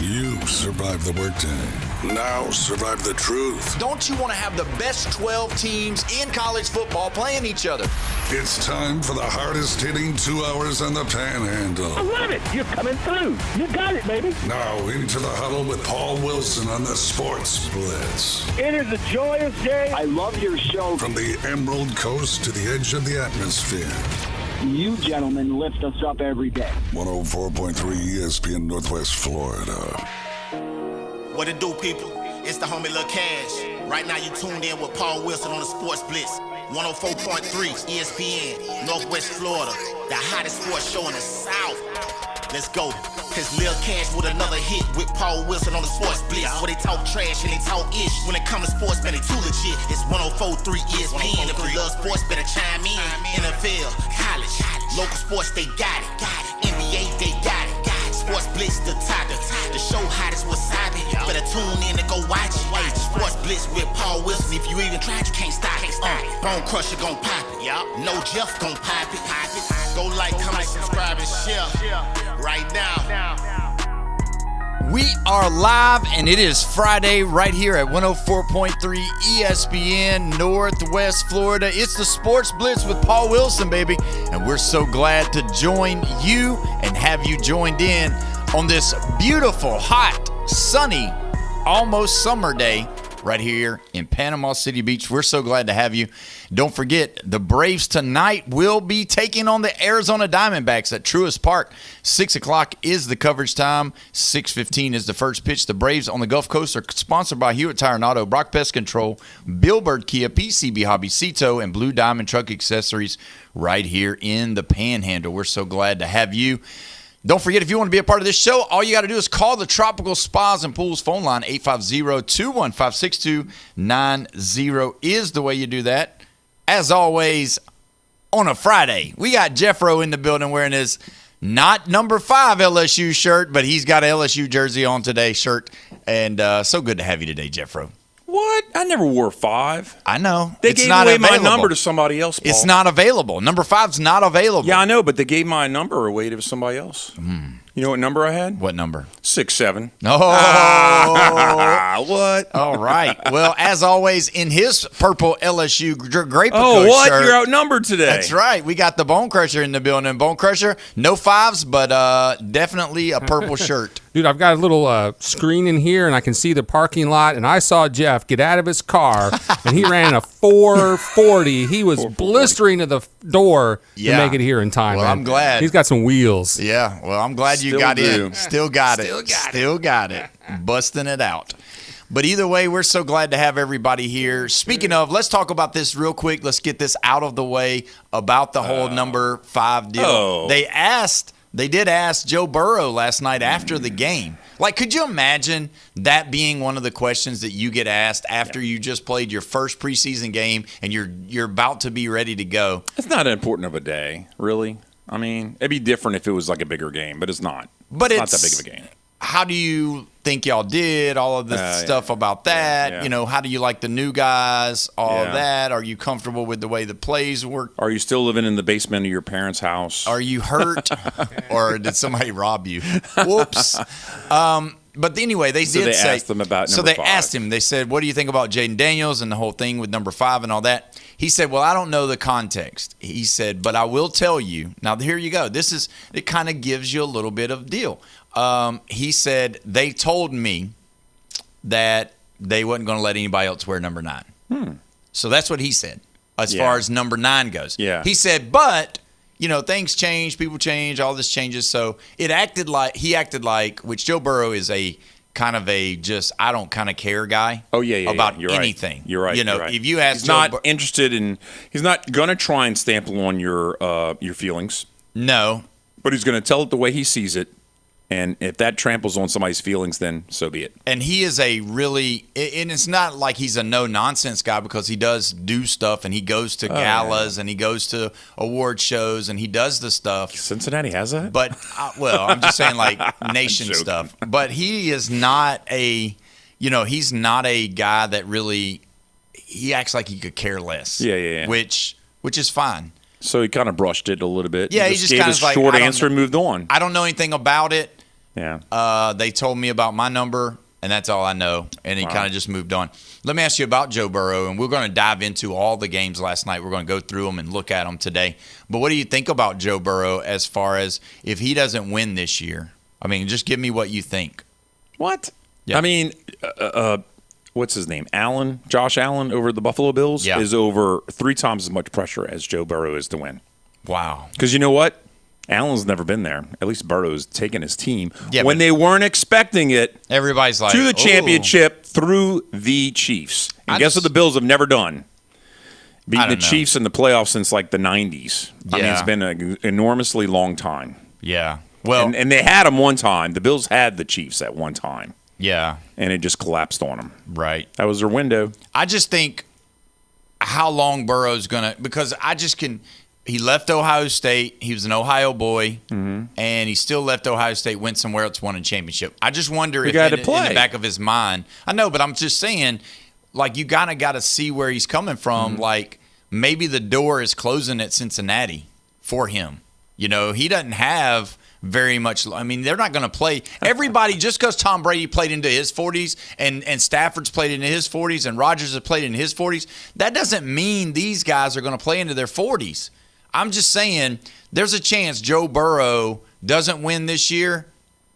You survived the workday. Now survive the truth. Don't you want to have the best 12 teams in college football playing each other? It's time for the hardest hitting 2 hours on the Panhandle. I love it. You're coming through. You got it, baby. Now into the huddle with Paul Wilson on the Sports Blitz. It is a joyous day. I love your show. From the Emerald Coast to the edge of the atmosphere. You gentlemen lift us up every day. 104.3 ESPN Northwest Florida. What it do, people? It's the homie Lil Cash. Right now you tuned in with Paul Wilson on the Sports Blitz. 104.3 ESPN, Northwest Florida. The hottest sports show in the South. Let's go. Cause Lil Cash with another hit with Paul Wilson on the Sports Blitz. Where they talk trash and they talk ish. When it comes to sports, man, they too legit. It's 104.3 ESPN. If you love sports, better chime in. NFL, college, local sports, they got it. NBA, they got it. Sports Blitz, the topic. The show hottest wasabi. Better tune in and go watch it. Sports Blitz with Paul Wilson. If you even tried, you can't stop it. Bone Crusher gon' pop it. No Jeff gon' pop it. Go like, comment, subscribe, and share. Right now. We are live, and it is Friday right here at 104.3 ESPN Northwest Florida. It's the Sports Blitz with Paul Wilson, baby, and we're so glad to join you and have you joined in on this beautiful, hot, sunny, almost summer day right here in Panama City Beach. We're so glad to have you. Don't forget, the Braves tonight will be taking on the Arizona Diamondbacks at Truist Park. 6 o'clock is the coverage time. 6:15 is the first pitch. The Braves on the Gulf Coast are sponsored by Hewitt Tire and Auto, Brock Pest Control, Billbird Kia, PCB Hobby, Cito, and Blue Diamond Truck Accessories right here in the Panhandle. We're so glad to have you. Don't forget, if you want to be a part of this show, all you got to do is call the Tropical Spas and Pools phone line. 850-215-6290 is the way you do that. As always, on a Friday, we got Jeffro in the building wearing his not number 5 LSU shirt, but he's got an LSU jersey on today shirt. And so good to have you today, Jeffro. What? I never wore 5. I know. They it's gave not away available. my number to somebody else, Paul. It's not available. Number 5's not available. Yeah, I know, but they gave my number away to somebody else. You know what number I had? What number? 6'7". Oh. What? All right. Well, as always, in his purple LSU Grape Oh, what? shirt, You're outnumbered today. That's right. We got the Bone Crusher in the building. Bone Crusher, no 5s, but definitely a purple shirt. Dude, I've got a little screen in here, and I can see the parking lot, and I saw Jeff get out of his car, and he ran a 440. He was blistering to the door to make it here in time. Well, man. I'm glad. He's got some wheels. Yeah, well, I'm glad you Still got do. in. Still got it. Still got it. Busting it out. But either way, we're so glad to have everybody here. Speaking of, let's talk about this real quick. Let's get this out of the way about the whole number 5 deal. Oh. They did ask Joe Burrow last night after the game. Like, could you imagine that being one of the questions that you get asked after you just played your first preseason game and you're about to be ready to go? It's not that important of a day, really. I mean, it'd be different if it was like a bigger game, but it's not. But it's not that big of a game. How do you think y'all did? All of the stuff about that. Yeah. You know, how do you like the new guys? All of Yeah. that. Are you comfortable with the way the plays work? Are you still living in the basement of your parents' house? Are you hurt, or did somebody rob you? Whoops. But anyway, they So did they say. asked them about so number they 5. asked him. They said, "What do you think about Jaden Daniels and the whole thing with number 5 and all that?" He said, "Well, I don't know the context." He said, "But I will tell you." Now, here you go. It kind of gives you a little bit of deal. He said they told me that they wasn't going to let anybody else wear number 9. So that's what he said as far as number 9 goes. Yeah. He said, but, you know, things change, people change, all this changes. So he acted like, which Joe Burrow is a kind of a just, I don't kind of care guy. Oh, yeah. About You're anything. Right. You're right. You know, you're right. if you ask he's Joe not interested in, he's not going to try and stamp on your feelings. No. But he's going to tell it the way he sees it. And if that tramples on somebody's feelings, then so be it. And he is and it's not like he's a no-nonsense guy, because he does do stuff, and he goes to galas and he goes to award shows and he does the stuff. Cincinnati has that? But, I'm just saying, like, nation stuff. But he is not he's not a guy that really, he acts like he could care less. Yeah. Which is fine. So he kind of brushed it a little bit. Yeah, he just gave his short answer and moved on. I don't know anything about it, Yeah. They told me about my number, and that's all I know. And he kind of just moved on. Let me ask you about Joe Burrow, and we're going to dive into all the games last night. We're going to go through them and look at them today. But what do you think about Joe Burrow as far as if he doesn't win this year? I mean, just give me what you think. What? Yeah. I mean, what's his name? Josh Allen over the Buffalo Bills is over 3 times as much pressure as Joe Burrow is to win. Wow. Because you know what? Allen's never been there. At least Burrow's taken his team but when they weren't expecting it. Everybody's like, to the championship through the Chiefs. And guess what the Bills have never done? Beating the Chiefs in the playoffs since like the 90s. I mean, it's been an enormously long time. Yeah. Well, and they had them one time. The Bills had the Chiefs at one time. Yeah. And it just collapsed on them. Right. That was their window. I just think how long Burrow's going to – because he left Ohio State. He was an Ohio boy, and he still left Ohio State, went somewhere else, won a championship. I just wonder if in the back of his mind – I know, but I'm just saying, like, you kind of got to see where he's coming from. Like, maybe the door is closing at Cincinnati for him. You know, he doesn't have very much – I mean, they're not going to play – everybody, just because Tom Brady played into his 40s and Stafford's played into his 40s and Rodgers has played into his 40s, that doesn't mean these guys are going to play into their 40s. I'm just saying there's a chance Joe Burrow doesn't win this year,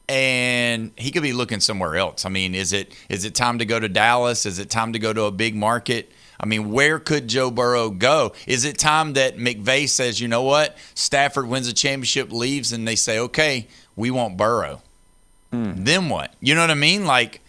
and he could be looking somewhere else. I mean, is it time to go to Dallas? Is it time to go to a big market? I mean, where could Joe Burrow go? Is it time that McVay says, you know what, Stafford wins a championship, leaves, and they say, okay, we want Burrow. Then what? You know what I mean? Like,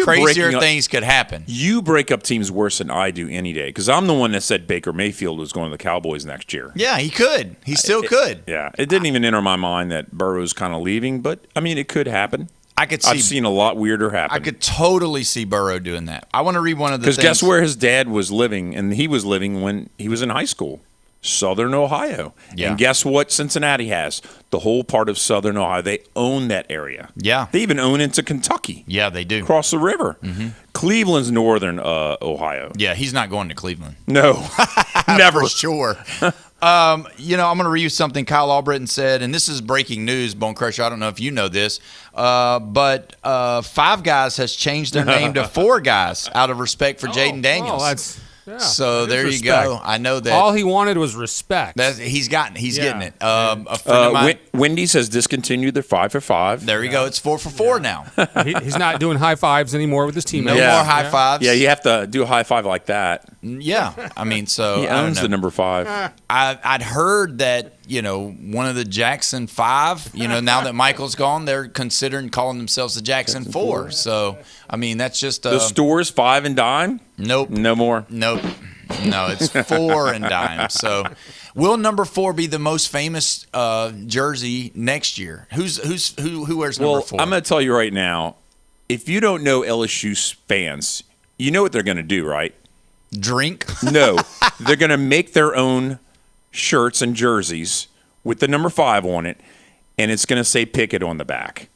crazier things could happen. You break up teams worse than I do any day, because I'm the one that said Baker Mayfield was going to the Cowboys next year. Yeah, he could. He still could. Yeah, it didn't even enter my mind that Burrow's kind of leaving, but, I mean, it could happen. I've seen a lot weirder happen. I could totally see Burrow doing that. I want to read one of the things. Because guess where his dad was living, and he was living when he was in high school? Southern Ohio. Yeah. And guess what Cincinnati has? The whole part of Southern Ohio. They own that area. Yeah. They even own into Kentucky. Yeah, they do. Across the river. Cleveland's northern Ohio. Yeah, he's not going to Cleveland. No. Never. For sure. I'm going to read you something Kyle Albritton said, and this is breaking news, Bone Crusher. I don't know if you know this, but Five Guys has changed their name to Four Guys out of respect for Jaden Daniels. So there you go. I know that all he wanted was respect. He's getting it. A friend of mine, Wendy's has discontinued their 5 for 5. There you go. It's 4 for 4 now. He's not doing high fives anymore with his teammates. No more high fives. Yeah, you have to do a high five like that. Yeah, I mean, so he owns the number 5. I'd heard that one of the Jackson 5. Now that Michael's gone, they're considering calling themselves the Jackson 4. So I mean, that's just the store's 5 and dime. Nope, no more. Nope, no, it's 4 and dime. So will number 4 be the most famous jersey next year? Who wears number 4? I'm going to tell you right now. If you don't know LSU fans, you know what they're going to do, right? Drink? No, they're going to make their own shirts and jerseys with the number 5 on it, and it's going to say Pickett on the back.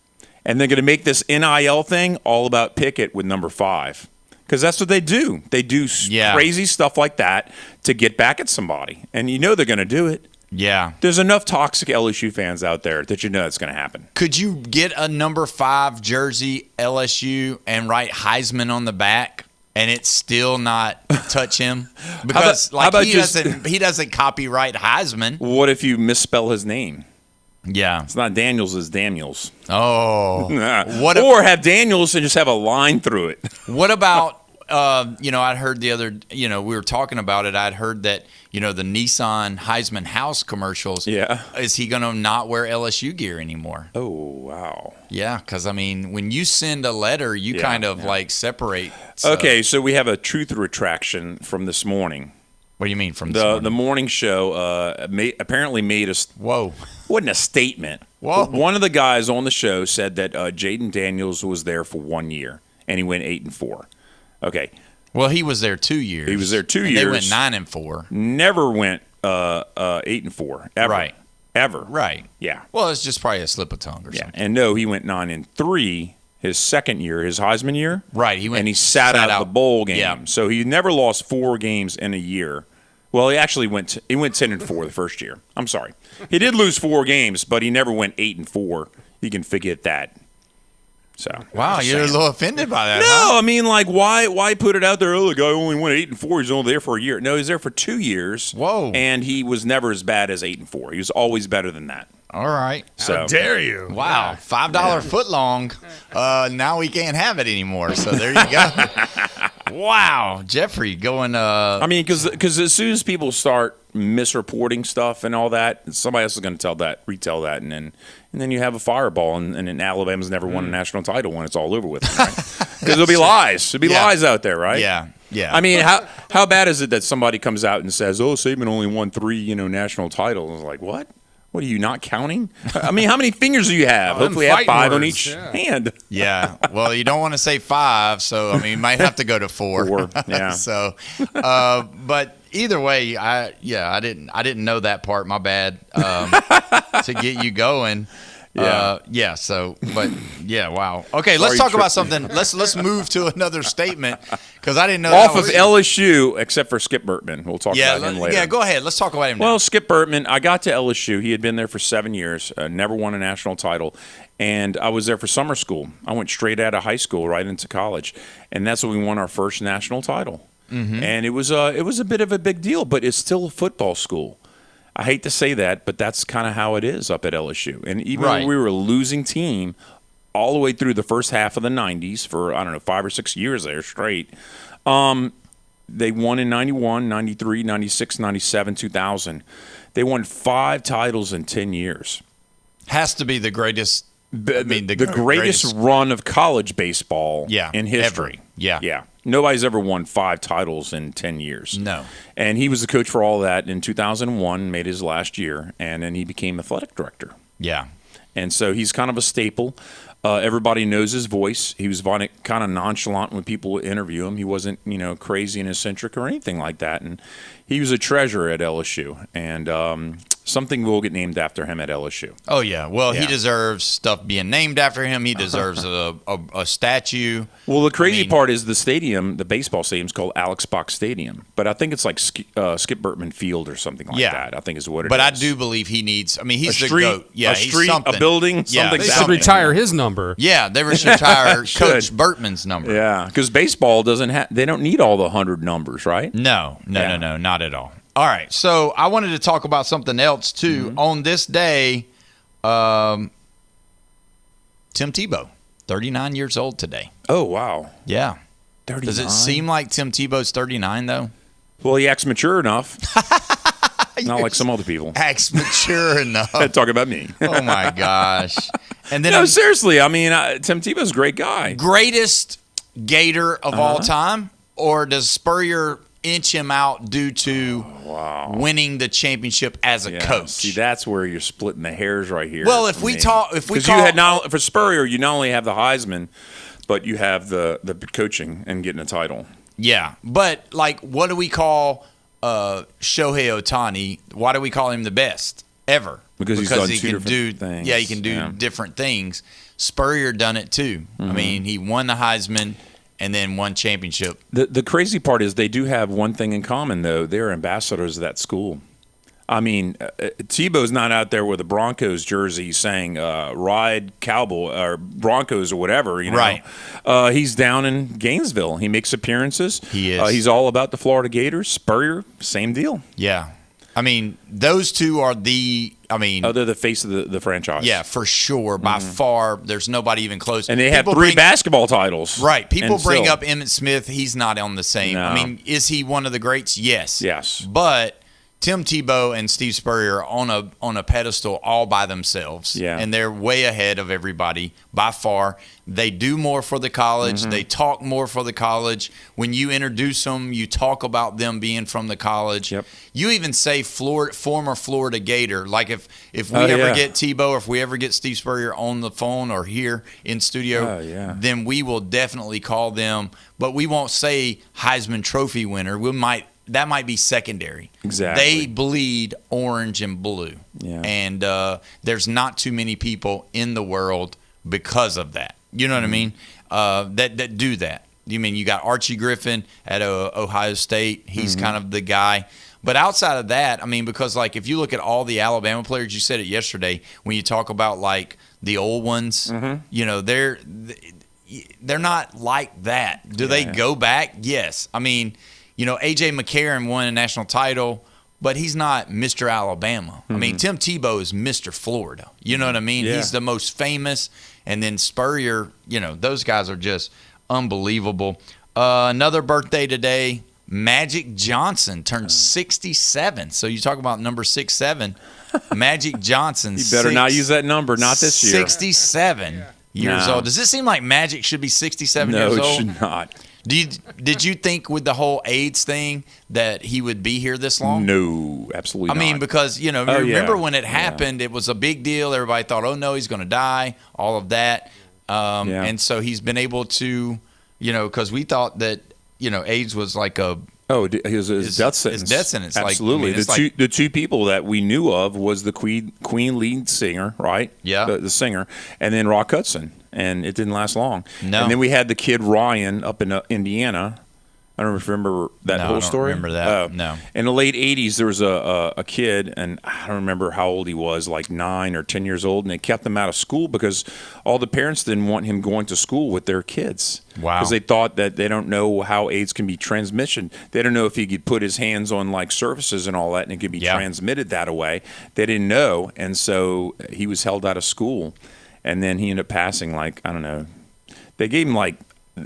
And they're going to make this NIL thing all about Pickett with number 5. Because that's what they do. They do crazy stuff like that to get back at somebody. And you know they're going to do it. Yeah. There's enough toxic LSU fans out there that you know that's going to happen. Could you get a number 5 jersey LSU and write Heisman on the back and it still not touch him? Because he doesn't copyright Heisman. What if you misspell his name? Yeah. It's not Daniels, it's Daniels. Oh. Or have Daniels and just have a line through it. What about, I'd heard we were talking about it. I'd heard that, the Nissan Heisman House commercials. Yeah. Is he going to not wear LSU gear anymore? Oh, wow. Yeah, because, I mean, when you send a letter, you kind of separate. So. Okay, so we have a truth retraction from this morning. What do you mean from this morning? The morning show apparently made us. Whoa. Wasn't a statement. Whoa. One of the guys on the show said that Jaden Daniels was there for 1 year, and he went 8-4. Okay. Well, he was there 2 years. He was there 2 years. They went 9-4. Never went 8-4 ever. Right. Ever. Right. Yeah. Well, it's just probably a slip of tongue or something. And no, he went 9-3 his second year, his Heisman year. Right. He sat out the bowl game. Yeah. So he never lost 4 games in a year. Well, he actually went 10-4 the first year. I'm sorry. He did lose 4 games, but he never went 8-4. You can forget that. So Wow, you're a little offended by that. no, huh? I mean, like, why put it out there? Oh, the guy only went 8-4. He's only there for a year. No, he's there for 2 years. Whoa. And he was never as bad as 8-4. He was always better than that. All right. So Dare you? Wow, $5 foot long. Now we can't have it anymore. So there you go. Wow, Jeffrey going. I mean, because as soon as people start misreporting stuff and all that, somebody else is going to retell that, and then you have a fireball, and Alabama's never won a national title when it's all over with, right? Because there'll be lies. There'll be lies out there, right? Yeah. I mean, how bad is it that somebody comes out and says, "Oh, Saban only won 3, national titles"? Like, what? What are you not counting? I mean, how many fingers do you have? Hopefully, you have 5 on each hand. Yeah. Well, you don't want to say 5, so I mean, you might have to go to 4. 4, yeah. So, but either way, I didn't know that part. My bad. To get you going. Yeah. So, but yeah, wow. Okay, let's talk about something. Let's move to another statement because I didn't know. Off of LSU, except for Skip Bertman. We'll talk about him later. Yeah, go ahead. Let's talk about him now. Well, Skip Bertman, I got to LSU. He had been there for 7 years, never won a national title. And I was there for summer school. I went straight out of high school right into college. And that's when we won our first national title. Mm-hmm. And it was a bit of a big deal, but it's still a football school. I hate to say that, but that's kind of how it is up at LSU. And even when we were a losing team all the way through the first half of the 90s for, 5 or 6 years there straight, they won in 91, 93, 96, 97, 2000. They won 5 titles in 10 years. Has to be the greatest. The greatest run of college baseball in history. Ever. Yeah. Nobody's ever won 5 titles in 10 years. No. And he was the coach for all of that in 2001, made his last year, and then he became athletic director. Yeah. And so he's kind of a staple. Everybody knows his voice. He was kind of nonchalant when people interview him. He wasn't, crazy and eccentric or anything like that. And he was a treasure at LSU. And something will get named after him at LSU. Oh, yeah. Well, he deserves stuff being named after him. He deserves a statue. Well, the crazy part is the stadium, the baseball stadium, is called Alex Box Stadium. But I think it's like Skip Bertman Field or something like that. I think is what it is. But I do believe he needs – he's the GOAT. Yeah, a street, a building, something. They should retire his number. Yeah, they should retire Coach Bertman's number. Yeah, because baseball they don't need all the 100 numbers, right? No, not at all. All right, so I wanted to talk about something else, too. Mm-hmm. On this day, Tim Tebow, 39 years old today. Oh, wow. Yeah. 39? Does it seem like Tim Tebow's 39, though? Well, he acts mature enough. Not like some other people. Acts mature enough. Talk about me. Oh, my gosh. And then seriously, Tim Tebow's a great guy. Greatest Gator of all time? Or does Spurrier inch him out due to winning the championship as a coach? See, that's where you're splitting the hairs right here. Well, because for Spurrier, you not only have the Heisman, but you have the coaching and getting a title. Yeah, but what do we call Shohei Ohtani? Why do we call him the best ever? Because he's done two different things. Yeah, he can do different things. Spurrier done it too. Mm-hmm. He won the Heisman and then won championship. The crazy part is they do have one thing in common, though. They're ambassadors of that school. Tebow's not out there with a Broncos jersey saying "Ride Cowboy" or Broncos or whatever. Right. He's down in Gainesville. He makes appearances. He is. He's all about the Florida Gators. Spurrier, same deal. Yeah. Those two are they're the face of the franchise. Yeah, for sure. By far, there's nobody even close. And they have 3 basketball titles. Right. People bring up Emmitt Smith. He's not on the same. No. Is he one of the greats? Yes. Yes. But Tim Tebow and Steve Spurrier are on a pedestal all by themselves. Yeah. And they're way ahead of everybody by far. They do more for the college. They talk more for the college. When you introduce them, you talk about them being from the college. Yep. You even say former Florida Gator. Like if we ever get Tebow or if we ever get Steve Spurrier on the phone or here in studio, then we will definitely call them. But we won't say Heisman Trophy winner. That might be secondary. Exactly. They bleed orange and blue. Yeah. And there's not too many people in the world because of that. You know what I mean? That do that. You got Archie Griffin at Ohio State. He's kind of the guy. But outside of that, because if you look at all the Alabama players, you said it yesterday, when you talk about the old ones. You know, they're not like that. Do they go back? Yes. I mean, you know, A.J. McCarron won a national title, but he's not Mr. Alabama. I mean, Tim Tebow is Mr. Florida. You know what I mean? Yeah. He's the most famous. And then Spurrier, you know, those guys are just unbelievable. Another birthday today, Magic Johnson turned 67. So you talk about number 6'7", Magic Johnson. You better not use that number, not this year. 67 years old. Does it seem like Magic should be 67 years old? No, it should not. Did you think with the whole AIDS thing that he would be here this long? No, absolutely not. I mean, because, you know, remember when it happened, it was a big deal. Everybody thought, oh, no, he's going to die, all of that. And so he's been able to, you know, because we thought that, you know, AIDS was like a his death sentence. His death sentence. Absolutely. Like, I mean, the two people that we knew of was the Queen lead singer, right? Yeah. The singer, and then Rock Hudson, and it didn't last long. No. And then we had the kid Ryan up in Indiana. I don't know if you remember that whole story. I don't remember that. No. In the late 80s, there was a kid, and I don't remember how old he was, like 9 or 10 years old, and they kept him out of school because all the parents didn't want him going to school with their kids. Wow. Because they thought that they don't know how AIDS can be transmission. They don't know if he could put his hands on, like, surfaces and all that, and it could be transmitted that way. They didn't know, and so he was held out of school. And then he ended up passing, like, I don't know. They gave him, like,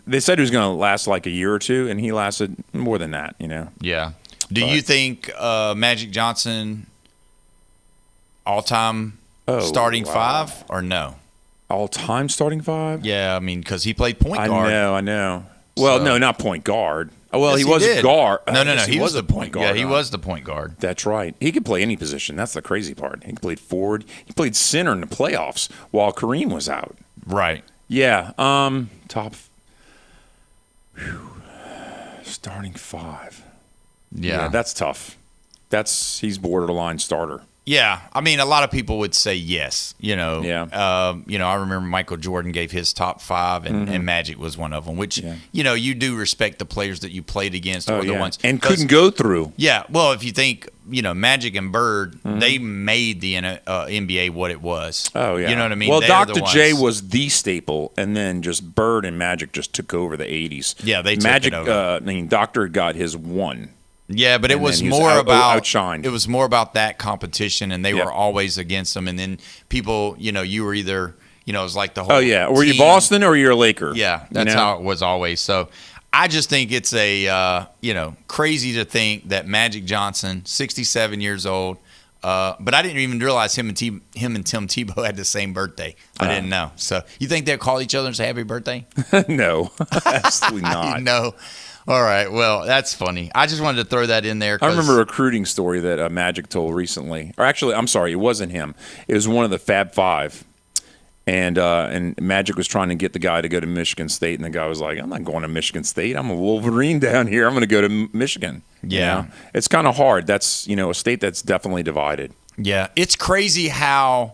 they said he was going to last like a year or two, and he lasted more than that, you know. Yeah. Do you think Magic Johnson all-time starting five or no? All-time starting five? Yeah, I mean, because he played point guard. I know. Well, no, not point guard. Oh, well, Yes, he was did. a guard. No. He was a point guard. Yeah, he was the point guard. That's right. He could play any position. That's the crazy part. He played forward. He played center in the playoffs while Kareem was out. Right. Yeah. Top. Starting five. Yeah. That's tough. He's borderline starter. Yeah, I mean, a lot of people would say yes. You know, I remember Michael Jordan gave his top five, and Magic was one of them. Which you know, you do respect the players that you played against, or the ones and couldn't go through. Yeah, well, if you think, you know, Magic and Bird, they made the NBA what it was. Oh yeah, you know what I mean. Well, They're Dr. J was the staple, and then just Bird and Magic just took over the '80s. Yeah, they Magic. took it over. I mean, Doctor got his one. Yeah, but it was more outshined. It was more about that competition, and they were always against them. And then people, you know, you were either, you know, it was like the whole. Oh yeah, were you Boston or you're a Laker? Yeah, that's how it was always. So I just think it's crazy to think that Magic Johnson, 67 years old, but I didn't even realize him and Tim Tebow had the same birthday. I didn't know. So you think they'll call each other and say happy birthday? No, absolutely not. No. All right. Well, that's funny. I just wanted to throw that in there. I remember a recruiting story that Magic told recently. Or actually, I'm sorry, it wasn't him. It was one of the Fab Five. And Magic was trying to get the guy to go to Michigan State, and the guy was like, I'm not going to Michigan State. I'm a Wolverine down here. I'm going to go to Michigan. Yeah. You know? It's kind of hard. That's, you know, a state that's definitely divided. Yeah. It's crazy how,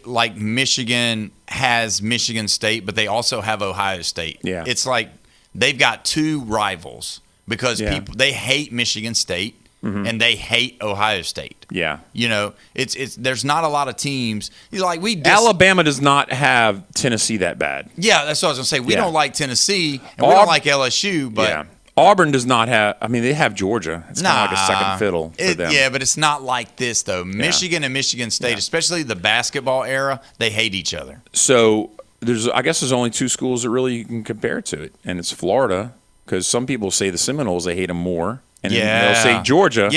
like, Michigan has Michigan State, but they also have Ohio State. Yeah. It's like they've got two rivals because they hate Michigan State and they hate Ohio State. Yeah. You know, it's there's not a lot of teams. Like Alabama does not have Tennessee that bad. Yeah, that's what I was going to say. We don't like Tennessee and we don't like LSU, but Auburn does not have. I mean, they have Georgia. It's kind of like a second fiddle for them. Yeah, but it's not like this though. Michigan and Michigan State, especially the basketball era, they hate each other. So I guess there's only two schools that really you can compare to it, and it's Florida, because some people say the Seminoles, they hate them more, and then they'll say Georgia,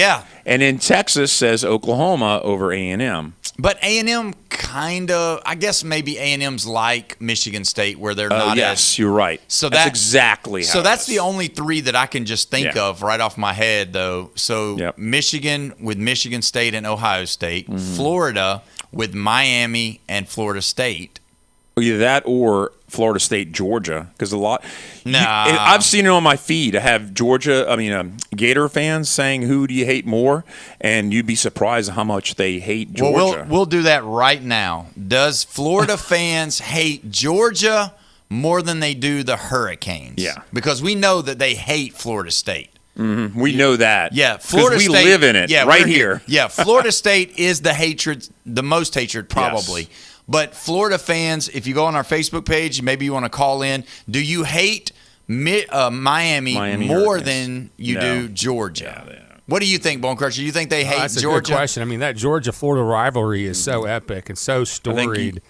and then Texas says Oklahoma over A&M. But A&M kind of, I guess maybe A&M's like Michigan State, where they're not. Yes, you're right. So that's exactly how. So that's the only three that I can just think of right off my head, though. So Michigan with Michigan State and Ohio State, Florida with Miami and Florida State. Either that or Florida State, Georgia, because Nah. I've seen it on my feed. I have Gator fans saying, "Who do you hate more?" And you'd be surprised how much they hate Georgia. Well, we'll do that right now. Does Florida fans hate Georgia more than they do the Hurricanes? Yeah, because we know that they hate Florida State. We know that. Yeah, Florida we State. live in it right here. Yeah, Florida State is the most hatred probably. Yes. But Florida fans, if you go on our Facebook page, maybe you want to call in. Do you hate Miami more Hurricanes. than you do Georgia? Yeah. What do you think, Bone Crusher? You think they hate That's Georgia? a good question. I mean, that Georgia-Florida rivalry is so epic and so storied.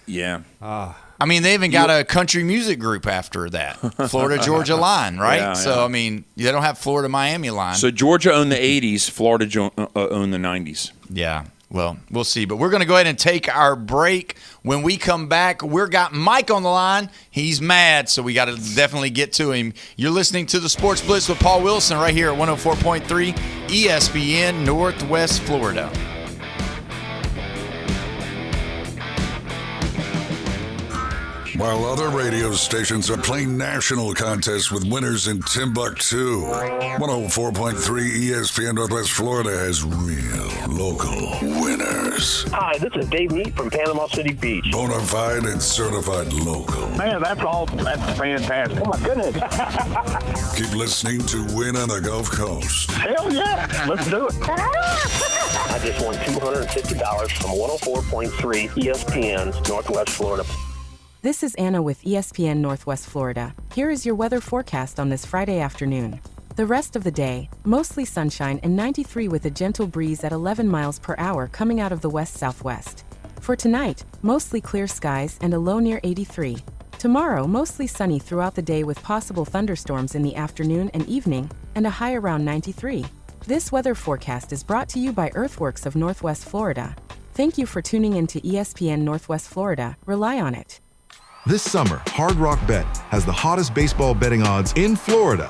I mean, they even got a country music group after that, Florida Georgia line, right? Yeah, so yeah. I mean, they don't have Florida Miami line. So Georgia owned the 80s, Florida owned the 90s. Yeah, well, we'll see. But we're going to go ahead and take our break. When we come back, we've got Mike on the line. He's mad, so we got to definitely get to him. You're listening to the Sports Blitz with Paul Wilson right here at 104.3 ESPN Northwest Florida. While other radio stations are playing national contests with winners in Timbuktu, 104.3 ESPN Northwest Florida has real local winners. Hi, this is Dave Neat from Panama City Beach. Bona fide and certified local. Man, that's fantastic. Oh, my goodness. Keep listening to Win on the Gulf Coast. Hell yeah. Let's do it. I just won $250 from 104.3 ESPN Northwest Florida. This is Anna with ESPN Northwest Florida. Here is your weather forecast on this Friday afternoon. The rest of the day, mostly sunshine and 93 with a gentle breeze at 11 miles per hour coming out of the west-southwest. For tonight, mostly clear skies and a low near 83. Tomorrow, mostly sunny throughout the day with possible thunderstorms in the afternoon and evening, and a high around 93. This weather forecast is brought to you by Earthworks of Northwest Florida. Thank you for tuning in to ESPN Northwest Florida. Rely on it. This summer, Hard Rock Bet has the hottest baseball betting odds in Florida.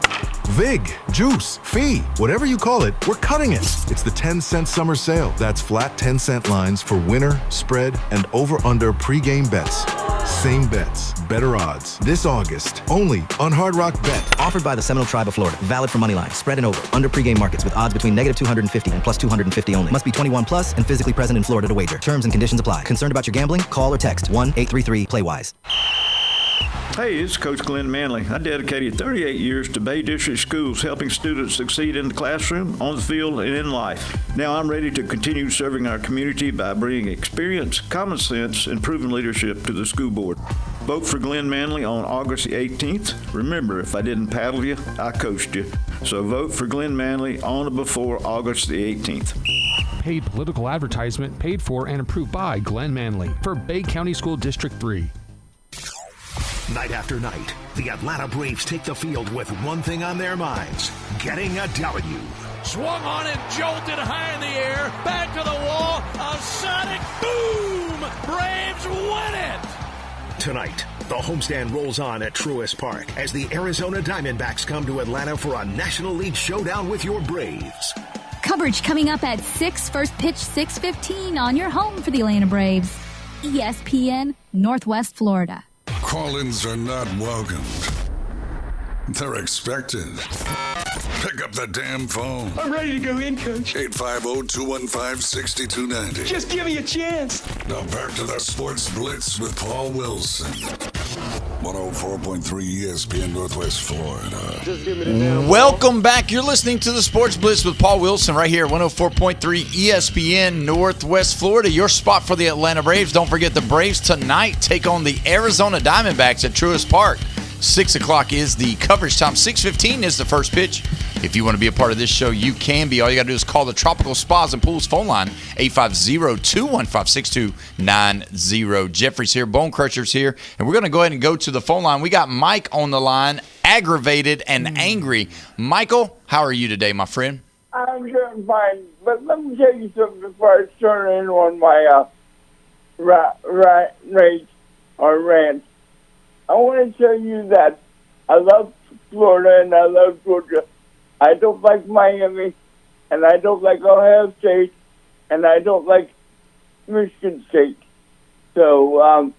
Vig, juice, fee, whatever you call it, we're cutting it. It's the 10-cent summer sale. That's flat 10-cent lines for winner, spread, and over-under pregame bets. Same bets, better odds. This August, only on Hard Rock Bet. Offered by the Seminole Tribe of Florida. Valid for moneyline, spread and over. Under pregame markets with odds between -250 and +250 only. Must be 21 plus and physically present in Florida to wager. Terms and conditions apply. Concerned about your gambling? Call or text 1-833-PLAY-WISE. Hey, it's Coach Glenn Manley. I dedicated 38 years to Bay District Schools, helping students succeed in the classroom, on the field, and in life. Now I'm ready to continue serving our community by bringing experience, common sense, and proven leadership to the school board. Vote for Glenn Manley on August the 18th. Remember, if I didn't paddle you, I coached you. So vote for Glenn Manley on or before August the 18th. Paid political advertisement paid for and approved by Glenn Manley for Bay County School District 3. Night after night, the Atlanta Braves take the field with one thing on their minds: getting a W. Swung on and jolted high in the air, back to the wall, a sonic boom! Braves win it! Tonight, the homestand rolls on at Truist Park as the Arizona Diamondbacks come to Atlanta for a National League showdown with your Braves. Coverage coming up at 6, first pitch 6:15 on your home for the Atlanta Braves. ESPN Northwest Florida. Call-ins are not welcomed. They're expected. Pick up the damn phone. I'm ready to go in, Coach. 850-215-6290. Just give me a chance. Now back to the Sports Blitz with Paul Wilson. 104.3 ESPN Northwest Florida. Welcome back. You're listening to the Sports Blitz with Paul Wilson right here at 104.3 ESPN Northwest Florida. Your spot for the Atlanta Braves. Don't forget the Braves tonight take on the Arizona Diamondbacks at Truist Park. 6 o'clock is the coverage time. 6:15 is the first pitch. If you want to be a part of this show, you can be. All you got to do is call the Tropical Spas and Pools phone line, 850-215-6290. Jeffrey's here, Bone Crusher's here, and we're going to go ahead and go to the phone line. We got Mike on the line, aggravated and angry. Michael, how are you today, my friend? I'm doing fine, but let me tell you something before I start in on my rage or rant. I want to tell you that I love Florida and I love Georgia. I don't like Miami, and I don't like Ohio State, and I don't like Michigan State. So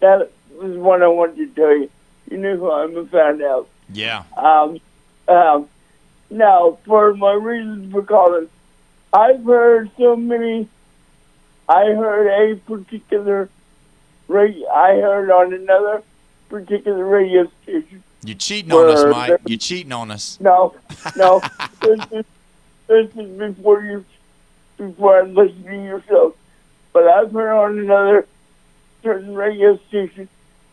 that was what I wanted to tell you. You knew who I'm a fan of. Yeah. Now, for my reasons for calling, I've heard so many. I heard a particular I heard on another particular radio station You're cheating on us, Mike. You're cheating on us. No. This is before I listen to your show. But I've heard on another certain radio station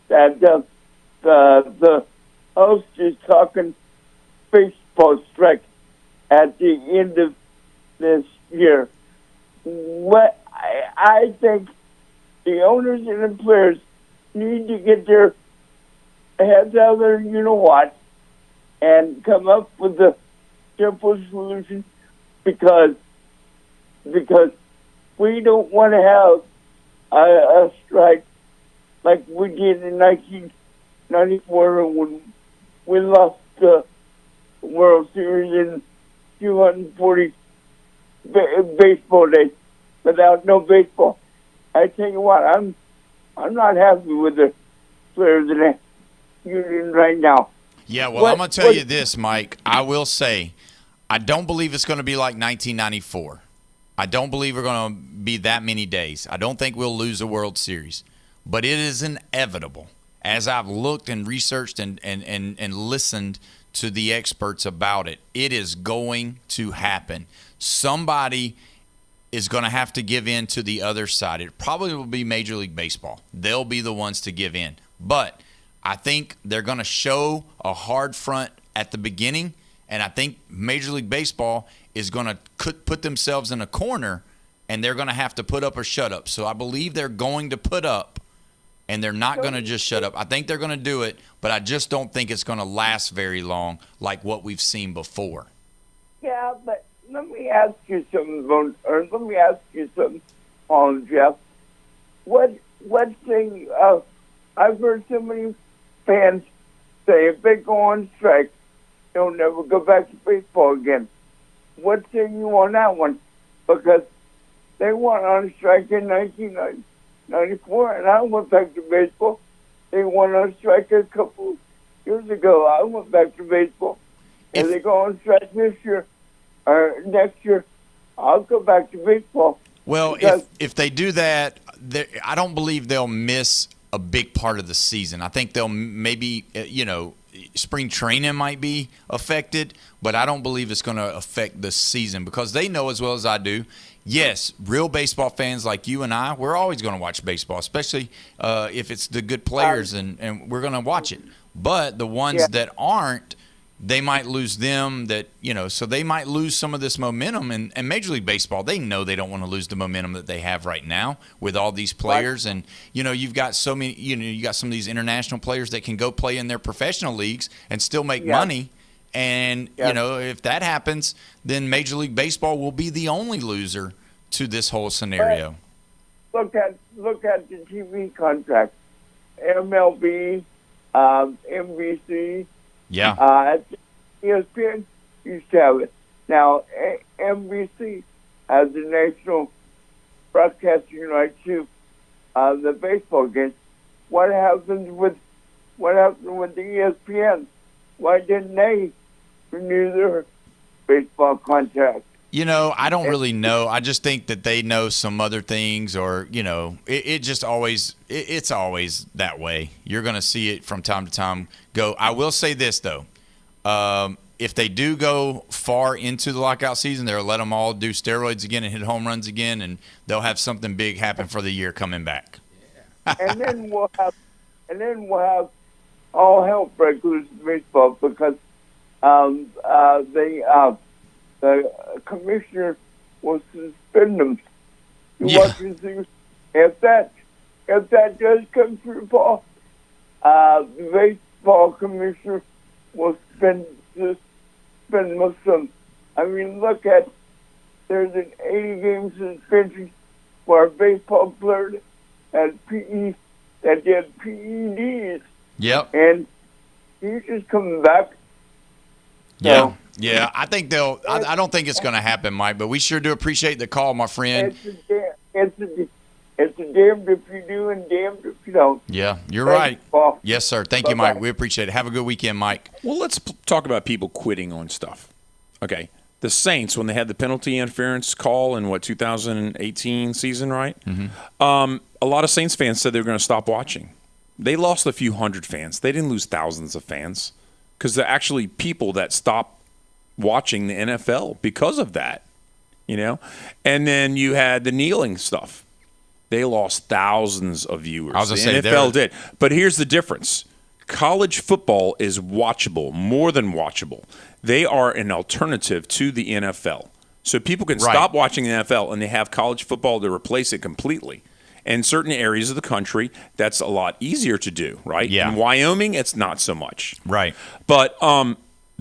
that the host is talking baseball strike at the end of this year. What I think the owners and the players need to get their heads out of their you-know-what and come up with a simple solution because we don't want to have a strike like we did in 1994 when we lost the World Series in 240 baseball days without no baseball. I tell you what, I'm not happy with the players in the union right now. Yeah, well, I'm going to tell you this, Mike. I will say, I don't believe it's going to be like 1994. I don't believe we're going to be that many days. I don't think we'll lose a World Series. But it is inevitable. As I've looked and researched and listened to the experts about it, it is going to happen. Somebody is going to have to give in to the other side. It probably will be Major League Baseball. They'll be the ones to give in. But I think they're going to show a hard front at the beginning, and I think Major League Baseball is going to put themselves in a corner, and they're going to have to put up or shut up. So I believe they're going to put up, and they're not going to just shut up. I think they're going to do it, but I just don't think it's going to last very long like what we've seen before. Yeah, but let me ask you something, Jeff. What thing? I've heard so many fans say if they go on strike, they'll never go back to baseball again. What say you on that one? Because they went on strike in 1994, and I went back to baseball. They went on strike a couple years ago. I went back to baseball. If they go on strike this year or next year, I'll go back to baseball. Well, if they do that, I don't believe they'll miss a big part of the season. I think they'll maybe, spring training might be affected, but I don't believe it's going to affect the season because they know as well as I do, yes, real baseball fans like you and I, we're always going to watch baseball, especially if it's the good players, and we're going to watch it. But the ones that aren't, they might lose them so they might lose some of this momentum. And Major League Baseball, they know they don't want to lose the momentum that they have right now with all these players. And, you've got so many, you got some of these international players that can go play in their professional leagues and still make money. And, if that happens, then Major League Baseball will be the only loser to this whole scenario. Look at the TV contract. MLB, NBC. Yeah. ESPN used to have it. Now, NBC has the national broadcasting right to the baseball games. What happened with the ESPN? Why didn't they renew their baseball contract? I don't really know. I just think that they know some other things, or it's always that way. You're going to see it from time to time go. I will say this though, if they do go far into the lockout season, they'll let them all do steroids again and hit home runs again, and they'll have something big happen for the year coming back. and then we'll have all hell break loose in baseball because the commissioner will suspend them. If that does come through, Paul, the baseball commissioner will suspend most of them. I mean, look at there's an 80-game suspension for a baseball player that did PEDs. Yep. And he's just coming back. Yeah. Yeah, I think they'll. I don't think it's going to happen, Mike. But we sure do appreciate the call, my friend. It's a damned if you do and damned if you don't. Yeah, you're right. Yes, sir. Thank you, Mike. We appreciate it. Have a good weekend, Mike. Well, let's talk about people quitting on stuff. Okay, the Saints, when they had the penalty interference call in 2018 season, right? Mm-hmm. A lot of Saints fans said they were going to stop watching. They lost a few hundred fans. They didn't lose thousands of fans. because there are actually people that stop watching the NFL because of that, And then you had the kneeling stuff. They lost thousands of viewers. I was going to say the NFL did. But here's the difference. College football is watchable, more than watchable. They are an alternative to the NFL. So people can stop watching the NFL and they have college football to replace it completely. In certain areas of the country, that's a lot easier to do, right? Yeah. In Wyoming, it's not so much. Right. But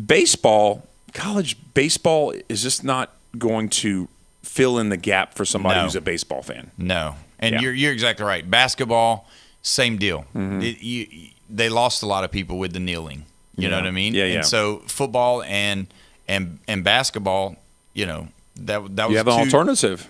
baseball, college baseball is just not going to fill in the gap for somebody who's a baseball fan. No. And you're exactly right. Basketball, same deal. They lost a lot of people with the kneeling. You know what I mean? Yeah, And so football and basketball, that was you have an alternative.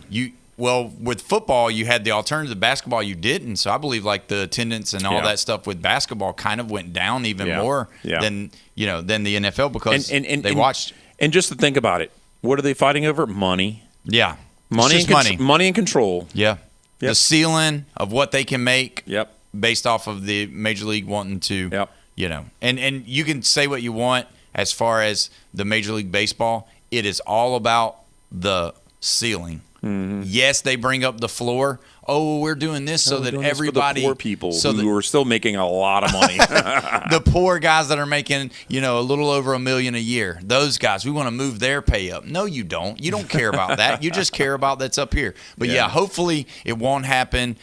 Well, with football, you had the alternative. Basketball, you didn't. So I believe like the attendance and all that stuff with basketball kind of went down even more than the NFL because they watched. And just to think about it, what are they fighting over? Money. Yeah, money and control. Yeah, Yep. The ceiling of what they can make. Yep. Based off of the Major League wanting to. Yep. And you can say what you want as far as the Major League Baseball. It is all about the ceiling. Mm-hmm. Yes, they bring up the floor. Oh, we're doing this so that everybody, for the poor people who are still making a lot of money, the poor guys that are making a little over $1 million a year. Those guys, we want to move their pay up. No, you don't. You don't care about that. You just care about that's up here. But hopefully it won't happen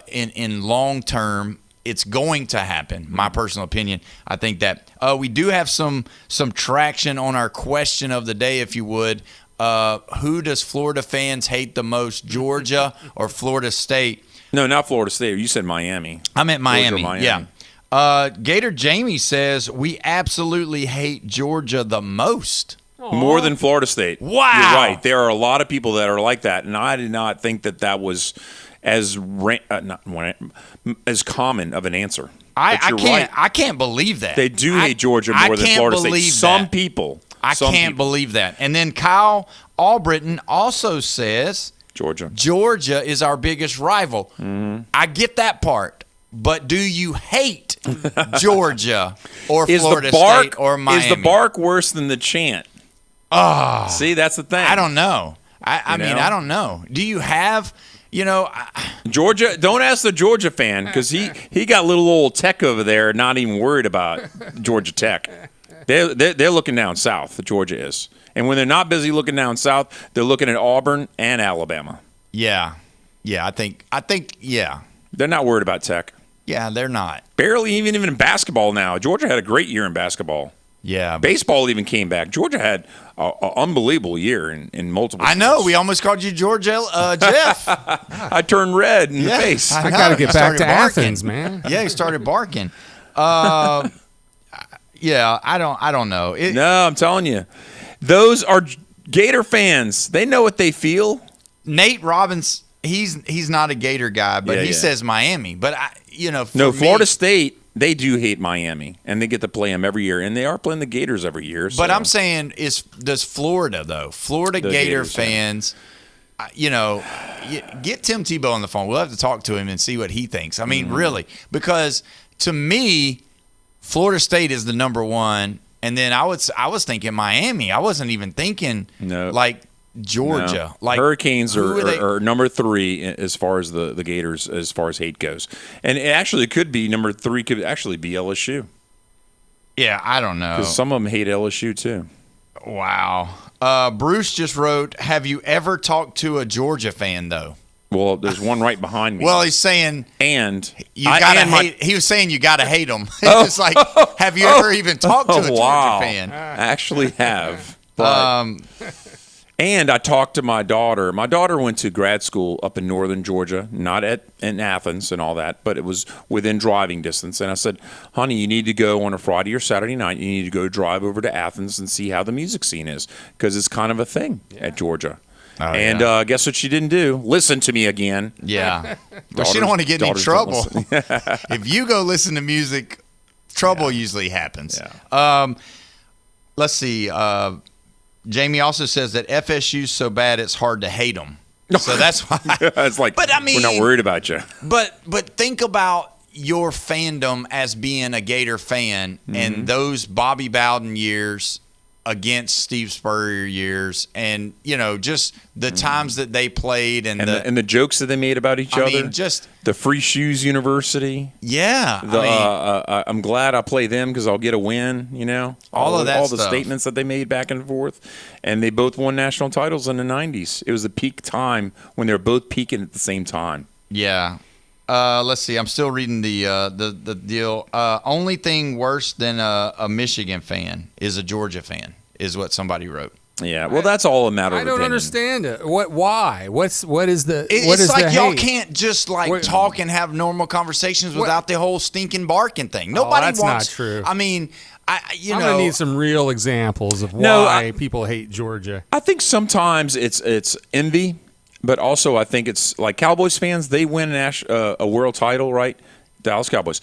in long term. It's going to happen. My personal opinion. I think that we do have some traction on our question of the day, if you would. Who does Florida fans hate the most, Georgia or Florida State? No, not Florida State. You said Miami. I meant Miami. Yeah. Gator Jamie says we absolutely hate Georgia the most. More than Florida State. Wow. You're right. There are a lot of people that are like that, and I did not think that was as common of an answer. I can't believe that. They do hate Georgia more than Florida State. Some people. I can't believe that. And then Kyle Albritton also says Georgia is our biggest rival. Mm-hmm. I get that part. But do you hate Georgia or Florida State or Miami? Is the bark worse than the chant? Oh. See, that's the thing. I don't know. I mean, I don't know. Do you have... Georgia. Don't ask the Georgia fan because he got little old Tech over there, not even worried about Georgia Tech. They're looking down south. Georgia is, and when they're not busy looking down south, they're looking at Auburn and Alabama. Yeah. I think. Yeah, they're not worried about Tech. Yeah, they're not. Barely even in basketball now. Georgia had a great year in basketball. Yeah, baseball even came back. Georgia had an unbelievable year in multiple. I know. We almost called you Georgia, Jeff. I turned red in the face. I got to get back to Athens, man. Yeah, he started barking. Yeah, I don't know. No, I'm telling you, those are Gator fans. They know what they feel. Nate Robbins, he's not a Gator guy, but he says Miami. But Florida State. They do hate Miami, and they get to play them every year, and they are playing the Gators every year. So. But I'm saying, does Florida, though? Florida Gator fans, get Tim Tebow on the phone. We'll have to talk to him and see what he thinks. I mean, really, because to me, Florida State is the number one, and then I was thinking Miami. I wasn't even thinking like Georgia. No. Like Hurricanes are number 3 as far as the Gators as far as hate goes, and it actually could be number 3. Could actually be LSU. Yeah, I don't know because some of them hate LSU too. Wow. Bruce just wrote, "Have you ever talked to a Georgia fan though?" Well, there's one right behind me. Well, he's saying, and you gotta hate. He was saying you gotta hate them. It's like, have you ever even talked to a Georgia fan? I actually have. But, and I talked to my daughter. My daughter went to grad school up in northern Georgia, not in Athens and all that, but it was within driving distance. And I said, honey, you need to go on a Friday or Saturday night. You need to go drive over to Athens and see how the music scene is because it's kind of a thing at Georgia. Oh, and guess what she didn't do? Listen to me again. Yeah. But she don't want to get in any trouble. If you go listen to music, trouble usually happens. Yeah. Let's see. Jamie also says that FSU's so bad it's hard to hate them. So that's why. It's like, but I mean, we're not worried about you. But think about, your fandom as being a Gator fan and those Bobby Bowden years against Steve Spurrier years, and just the times that they played and the jokes that they made about each other. I mean, just the Free Shoes University. Yeah, I'm glad I play them because I'll get a win. All of that all stuff. the statements that they made back and forth, and they both won national titles in the '90s. It was the peak time when they were both peaking at the same time. Yeah. Let's see. I'm still reading the deal. Only thing worse than a Michigan fan is a Georgia fan, is what somebody wrote. Yeah, well, that's all a matter of I don't opinion. understand it. Why? What is the? It's like the y'all hate? can't just talk and have normal conversations without the whole stinking barking thing. Nobody that's wants. not true. I mean, I'm gonna need some real examples of why people hate Georgia. I think sometimes it's envy. But also, I think it's like Cowboys fans, they win a world title, right? Dallas Cowboys.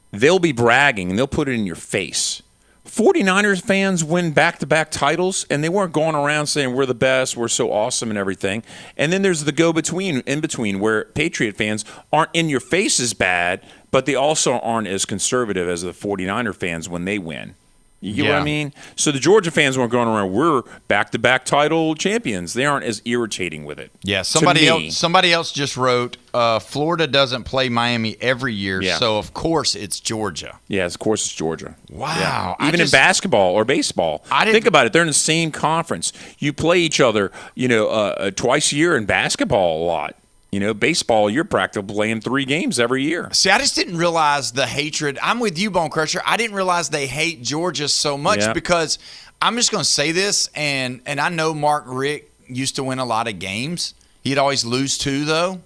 They'll be bragging, and they'll put it in your face. 49ers fans win back-to-back titles, and they weren't going around saying, we're the best, we're so awesome and everything. And then there's the in between, where Patriot fans aren't in your face as bad, but they also aren't as conservative as the 49er fans when they win. You get what I mean? So the Georgia fans weren't going around, we're back-to-back title champions. They aren't as irritating with it. Yeah, somebody else just wrote, Florida doesn't play Miami every year, so of course it's Georgia. Yes, of course it's Georgia. Wow. Yeah. Even in basketball or baseball. Think about it. They're in the same conference. You play each other, twice a year in basketball a lot. Baseball, you're practically playing 3 games every year. See, I just didn't realize the hatred. I'm with you, Bone Crusher. I didn't realize they hate Georgia so much because I'm just going to say this, and I know Mark Richt used to win a lot of games. He'd always lose 2, though,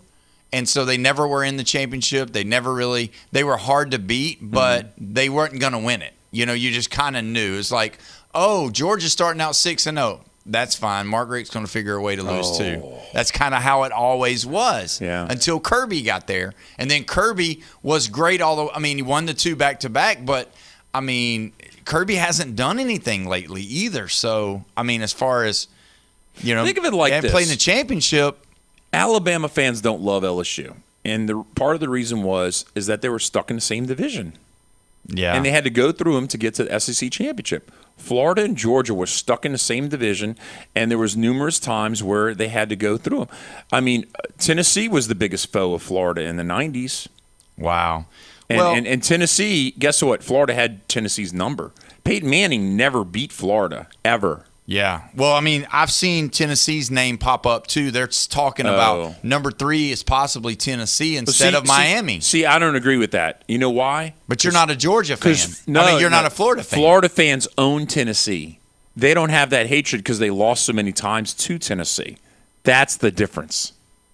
and so they never were in the championship. They were hard to beat, but they weren't going to win it. You just kind of knew. It's like, oh, Georgia's starting out 6-0. That's fine. Mark Richt's going to figure a way to lose too. That's kind of how it always was until Kirby got there. And then Kirby was great he won the 2 back-to-back, but, Kirby hasn't done anything lately either. So, as far as, think of it like this. Playing the championship. Alabama fans don't love LSU. And part of the reason is that they were stuck in the same division. Yeah. And they had to go through them to get to the SEC championship. Florida and Georgia were stuck in the same division, and there was numerous times where they had to go through them. Tennessee was the biggest foe of Florida in the 90s. Wow. And Tennessee, guess what? Florida had Tennessee's number. Peyton Manning never beat Florida, ever. Yeah. Well, I've seen Tennessee's name pop up, too. They're talking about number 3 is possibly Tennessee instead of Miami. See, I don't agree with that. You know why? But you're not a Georgia fan. You're not a Florida fan. Florida fans own Tennessee. They don't have that hatred because they lost so many times to Tennessee. That's the difference.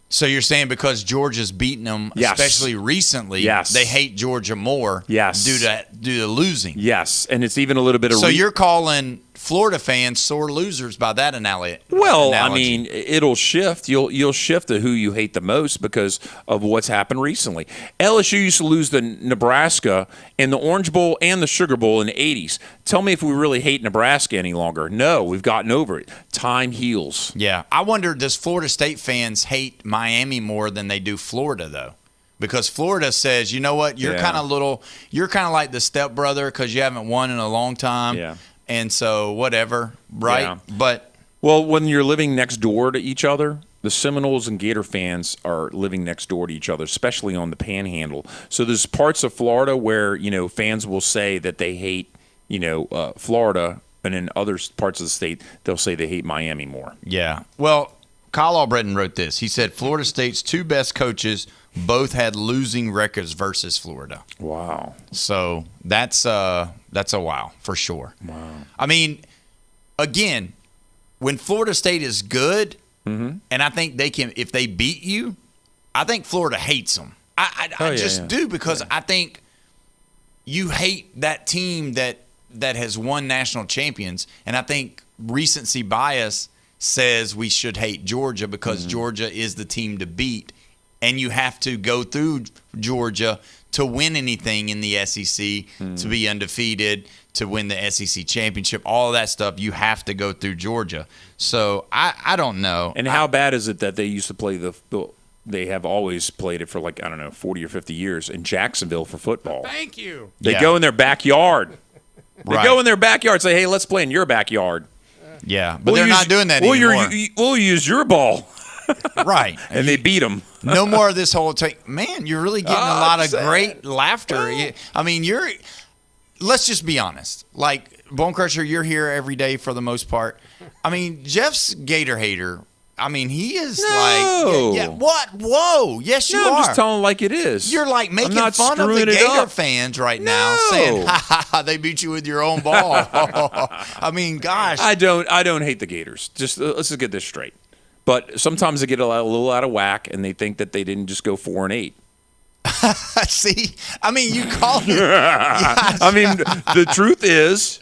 So you're saying because Georgia's beaten them, especially recently, they hate Georgia more due to losing. Yes, and it's even a little bit of... So you're calling Florida fans sore losers by that analogy. Well, it'll shift. You'll shift to who you hate the most because of what's happened recently. LSU used to lose to Nebraska in the Orange Bowl and the Sugar Bowl in the 80s. Tell me if we really hate Nebraska any longer. No, we've gotten over it. Time heals. Yeah. I wonder, does Florida State fans hate Miami more than they do Florida, though? Because Florida says, you know what, you're kind of like the stepbrother because you haven't won in a long time. Yeah. And so whatever, right? Yeah. But when you're living next door to each other, the Seminoles and Gator fans are living next door to each other, especially on the Panhandle. So there's parts of Florida where fans will say that they hate Florida, and in other parts of the state they'll say they hate Miami more. Yeah. Well, Kyle Albritton wrote this. He said Florida State's 2 best coaches both had losing records versus Florida. Wow. So that's a wow for sure. Wow. Again, when Florida State is good, and I think they can, if they beat you, I think Florida hates them. I just do because I think you hate that team that has won national champions, and I think recency bias says we should hate Georgia because Georgia is the team to beat. And you have to go through Georgia to win anything in the SEC, to be undefeated, to win the SEC championship, all of that stuff. You have to go through Georgia. So I don't know. And how bad is it that they used to play the they have always played it for 40 or 50 years in Jacksonville for football. Thank you. They go in their backyard. They Right. go in their backyard and say, hey, let's play in your backyard. Yeah, but they're not doing that anymore. We'll use your ball. Right. And they beat them. No more of this whole man, you're really getting a lot of great laughter. I mean, let's just be honest. Like, Bone Crusher, you're here every day for the most part. I mean, Jeff's Gator hater. I mean, he is what? Whoa. Yes, you are. I'm just telling like it is. You're like making fun of the Gator fans right now, saying, ha, they beat you with your own ball. I mean, gosh. I don't hate the Gators. Just let's just get this straight. But sometimes they get a little out of whack, and they think that they didn't just go 4-8. See, I mean, you called it. I mean, the truth is,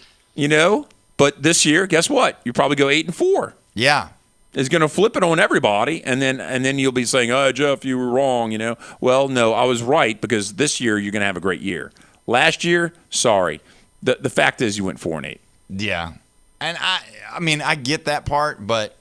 But this year, guess what? You probably go 8-4. Yeah, it's going to flip it on everybody, and then you'll be saying, "Oh, Jeff, you were wrong." Well, no, I was right because this year you're going to have a great year. Last year, sorry. The fact is, you went 4-8. Yeah, and I mean, I get that part, but.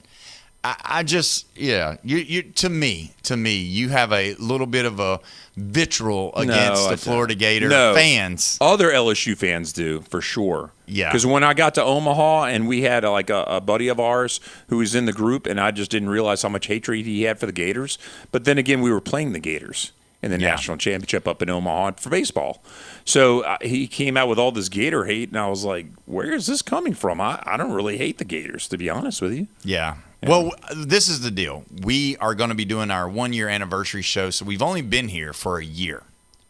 I just, you to me, you have a little bit of a vitriol against the Florida Gator fans. Other LSU fans do, for sure. Yeah. Because when I got to Omaha and we had a buddy of ours who was in the group, and I just didn't realize how much hatred he had for the Gators. But then again, we were playing the Gators in the national championship up in Omaha for baseball. So he came out with all this Gator hate, and I was like, where is this coming from? I don't really hate the Gators, to be honest with you. Yeah. Well, this is the deal. We are going to be doing our 1-year anniversary show, so we've only been here for a year.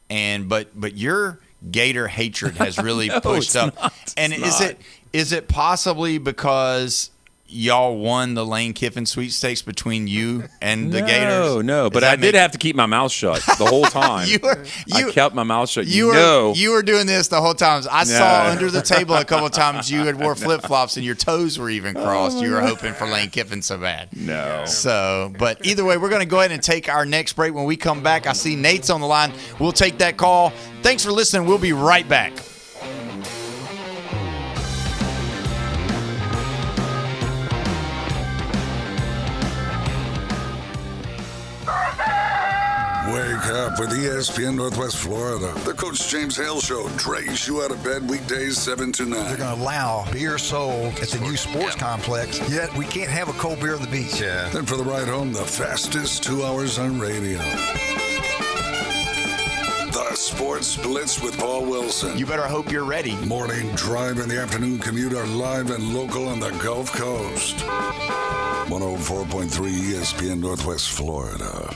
But your Gator hatred has really pushed up. And is it possibly because y'all won the Lane Kiffin sweepstakes between you and the Gators? No, but I did have to keep my mouth shut the whole time. I kept my mouth shut. You were doing this the whole time. I saw under the table a couple of times you had wore flip-flops and your toes were even crossed. You were hoping for Lane Kiffin so bad. No. So, but either way, we're going to go ahead and take our next break. When we come back, I see Nate's on the line. We'll take that call. Thanks for listening. We'll be right back. Wake up with ESPN Northwest Florida. The Coach James Hale Show drags you out of bed weekdays 7 to 9. They're going to allow beer sold at the new sports complex, yet we can't have a cold beer on the beach. Yeah. Then for the ride home, the fastest 2 hours on radio. The Sports Blitz with Paul Wilson. You better hope you're ready. Morning drive and the afternoon commute are live and local on the Gulf Coast. 104.3 ESPN Northwest Florida.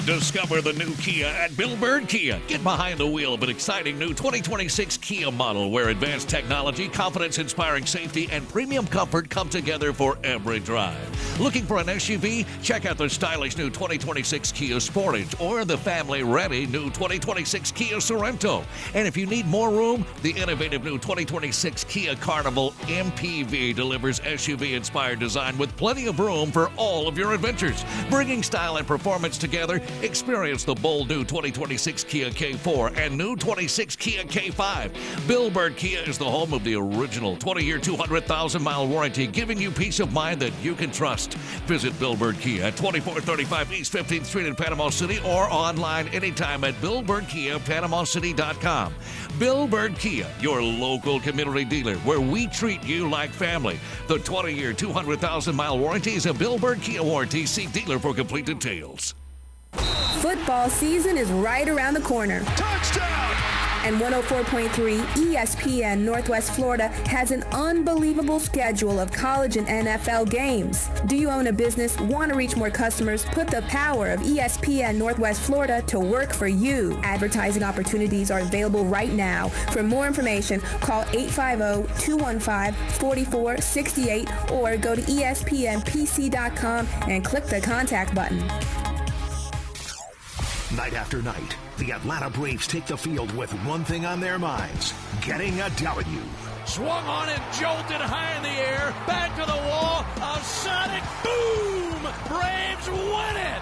Discover the new Kia at Bill Bird Kia. Get behind the wheel of an exciting new 2026 Kia model where advanced technology, confidence-inspiring safety, and premium comfort come together for every drive. Looking for an SUV? Check out the stylish new 2026 Kia Sportage or the family-ready new 2026 Kia Sorento. And if you need more room, the innovative new 2026 Kia Carnival MPV delivers SUV-inspired design with plenty of room for all of your adventures. Bringing style and performance together, experience the bold new 2026 Kia K4 and new 26 Kia K5. Bill Bird Kia is the home of the original 20-year, 200,000-mile warranty, giving you peace of mind that you can trust. Visit Bill Bird Kia at 2435 East 15th Street in Panama City or online anytime at BillBirdKiaPanamaCity.com. Bill Bird Kia, your local community dealer, where we treat you like family. The 20-year, 200,000-mile warranty is a Bill Bird Kia warranty. See dealer for complete details. Football season is right around the corner. Touchdown! And 104.3 ESPN Northwest Florida has an unbelievable schedule of college and NFL games. Do you own a business, want to reach more customers? Put the power of ESPN Northwest Florida to work for you. Advertising opportunities are available right now. For more information, call 850-215-4468 or go to ESPNPC.com and click the contact button. Night after night, the Atlanta Braves take the field with one thing on their minds: getting a W. Swung on and jolted high in the air, back to the wall, a sonic boom! Braves win it!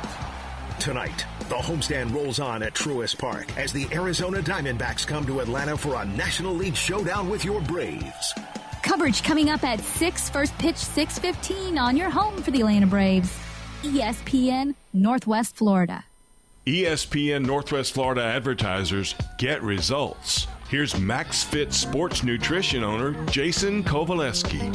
Tonight, the homestand rolls on at Truist Park as the Arizona Diamondbacks come to Atlanta for a National League showdown with your Braves. Coverage coming up at 6, first pitch 6:15 on your home for the Atlanta Braves. ESPN Northwest Florida. ESPN Northwest Florida advertisers get results. Here's MaxFit Sports Nutrition owner Jason Kovaleski.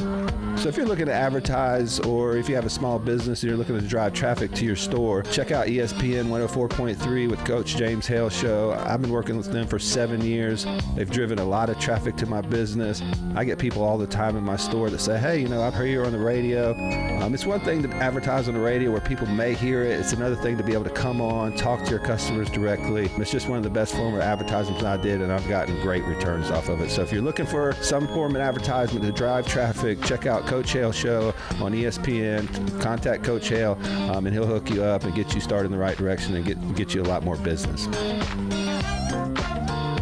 So if you're looking to advertise, or if you have a small business and you're looking to drive traffic to your store, check out ESPN 104.3 with Coach James Hale Show. I've been working with them for 7 years. They've driven a lot of traffic to my business. I get people all the time in my store that say, hey, I've heard you on the radio. It's one thing to advertise on the radio where people may hear it. It's another thing to be able to come on, talk to your customers directly. It's just one of the best form of advertisements I did, and I've gotten great returns off of it. So if you're looking for some form of advertisement to drive traffic, check out Coach Hale Show on ESPN. Contact Coach Hale, and he'll hook you up and get you started in the right direction and get you a lot more business.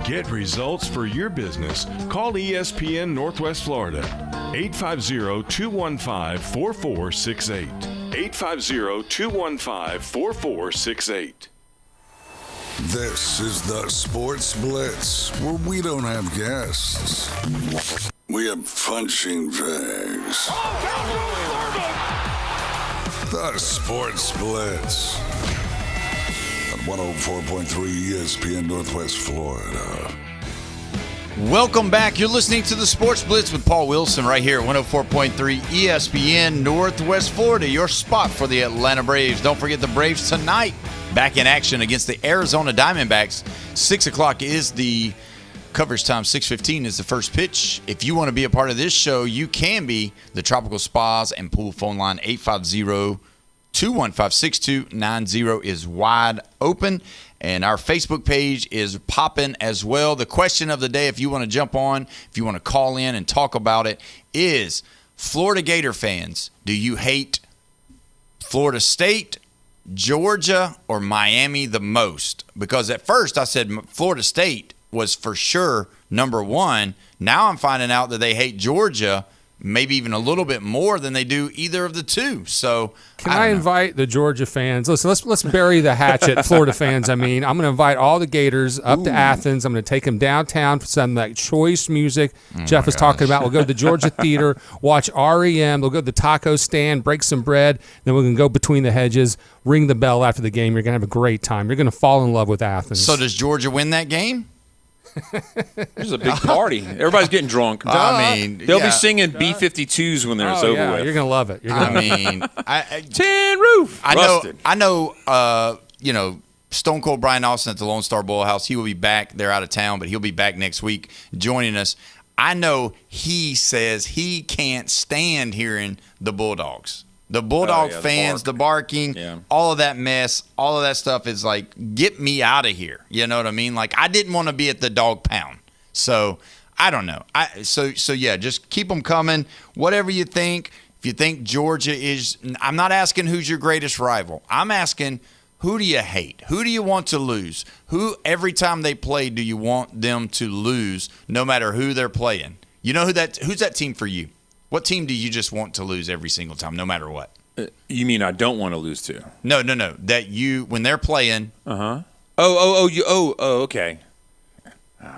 Get results for your business. Call ESPN Northwest Florida, 850-215-4468. 850-215-4468. This is the Sports Blitz, where we don't have guests. We have punching bags. The Sports Blitz on 104.3 ESPN Northwest Florida. Welcome back. You're listening to the Sports Blitz with Paul Wilson right here at 104.3 ESPN Northwest Florida, your spot for the Atlanta Braves. Don't forget the Braves tonight back in action against the Arizona Diamondbacks. 6 o'clock is the coverage time. 6:15 is the first pitch. If you want to be a part of this show, you can be. The Tropical Spas and Pool phone line 850-215-6290 is wide open. And our Facebook page is popping as well. The question of the day, if you want to jump on, if you want to call in and talk about it, is Florida Gator fans, do you hate Florida State, Georgia, or Miami the most? Because at first I said Florida State was for sure number one. Now I'm finding out that they hate Georgia maybe even a little bit more than they do either of the two. So Can I invite the Georgia fans? Listen, let's bury the hatchet, Florida fans. I'm going to invite all the Gators up to Athens. I'm going to take them downtown for some of that choice music Jeff was talking about. We'll go to the Georgia Theater, watch REM. They'll go to the taco stand, break some bread. Then we're going to go between the hedges, ring the bell after the game. You're going to have a great time. You're going to fall in love with Athens. So does Georgia win that game? There's a big party. Everybody's getting drunk. They'll be singing B-52s when it's over with. You're gonna love it. Tin Roof. I know. Stone Cold Brian Austin at the Lone Star Bowl House. He will be back. They're out of town, but he'll be back next week joining us. I know he says he can't stand hearing the Bulldogs. The Bulldog fans, the barking, all of that mess, all of that stuff is like, get me out of here. You know what I mean? Like, I didn't want to be at the dog pound. So, I don't know. So just keep them coming. Whatever you think. If you think Georgia is – I'm not asking who's your greatest rival. I'm asking who do you hate? Who do you want to lose? Who, every time they play, do you want them to lose no matter who they're playing? You know who's that team for you? What team do you just want to lose every single time, no matter what? You mean I don't want to lose to? No. That you, when they're playing. Okay. Oh,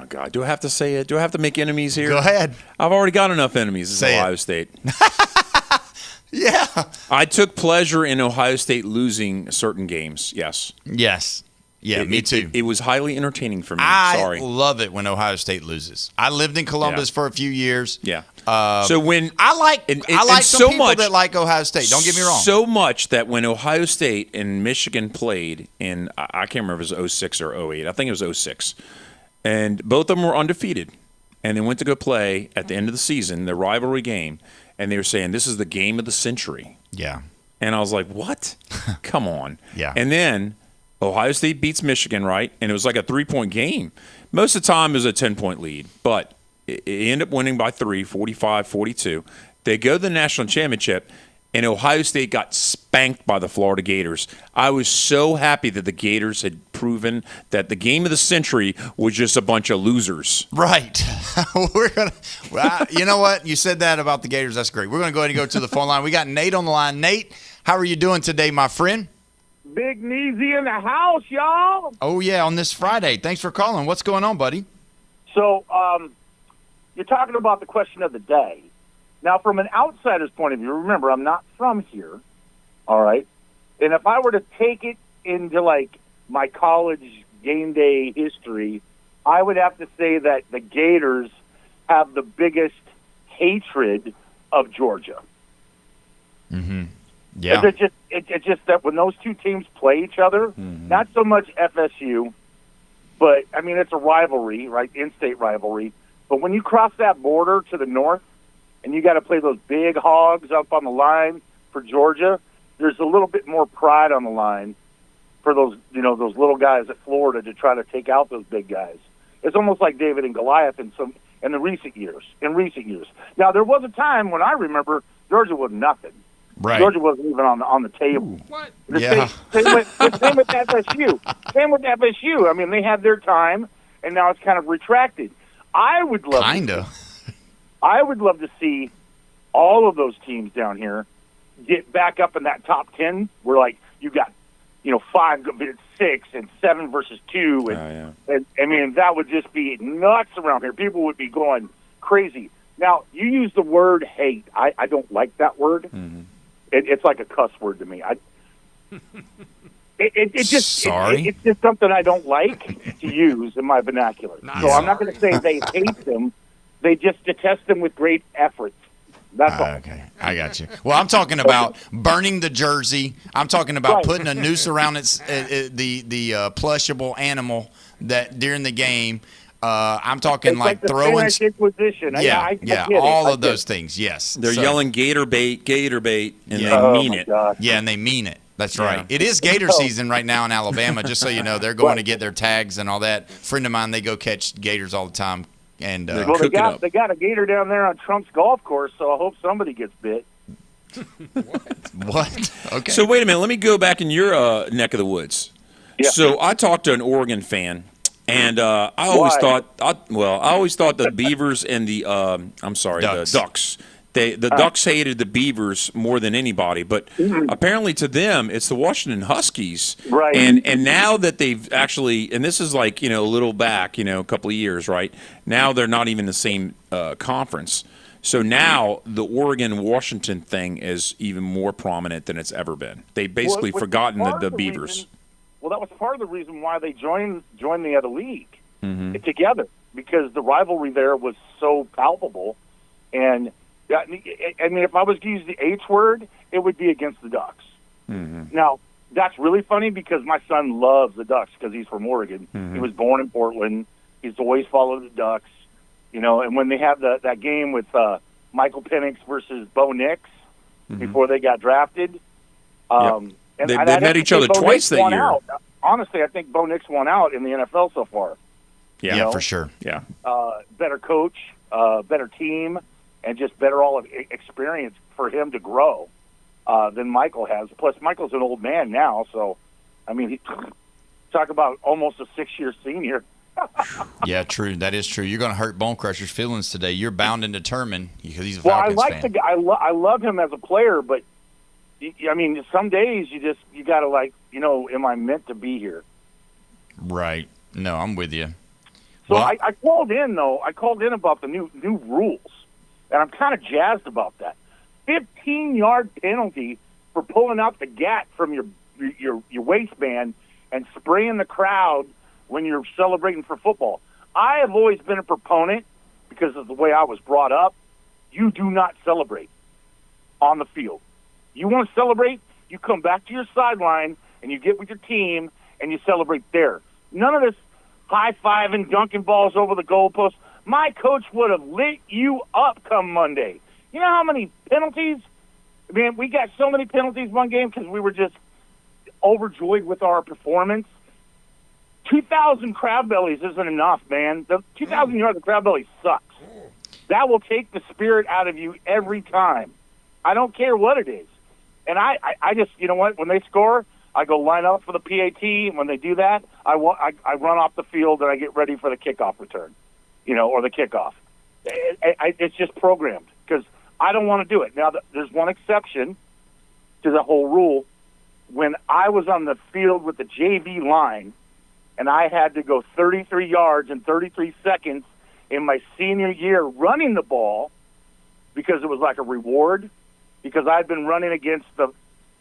God. Do I have to say it? Do I have to make enemies here? Go ahead. I've already got enough enemies. It's Ohio State. Yeah. I took pleasure in Ohio State losing certain games. Yes. Yeah, me too. It was highly entertaining for me. I love it when Ohio State loses. I lived in Columbus for a few years. Yeah. So when I like some people that like Ohio State. Don't get me wrong. So much that when Ohio State and Michigan played in, I can't remember if it was 06 or 08. I think it was 06. And both of them were undefeated. And they went to go play at the end of the season, the rivalry game. And they were saying, this is the game of the century. Yeah. And I was like, what? Come on. Yeah. And then Ohio State beats Michigan, right? And it was like a 3-point game. Most of the time it was a 10-point lead. But it ended up winning by 3, 45-42. They go to the national championship, and Ohio State got spanked by the Florida Gators. I was so happy that the Gators had proven that the game of the century was just a bunch of losers. Right. You know what? You said that about the Gators. That's great. We're going to go ahead and go to the phone line. We got Nate on the line. Nate, how are you doing today, my friend? Big Neezy in the house, y'all. Oh, yeah, on this Friday. Thanks for calling. What's going on, buddy? So, you're talking about the question of the day. Now, from an outsider's point of view, remember, I'm not from here, all right? And if I were to take it into, like, my college game day history, I would have to say that the Gators have the biggest hatred of Georgia. Mm-hmm. Yeah. It's just that when those two teams play each other, not so much FSU, but, I mean, it's a rivalry, right, in-state rivalry. But when you cross that border to the north and you got to play those big hogs up on the line for Georgia, there's a little bit more pride on the line for those, you know, those little guys at Florida to try to take out those big guys. It's almost like David and Goliath in the recent years. Now, there was a time when I remember Georgia was nothing. Right. Georgia wasn't even on the table. What? Same with FSU. Same with FSU. I mean, they had their time, and now it's kind of retracted. I would love to see all of those teams down here get back up in that top 10 where, like, you got, you know, 5, 6, and 7 versus 2. And I mean, that would just be nuts around here. People would be going crazy. Now, you use the word hate. I don't like that word. Mm-hmm. It's like a cuss word to me. It's just something I don't like to use in my vernacular. So I'm not going to say they hate them. They just detest them with great effort. That's all. Okay, I got you. Well, I'm talking about burning the jersey. I'm talking about putting a noose around the plushable animal that during the game. I'm talking it's like the throwing. Inquisition. All of those things. Yes, they're yelling "Gator bait," and they mean it. Gosh. Yeah, and they mean it. That's right. It is Gator season right now in Alabama. Just so you know, they're going to get their tags and all that. Friend of mine, they go catch gators all the time. And they got a gator down there on Trump's golf course, so I hope somebody gets bit. What? Okay. So wait a minute. Let me go back in your neck of the woods. Yeah. So I talked to an Oregon fan, and I always thought the Beavers and the Ducks. the Ducks. The Ducks hated the Beavers more than anybody, but apparently to them it's the Washington Huskies. Right. And now that they've actually, and this is like, you know, a little back, you know, a couple of years, right? Now they're not even the same conference. So now the Oregon-Washington thing is even more prominent than it's ever been. They've basically forgotten the Beavers. Well, that was part of the reason why they joined the other league together, because the rivalry there was so palpable. And I mean, if I was to use the H word, it would be against the Ducks. Mm-hmm. Now, that's really funny because my son loves the Ducks because he's from Oregon. Mm-hmm. He was born in Portland. He's always followed the Ducks. You know, and when they have that game with Michael Penix versus Bo Nix before they got drafted, and they met each other twice that year. Out. Honestly, I think Bo Nix won out in the NFL so far. Yeah, for sure. Yeah, better coach, better team, and just better all of experience for him to grow than Michael has. Plus, Michael's an old man now, so I mean, talk about almost a 6-year senior. Yeah, true. That is true. You're going to hurt Bone Crusher's feelings today. You're bound and determined because he's a Falcons fan. I love him as a player, but I mean, some days you got to, like, you know, am I meant to be here? Right. No, I'm with you. So I called in though. I called in about the new rules, and I'm kind of jazzed about that. 15-yard penalty for pulling out the gat from your waistband and spraying the crowd when you're celebrating for football. I have always been a proponent, because of the way I was brought up, you do not celebrate on the field. You want to celebrate, you come back to your sideline, and you get with your team, and you celebrate there. None of this high-fiving, dunking balls over the goalpost. My coach would have lit you up come Monday. You know how many penalties? I mean, we got so many penalties one game because we were just overjoyed with our performance. 2,000 crab bellies isn't enough, man. The 2,000 yards of crab belly sucks. That will take the spirit out of you every time. I don't care what it is. And I just, you know what, when they score, I go line up for the PAT, and when they do that, I run off the field and I get ready for the kickoff return, you know, or the kickoff. It's just programmed because I don't want to do it. Now, there's one exception to the whole rule. When I was on the field with the JV line, and I had to go 33 yards in 33 seconds in my senior year running the ball because it was like a reward, because I'd been running against the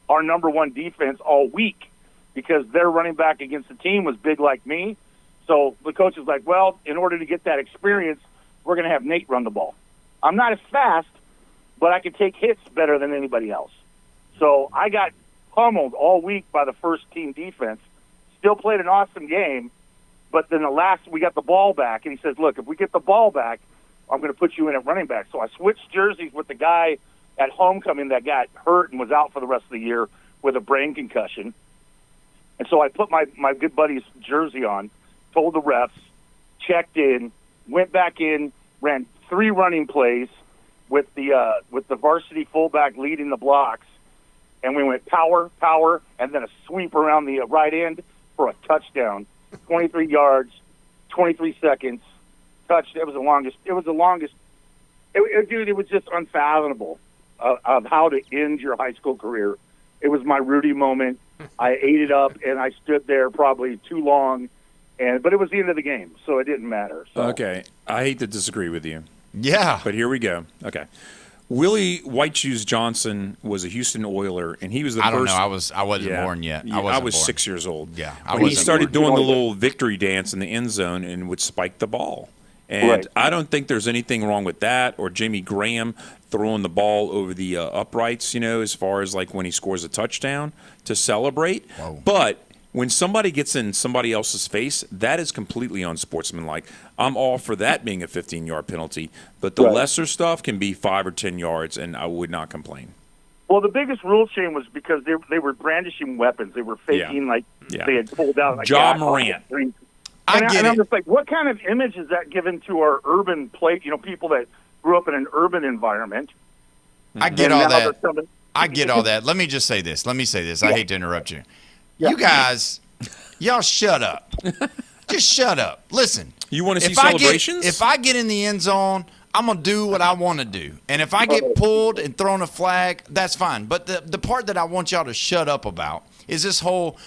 our number one defense all week because their running back against the team was big like me. So the coach was like, well, in order to get that experience, we're going to have Nate run the ball. I'm not as fast, but I can take hits better than anybody else. So I got pummeled all week by the first team defense, still played an awesome game, but then we got the ball back, and he says, look, if we get the ball back, I'm going to put you in at running back. So I switched jerseys with the guy at homecoming that got hurt and was out for the rest of the year with a brain concussion. And so I put my good buddy's jersey on, told the refs, checked in, went back in, ran 3 running plays with the varsity fullback leading the blocks, and we went power, and then a sweep around the right end for a touchdown. 23 yards, 23 seconds. It was the longest. Dude, it was just unfathomable of how to end your high school career. It was my Rudy moment. I ate it up, and I stood there probably too long, but it was the end of the game, so it didn't matter. So. Okay, I hate to disagree with you. Yeah. But here we go. Okay. Willie White Shoes Johnson was a Houston Oiler, and he was the first. I don't know. I wasn't born yet. I was 6 years old. Yeah. When he started doing the little victory dance in the end zone and would spike the ball. And right. I don't think there's anything wrong with that, or Jamie Graham throwing the ball over the uprights, as far as like when he scores a touchdown to celebrate. Whoa. But when somebody gets in somebody else's face, that is completely unsportsmanlike. I'm all for that being a 15-yard penalty, but the lesser stuff can be 5 or 10 yards, and I would not complain. Well, the biggest rule change was because they were brandishing weapons. They were faking they had pulled out. Like, Ja Morant. And I'm just like, what kind of image is that given to our urban people that grew up in an urban environment? I get all that. I get all that. Let me just say this. I hate to interrupt you. Yeah. You guys, y'all shut up. Just shut up. Listen. You want to see celebrations? If I get in the end zone, I'm going to do what I want to do. And if I get pulled and thrown a flag, that's fine. But the part that I want y'all to shut up about is this whole,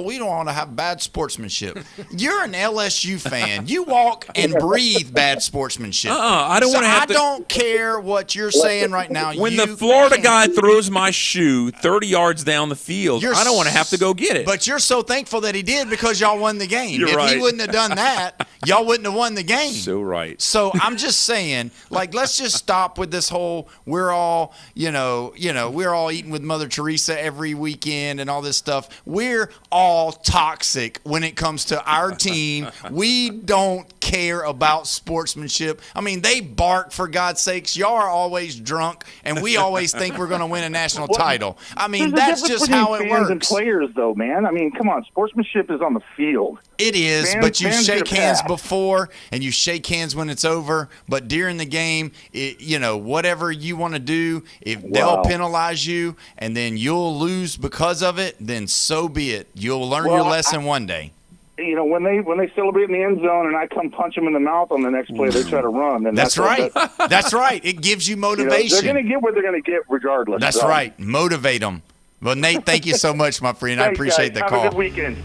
we don't want to have bad sportsmanship. You're an LSU fan. You walk and breathe bad sportsmanship. I don't want to have to. I don't care what you're saying right now. When the Florida guy throws my shoe 30 yards down the field, I don't want to have to go get it. But you're so thankful that he did because y'all won the game. You're right. He wouldn't have done that, y'all wouldn't have won the game. So right. So I'm just saying, let's just stop with this whole we're all eating with Mother Teresa every weekend and all this stuff. We're all toxic when it comes to our team. We don't care about sportsmanship. I mean, they bark, for God's sakes. Y'all are always drunk, and we always think we're going to win a national title. I mean, that's just how it works. And players, though, man. I mean, come on. Sportsmanship is on the field. It is, but you shake hands before, and you shake hands when it's over. But during the game, whatever you want to do, if they'll penalize you, and then you'll lose because of it, then so be it. You'll learn your lesson one day. When they celebrate in the end zone and I come punch them in the mouth on the next play, they try to run. Then that's right. That's right. It gives you motivation. They're going to get what they're going to get regardless. That's right. Motivate them. Well, Nate, thank you so much, my friend. I appreciate the call. Have a good weekend.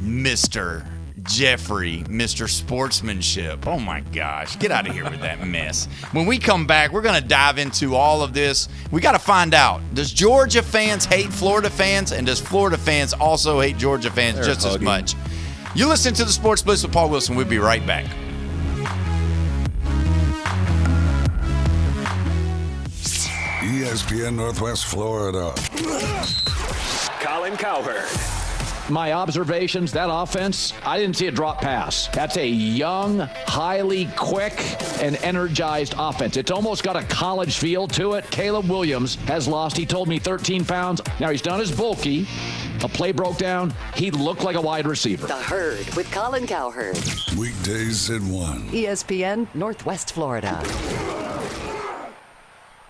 Mr. Jeffrey, Mr. Sportsmanship. Oh, my gosh. Get out of here with that mess. When we come back, we're going to dive into all of this. We got to find out, does Georgia fans hate Florida fans, and does Florida fans also hate Georgia fans just as much? You listen to the Sports Blitz with Paul Wilson. We'll be right back. ESPN Northwest Florida. Colin Cowherd. My observations, that offense, I didn't see a drop pass. That's a young, highly quick, and energized offense. It's almost got a college feel to it. Caleb Williams has lost, he told me, 13 pounds. Now, he's not as bulky. A play broke down. He looked like a wide receiver. The Herd with Colin Cowherd. Weekdays at 1. ESPN Northwest Florida.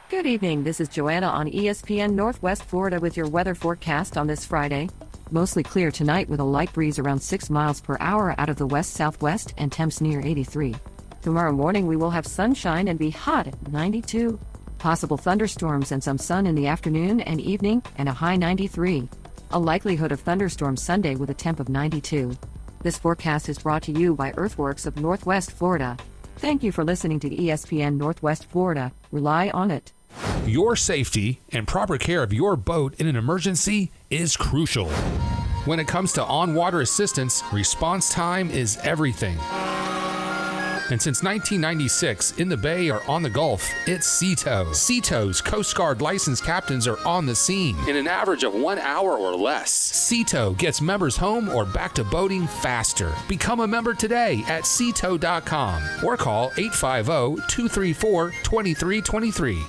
Good evening. This is Joanna on ESPN Northwest Florida with your weather forecast on this Friday. Mostly clear tonight with a light breeze around 6 miles per hour out of the west-southwest and temps near 83. Tomorrow morning we will have sunshine and be hot at 92. Possible thunderstorms and some sun in the afternoon and evening and a high 93. A likelihood of thunderstorms Sunday with a temp of 92. This forecast is brought to you by Earthworks of Northwest Florida. Thank you for listening to ESPN Northwest Florida. Rely on it. Your safety and proper care of your boat in an emergency is crucial. When it comes to on-water assistance, response time is everything. And since 1996, in the Bay or on the Gulf, it's SeaTow. SeaTow's Coast Guard licensed captains are on the scene in an average of 1 hour or less. SeaTow gets members home or back to boating faster. Become a member today at SeaTow.com or call 850-234-2323.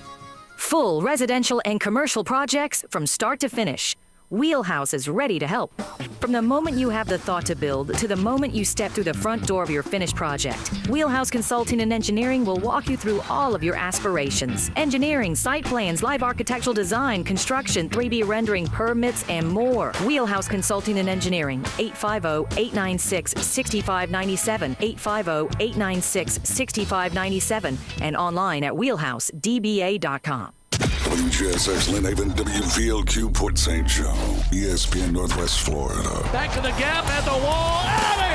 Full residential and commercial projects from start to finish. Wheelhouse is ready to help. From the moment you have the thought to build to the moment you step through the front door of your finished project, Wheelhouse Consulting and Engineering will walk you through all of your aspirations. Engineering, site plans, live architectural design, construction, 3D rendering, permits, and more. Wheelhouse Consulting and Engineering, 850-896-6597, 850-896-6597, and online at wheelhousedba.com. WGSX Lynn Haven, WVLQ Port St. Joe, ESPN Northwest Florida. Back to the gap at the wall. Out of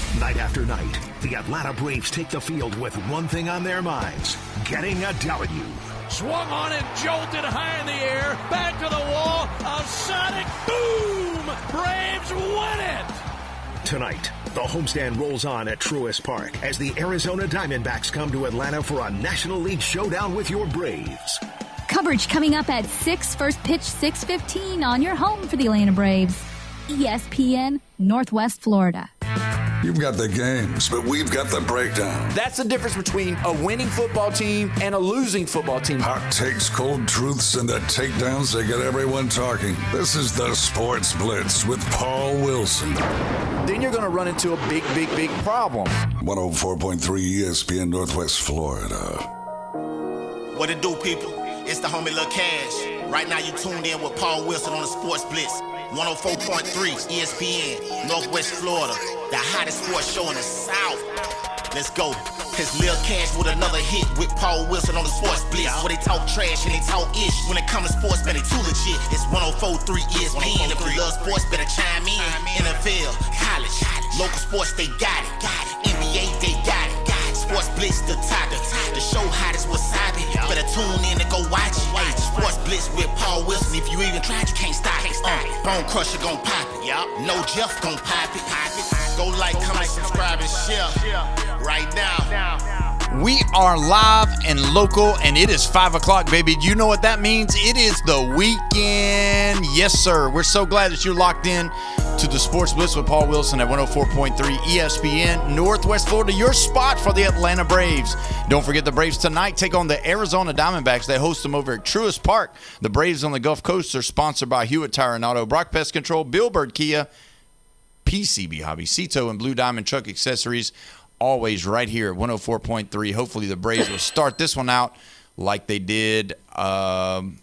here! Night after night, the Atlanta Braves take the field with one thing on their minds: getting a W. Swung on and jolted high in the air. Back to the wall. A sonic boom. Braves win it. Tonight, the homestand rolls on at Truist Park as the Arizona Diamondbacks come to Atlanta for a National League showdown with your Braves. Coverage coming up at 6, first pitch 6:15 on your home for the Atlanta Braves. ESPN, Northwest Florida. You've got the games, but we've got the breakdown. That's the difference between a winning football team and a losing football team. Hot takes, cold truths, and the takedowns that get everyone talking. This is the Sports Blitz with Paul Wilson. Then you're going to run into a big problem. 104.3 ESPN Northwest Florida. What it do, people? It's the homie Lil Cash. Right now you tuned in with Paul Wilson on the Sports Blitz. 104.3 ESPN, Northwest Florida, the hottest sports show in the South. Let's go. It's Lil Cash with another hit with Paul Wilson on the Sports Blitz. Where they talk trash and they talk ish. When it comes to sports, man, they too legit. It's 104.3 ESPN. If you love sports, better chime in. NFL, college, local sports, they got it. NBA, they got it. Sports Blitz, the topic. The show hottest wasabi. Better tune in and go watch it. Hey, Sports Blitz with Paul Wilson. If you even tried, you can't stop it. Bone Crusher gon' pop it. No Jeff gon' pop it. Go like, comment, subscribe, and share right now. We are live and local, and it is 5 o'clock, baby. Do you know what that means? It is the weekend. Yes, sir. We're so glad that you're locked in to the Sports Blitz with Paul Wilson at 104.3 ESPN Northwest Florida, your spot for the Atlanta Braves. Don't forget the Braves tonight take on the Arizona Diamondbacks. They host them over at Truist Park. The Braves on the Gulf Coast are sponsored by Hewitt Tire and Auto, Brock Pest Control, Billbird Kia, PCB Hobby, SeaTow, and Blue Diamond Truck Accessories. Always right here at 104.3. Hopefully the Braves will start this one out like they did. Well,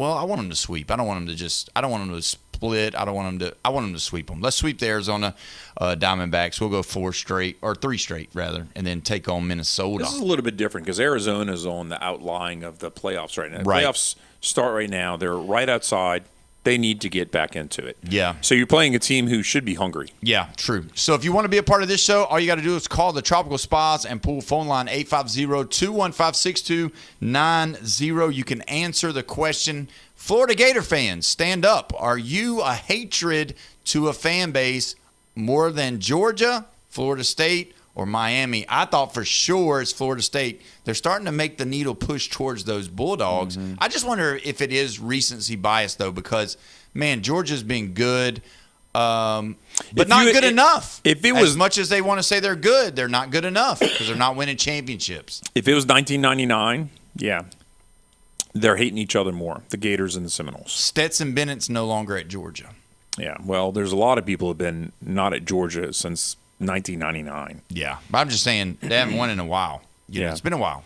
I want them to sweep. I don't want them to split. I want them to sweep them. Let's sweep the Arizona Diamondbacks. We'll go 3 straight rather, and then take on Minnesota. This is a little bit different because Arizona is on the outlying of the playoffs right now. The right. Playoffs start right now. They're right outside. They need to get back into it. Yeah. So you're playing a team who should be hungry. Yeah, true. So if you want to be a part of this show, all you got to do is call the Tropical Spas and Pool phone line 850-215-6290. You can answer the question. Florida Gator fans, stand up. Are you a hatred to a fan base more than Georgia, Florida State, or Miami? I thought for sure it's Florida State. They're starting to make the needle push towards those Bulldogs. Mm-hmm. I just wonder if it is recency bias, though, because, man, Georgia's been good, but not good enough. If it was as much as they want to say they're good, they're not good enough because they're not winning championships. If it was 1999, yeah, they're hating each other more, the Gators and the Seminoles. Stetson Bennett's no longer at Georgia. Yeah, well, there's a lot of people who have been not at Georgia since 1999. Yeah, but I'm just saying they haven't won in a while. You know, it's been a while.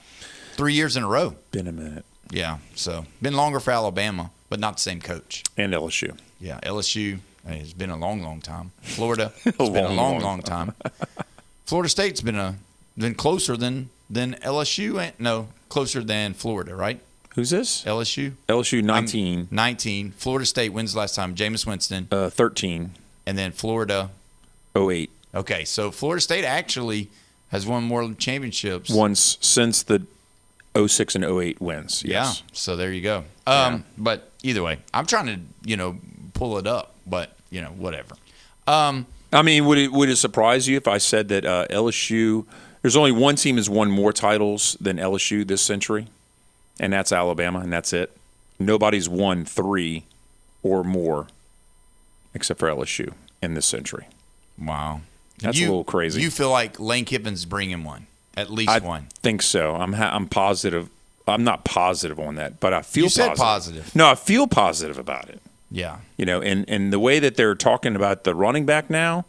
3 years in a row. Been a minute. Yeah, so been longer for Alabama, but not the same coach. And LSU. Yeah, LSU has been a long, long time. Florida, it's been a long time. Florida State's been closer than LSU. No, closer than Florida, right? Who's this? LSU. LSU 19. 19. Florida State wins last time. Jameis Winston. 13. And then Florida. 08. Okay, so Florida State actually has won more championships. Once since the 06 and 08 wins. Yes. Yeah. So there you go. But either way, I'm trying to, pull it up, but, whatever. I mean, would it surprise you if I said that LSU, there's only one team has won more titles than LSU this century, and that's Alabama, and that's it. Nobody's won 3 or more except for LSU in this century. Wow. That's a little crazy. You feel like Lane Kiffin's bringing one, at least one. I think so. I'm positive. I'm not positive on that, but I feel You said positive. No, I feel positive about it. Yeah. And the way that they're talking about the running back now,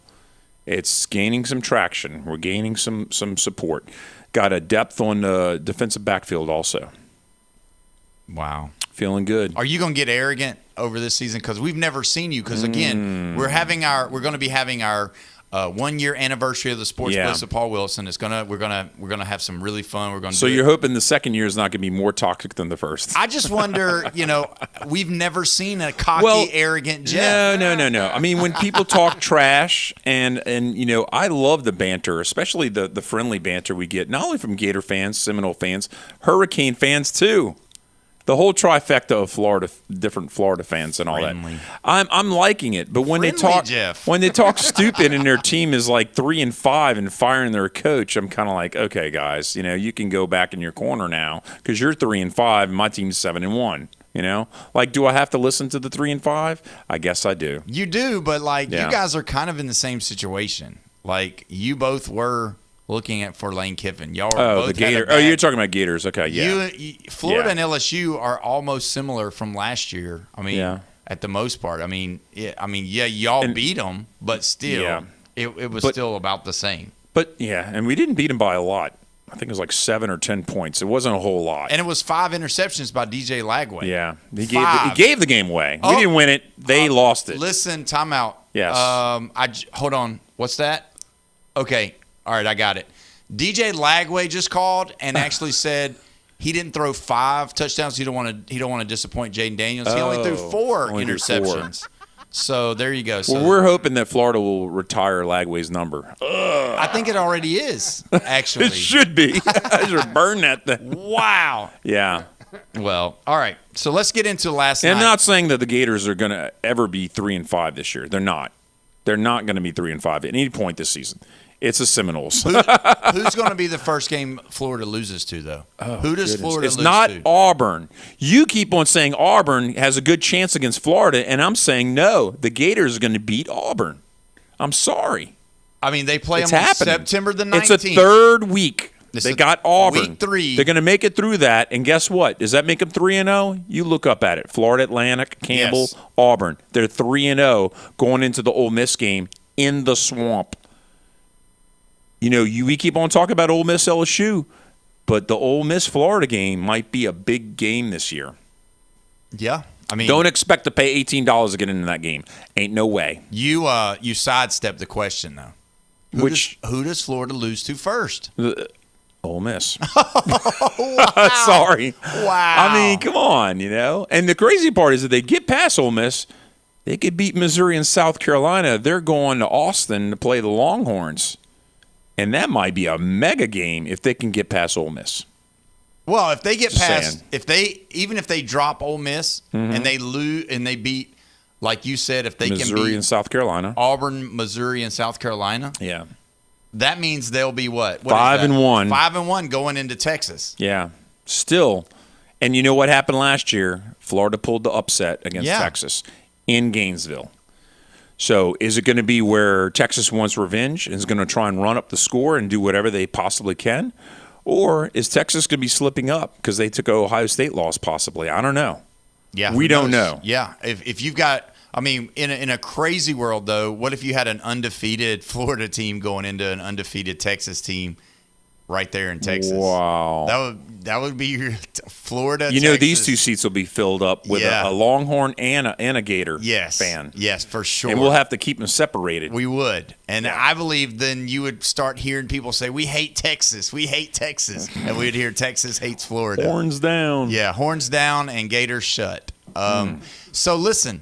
it's gaining some traction. We're gaining some support. Got a depth on the defensive backfield also. Wow. Feeling good. Are you going to get arrogant over this season? Because we've never seen you. Because again, we're going to be having our 1 year anniversary of the Sports Blitz with Paul Wilson. We're gonna have some really fun. We're going. So you're hoping the second year is not going to be more toxic than the first? I just wonder. We've never seen a cocky, arrogant Jeff. No. I mean, when people talk trash, and I love the banter, especially the friendly banter we get, not only from Gator fans, Seminole fans, Hurricane fans too. The whole trifecta of Florida, different Florida fans and all that. I'm liking it, but when they talk stupid and their team is like 3-5 and firing their coach, I'm kind of like, okay, guys, you can go back in your corner now because you're 3-5 and my team's 7-1. Like, do I have to listen to the 3-5? I guess I do. You do, but you guys are kind of in the same situation. Like, you both were looking at for Lane Kiffin. Y'all are both the Gator. Oh, you're talking about Gators. Okay, yeah. Florida and LSU are almost similar from last year. I mean, at the most part. I mean, y'all beat them, but still, it was still about the same. But and we didn't beat them by a lot. I think it was like 7 or 10 points. It wasn't a whole lot. And it was 5 interceptions by DJ Lagway. Yeah, he gave the game away. We didn't win it. They lost it. Listen, timeout. Yes. Hold on. What's that? Okay. All right, I got it. DJ Lagway just called and actually said he didn't throw 5 touchdowns. He don't want to disappoint Jaden Daniels. He only threw 4 interceptions. So there you go. So, well, we're hoping that Florida will retire Lagway's number. I think it already is. Actually, it should be. I should burn that thing. Wow. Yeah. Well, all right. So let's get into last night. I'm not saying that the Gators are going to ever be 3-5 this year. They're not. They're not going to be 3-5 at any point this season. It's the Seminoles. Who's going to be the first game Florida loses to, though? Who does Florida lose to? It's not Auburn. You keep on saying Auburn has a good chance against Florida, and I'm saying no. The Gators are going to beat Auburn. I'm sorry. I mean, they play them on September the 19th. It's a third week. They got Auburn. Week 3. They're going to make it through that, and guess what? Does that make them 3-0? You look up at it. Florida Atlantic, Campbell, Auburn. They're 3-0 going into the Ole Miss game in the swamp. We keep on talking about Ole Miss LSU, but the Ole Miss Florida game might be a big game this year. Yeah. I mean, don't expect to pay $18 to get into that game. Ain't no way. You sidestepped the question, though. Who does Florida lose to first? Ole Miss. Wow. Sorry. Wow. I mean, come on, And the crazy part is that they get past Ole Miss, they could beat Missouri and South Carolina. They're going to Austin to play the Longhorns. And that might be a mega game if they can get past Ole Miss. Well, if they get past, even if they drop Ole Miss and they lose and they beat, like you said, if they Missouri can beat and South Carolina, Auburn, Missouri, and South Carolina, that means they'll be what 5-1, 5-1 going into Texas. Yeah, still, and you know what happened last year? Florida pulled the upset against Texas in Gainesville. So is it going to be where Texas wants revenge and is going to try and run up the score and do whatever they possibly can? Or is Texas going to be slipping up because they took Ohio State loss possibly? I don't know. Yeah, we don't know. Yeah, if you've got – I mean, in a crazy world, though, what if you had an undefeated Florida team going into an undefeated Texas team right there in Texas? Wow. That would be your Florida, Texas. These two seats will be filled up with a Longhorn and a Gator fan. Yes, for sure. And we'll have to keep them separated. We would. And I believe then you would start hearing people say, we hate Texas. We hate Texas. And we'd hear Texas hates Florida. Horns down. Yeah, horns down and Gators shut. So listen,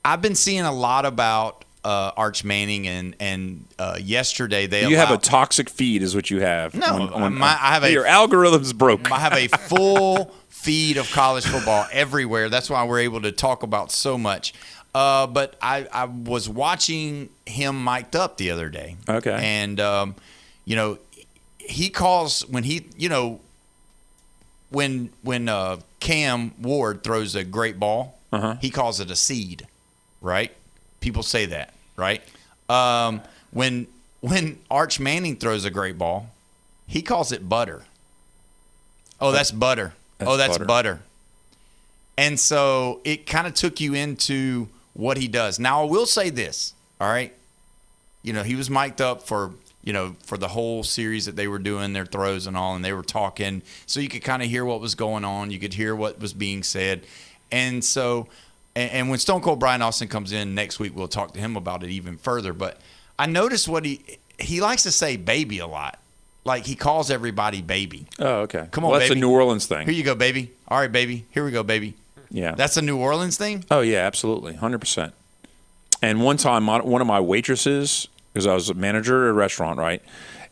I've been seeing a lot about Arch Manning, and yesterday they you have a toxic feed, is what you have. No, I have your algorithm's broke. I have a full feed of college football everywhere. That's why we're able to talk about so much. But I was watching him mic'd up the other day. Okay. And, he calls when he, when Cam Ward throws a great ball, he calls it a seed, right? People say that, right? When Arch Manning throws a great ball, he calls it butter. Oh, that's butter. That's butter. And so it kind of took you into what he does. Now, I will say this, all right? He was mic'd up for the whole series that they were doing, their throws and all, and they were talking. So you could kind of hear what was going on. You could hear what was being said. And so, and when Stone Cold Brian Austin comes in next week, we'll talk to him about it even further. But I noticed what he likes to say baby a lot. Like, he calls everybody baby. Oh, okay. Come on, that's baby. a New Orleans thing. Here you go, baby. All right, baby. Here we go, baby. Yeah. That's a New Orleans thing? Oh, yeah, absolutely. 100%. And one time, one of my waitresses, because I was a manager at a restaurant, right?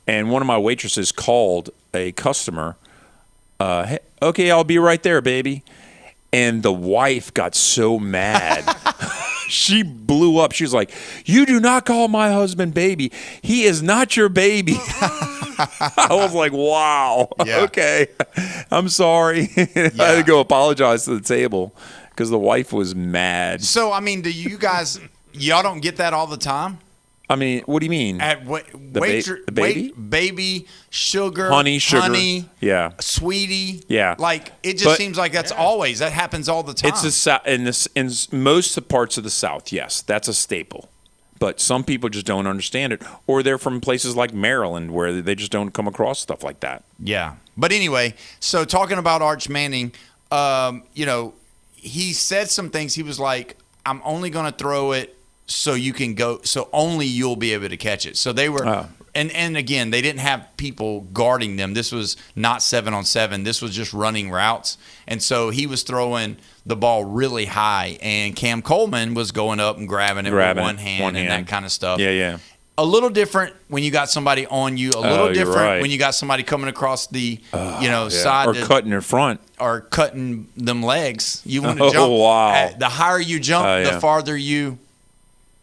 And one of my waitresses called a customer, hey, okay, I'll be right there, baby. And the wife got so mad. She blew up. She was like, you do not call my husband baby. He is not your baby. I was like, wow. Yeah. Okay. I'm sorry. I had to go apologize to the table because the wife was mad. So, I mean, do you guys, y'all don't get that all the time? I mean, what do you mean? The baby? Baby, sugar, honey, yeah, sweetie, yeah. Like, it just seems like that happens all the time. It's in most parts of the South, yes, that's a staple. But some people just don't understand it, or they're from places like Maryland where they just don't come across stuff like that. Yeah. But anyway, so talking about Arch Manning, he said some things. He was like, I'm only going to throw it so you can go, so only you'll be able to catch it. So they were, and again, they didn't have people guarding them. This was not 7-on-7. This was just running routes. And so he was throwing the ball really high, and Cam Coleman was going up and grabbing it with one hand and that kind of stuff. Yeah, yeah. A little different when you got somebody on you. A little different when you got somebody coming across the side. Or cutting their front. Or cutting them legs. You want to jump. Wow. The higher you jump, the farther you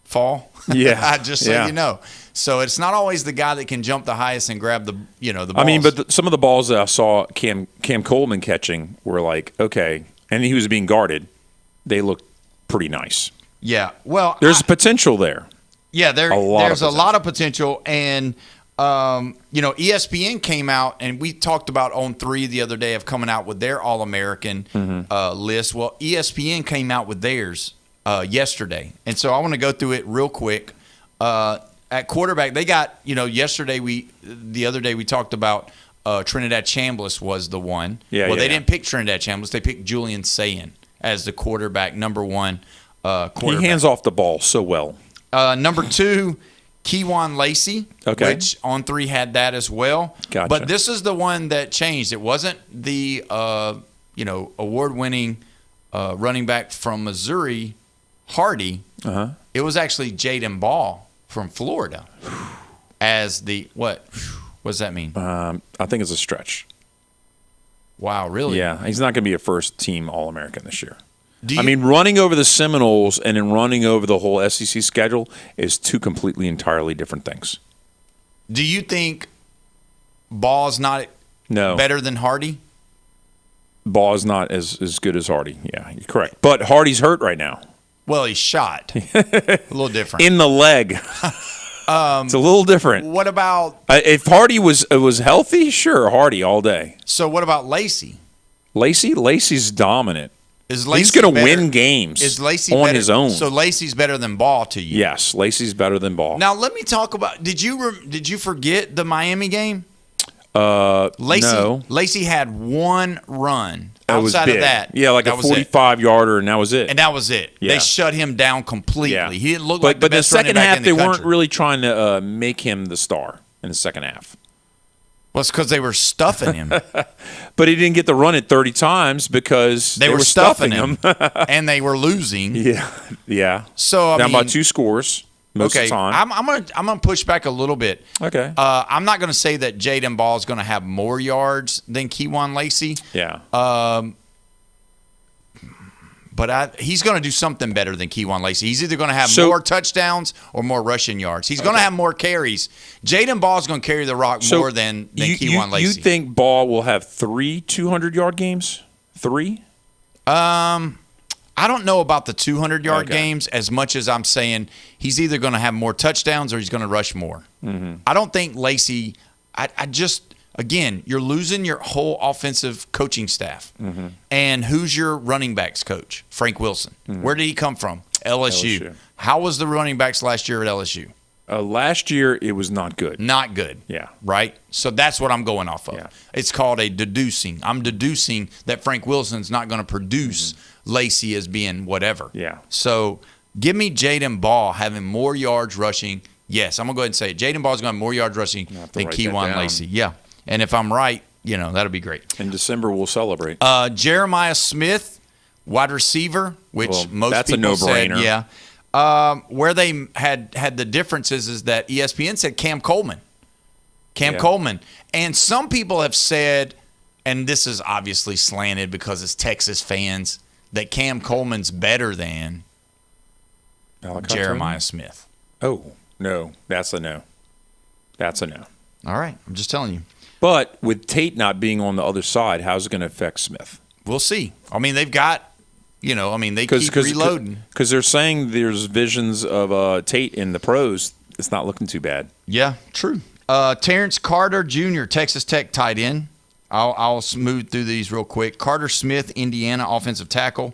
fall. Yeah. Just so you know. So it's not always the guy that can jump the highest and grab the balls. I mean, but some of the balls that I saw Cam Coleman catching were like, okay, and he was being guarded. They looked pretty nice. Yeah. Well, there's potential there. Yeah, there's a lot of potential. And, ESPN came out, and we talked about On 3 the other day of coming out with their All-American list. Well, ESPN came out with theirs yesterday. And so I want to go through it real quick. At quarterback, they got, the other day we talked about Trinidad Chambliss was the one. They didn't pick Trinidad Chambliss. They picked Julian Sayin as the quarterback, number one quarterback. He hands off the ball so well. Number 2, Kejuan Lacey, which On 3 had that as well. Gotcha. But this is the one that changed. It wasn't the award-winning running back from Missouri, Hardy. It was actually Jaden Ball from Florida as the what does that mean? I think it's a stretch. Wow, really? Yeah, he's not going to be a first-team All-American this year. Running over the Seminoles and then running over the whole SEC schedule is two completely, entirely different things. Do you think Ball's not better than Hardy? Ball is not as good as Hardy. Yeah, you're correct. But Hardy's hurt right now. Well, he's shot. A little different. In the leg. It's a little different. What about... if Hardy was healthy, sure, Hardy all day. So what about Lacey? Lacey's dominant. He's going to win games on his own. So Lacey's better than Ball to you? Yes, Lacey's better than Ball. Now, let me talk about... Did you forget the Miami game? No. Lacey had one run outside of that. Yeah, like a 45-yarder, and that was it. And that was it. Yeah. They shut him down completely. Yeah. He didn't look like the best second running back half, in the country. they weren't really trying to make him the star in the second half. Well, it's because they were stuffing him. But he didn't get the run it 30 times because they were stuffing him. And they were losing. Yeah. So, down by 2 scores. most of the time. I'm gonna push back a little bit. Okay. I'm not gonna say that Jaden Ball is gonna have more yards than Keywan Lacey. Yeah. But he's going to do something better than Keywan Lacey. He's either going to have more touchdowns or more rushing yards. He's going to have more carries. Jaden Ball is going to carry the rock more than Keywan Lacey. You think Ball will have 3 200-yard games? 3? I don't know about the 200-yard games as much as I'm saying he's either going to have more touchdowns or he's going to rush more. Mm-hmm. I don't think Lacey again, you're losing your whole offensive coaching staff. Mm-hmm. And who's your running backs coach? Frank Wilson. Mm-hmm. Where did he come from? LSU. How was the running backs last year at LSU? Last year, it was not good. Not good. Yeah. Right? So that's what I'm going off of. Yeah. It's called a deducing. I'm deducing that Frank Wilson's not going to produce Lacey as being whatever. Yeah. So give me Jaden Ball having more yards rushing. Yes, I'm going to go ahead and say it. Jaden Ball's going to have more yards rushing than Keywan Lacey. Yeah. And if I'm right, that'll be great. In December, we'll celebrate. Jeremiah Smith, wide receiver, which most that's people a no-brainer. said, yeah. Where they had the differences is that ESPN said Cam Coleman. Coleman. And some people have said, and this is obviously slanted because it's Texas fans, that Cam Coleman's better than Jeremiah Smith. Oh, no. That's a no. That's a no. All right. I'm just telling you. But with Tate not being on the other side, how's it going to affect Smith? We'll see. I mean, they've got, they keep reloading. Because they're saying there's visions of Tate in the pros. It's not looking too bad. Yeah, true. Terrence Carter Jr., Texas Tech tight end. I'll smooth through these real quick. Carter Smith, Indiana, offensive tackle.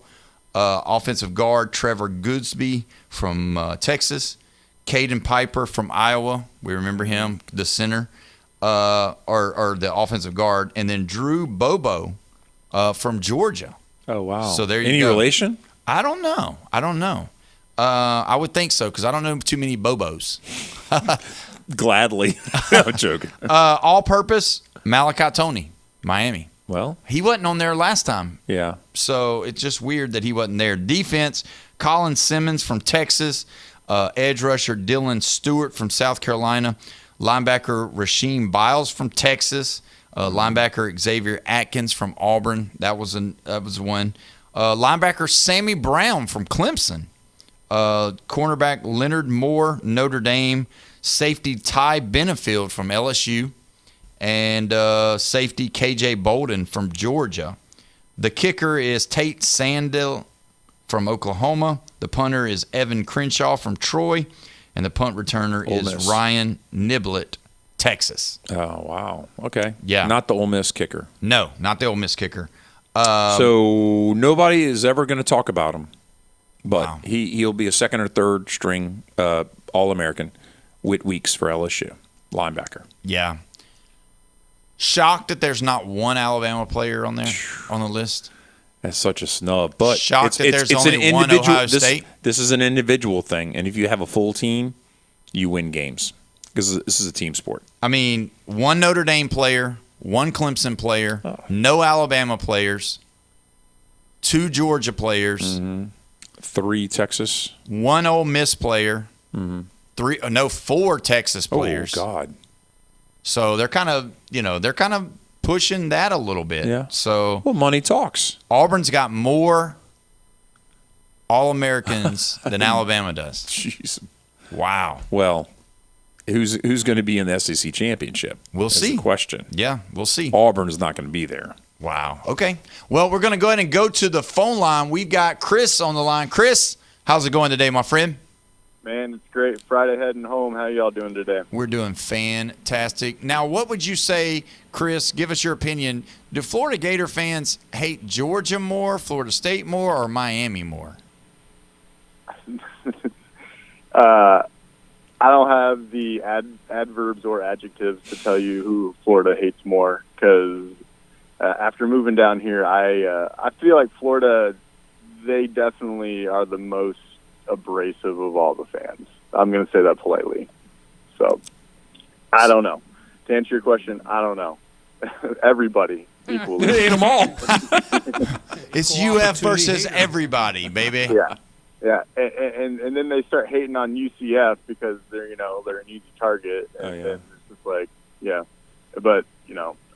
Offensive guard, Trevor Goodsby from Texas. Caden Piper from Iowa. We remember him, the center. Or the offensive guard, and then Drew Bobo from Georgia. Oh, wow. So there you Any go. relation? I don't know. I would think so because I don't know too many Bobos. Gladly. No, I'm joking. All-purpose, Malachi Tony, Miami. Well, he wasn't on there last time. Yeah. So it's just weird that he wasn't there. Defense, Colin Simmons from Texas, edge rusher Dylan Stewart from South Carolina, linebacker Rasheem Biles from Texas, linebacker Xavier Atkins from Auburn. That was one. Linebacker Sammy Brown from Clemson. Cornerback Leonard Moore, Notre Dame. Safety Ty Benefield from LSU. And safety KJ Bolden from Georgia. The kicker is Tate Sandell from Oklahoma. The punter is Evan Crenshaw from Troy. And the punt returner is Ryan Niblett, Texas. Oh, wow. Okay. Yeah. Not the Ole Miss kicker. No, not the Ole Miss kicker. So nobody is ever going to talk about him. But he'll be a second or third string All-American with Weeks for LSU, linebacker. Yeah. Shocked that there's not one Alabama player on there on the list. That's such a snub. But shocked that there's it's only an one Ohio State. This is an individual thing, and if you have a full team, you win games because this is a team sport. I mean, one Notre Dame player, one Clemson player, no Alabama players, 2 Georgia players, 3 Texas, 1 Ole Miss player, 4 Texas players. Oh God! So they're kind of pushing that a little bit. Yeah. So money talks. Auburn's got more All-Americans than Alabama does. Jeez. Wow. Well, who's going to be in the SEC championship? We'll see. The question. Yeah, we'll see. Auburn's not going to be there. Wow. Okay. Well, we're going to go ahead and go to the phone line. We've got Chris on the line. Chris, how's it going today, my friend? Man, it's great. Friday heading home. How y'all doing today? We're doing fantastic. Now, what would you say, Chris, give us your opinion. Do Florida Gator fans hate Georgia more, Florida State more, or Miami more? I don't have the adverbs or adjectives to tell you who Florida hates more because after moving down here, I feel like Florida, they definitely are the most abrasive of all the fans. I'm going to say that politely. So, I don't know. To answer your question, I don't know. Everybody equally. They hate them all. It's UF versus everybody, baby. Yeah. Yeah, and then they start hating on UCF because they're an easy target. And then it's just like, yeah. But,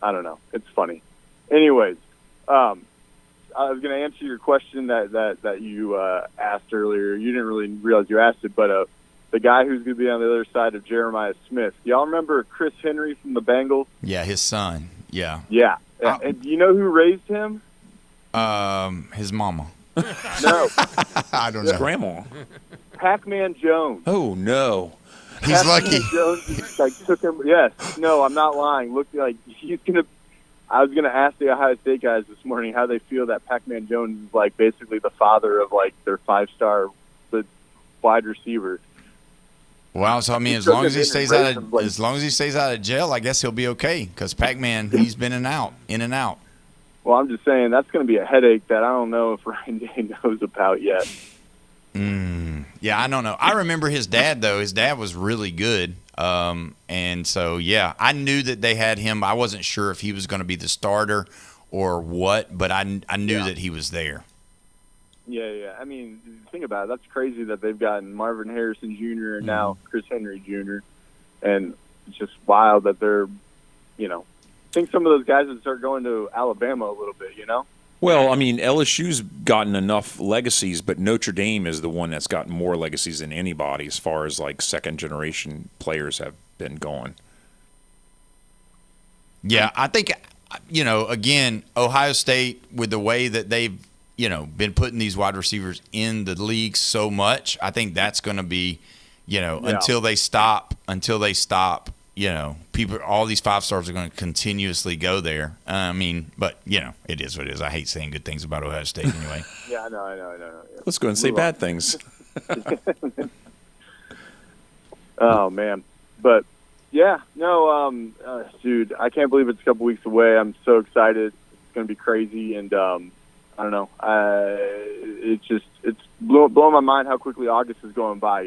I don't know. It's funny. Anyways, I was going to answer your question that you asked earlier. You didn't really realize you asked it, but the guy who's going to be on the other side of Jeremiah Smith. Y'all remember Chris Henry from the Bengals? Yeah, his son. Yeah. Yeah. And do you know who raised him? His mama. No. I don't know. Grandma. Pac-Man Jones. Oh, no. He's lucky. Jones, took him. Yes. No, I'm not lying. Look, he's going to. I was going to ask the Ohio State guys this morning how they feel that Pac-Man Jones is basically the father of their 5-star wide receiver. Wow, so I mean, as long as he stays out of jail, I guess he'll be okay. Because Pac-Man, he's been in and out. Well, I'm just saying that's going to be a headache that I don't know if Ryan Day knows about yet. Yeah, I don't know. I remember his dad though. His dad was really good, and so yeah, I knew that they had him. I wasn't sure if he was going to be the starter or what, but I knew that he was there. Yeah. I mean, think about it. That's crazy that they've gotten Marvin Harrison Jr. and now Chris Henry Jr. And it's just wild that they're, I think some of those guys would start going to Alabama a little bit, Well, I mean, LSU's gotten enough legacies, but Notre Dame is the one that's gotten more legacies than anybody as far as second-generation players have been going. Yeah, I think, again, Ohio State, with the way that they've, been putting these wide receivers in the league so much, I think that's going to be, until they stop, people, all these 5-stars are going to continuously go there. I mean, but, it is what it is. I hate saying good things about Ohio State anyway. Yeah, I know. Yeah. Let's go and say bad things. Oh, man. But, yeah, no, dude, I can't believe it's a couple weeks away. I'm so excited. It's going to be crazy, and I don't know. It's blowing my mind how quickly August is going by,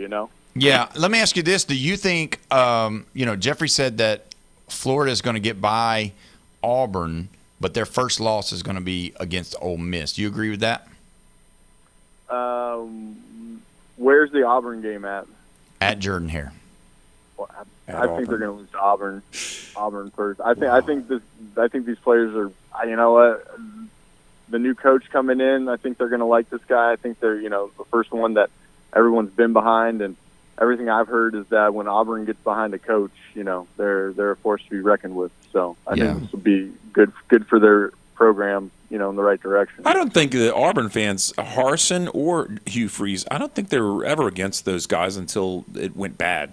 Yeah, let me ask you this. Do you think, Jeffrey said that Florida is going to get by Auburn, but their first loss is going to be against Ole Miss. Do you agree with that? Where's the Auburn game at? At Jordan-Hare. Well, I think they're going to lose to Auburn. Auburn first. I think these players are. You know what? The new coach coming in, I think they're going to like this guy. I think they're the first one that everyone's been behind, and everything I've heard is that when Auburn gets behind a coach, they're a force to be reckoned with. So I think this will be good for their program, in the right direction. I don't think the Auburn fans, Harsin or Hugh Freeze, I don't think they were ever against those guys until it went bad,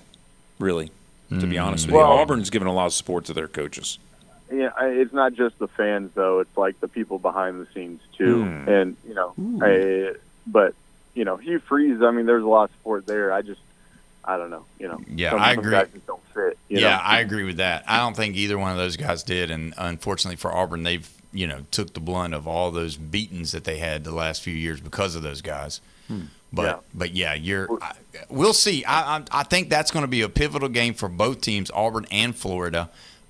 really, to be honest with you. Auburn's given a lot of support to their coaches. Yeah, it's not just the fans, though. It's the people behind the scenes, too. And, but Hugh Freeze, I mean, there's a lot of support there. I don't know. Yeah, I agree. Guys just don't fit. I agree with that. I don't think either one of those guys did, and unfortunately for Auburn, they've took the blunt of all those beatings that they had the last few years because of those guys. But we'll see. I think that's going to be a pivotal game for both teams, Auburn and Florida.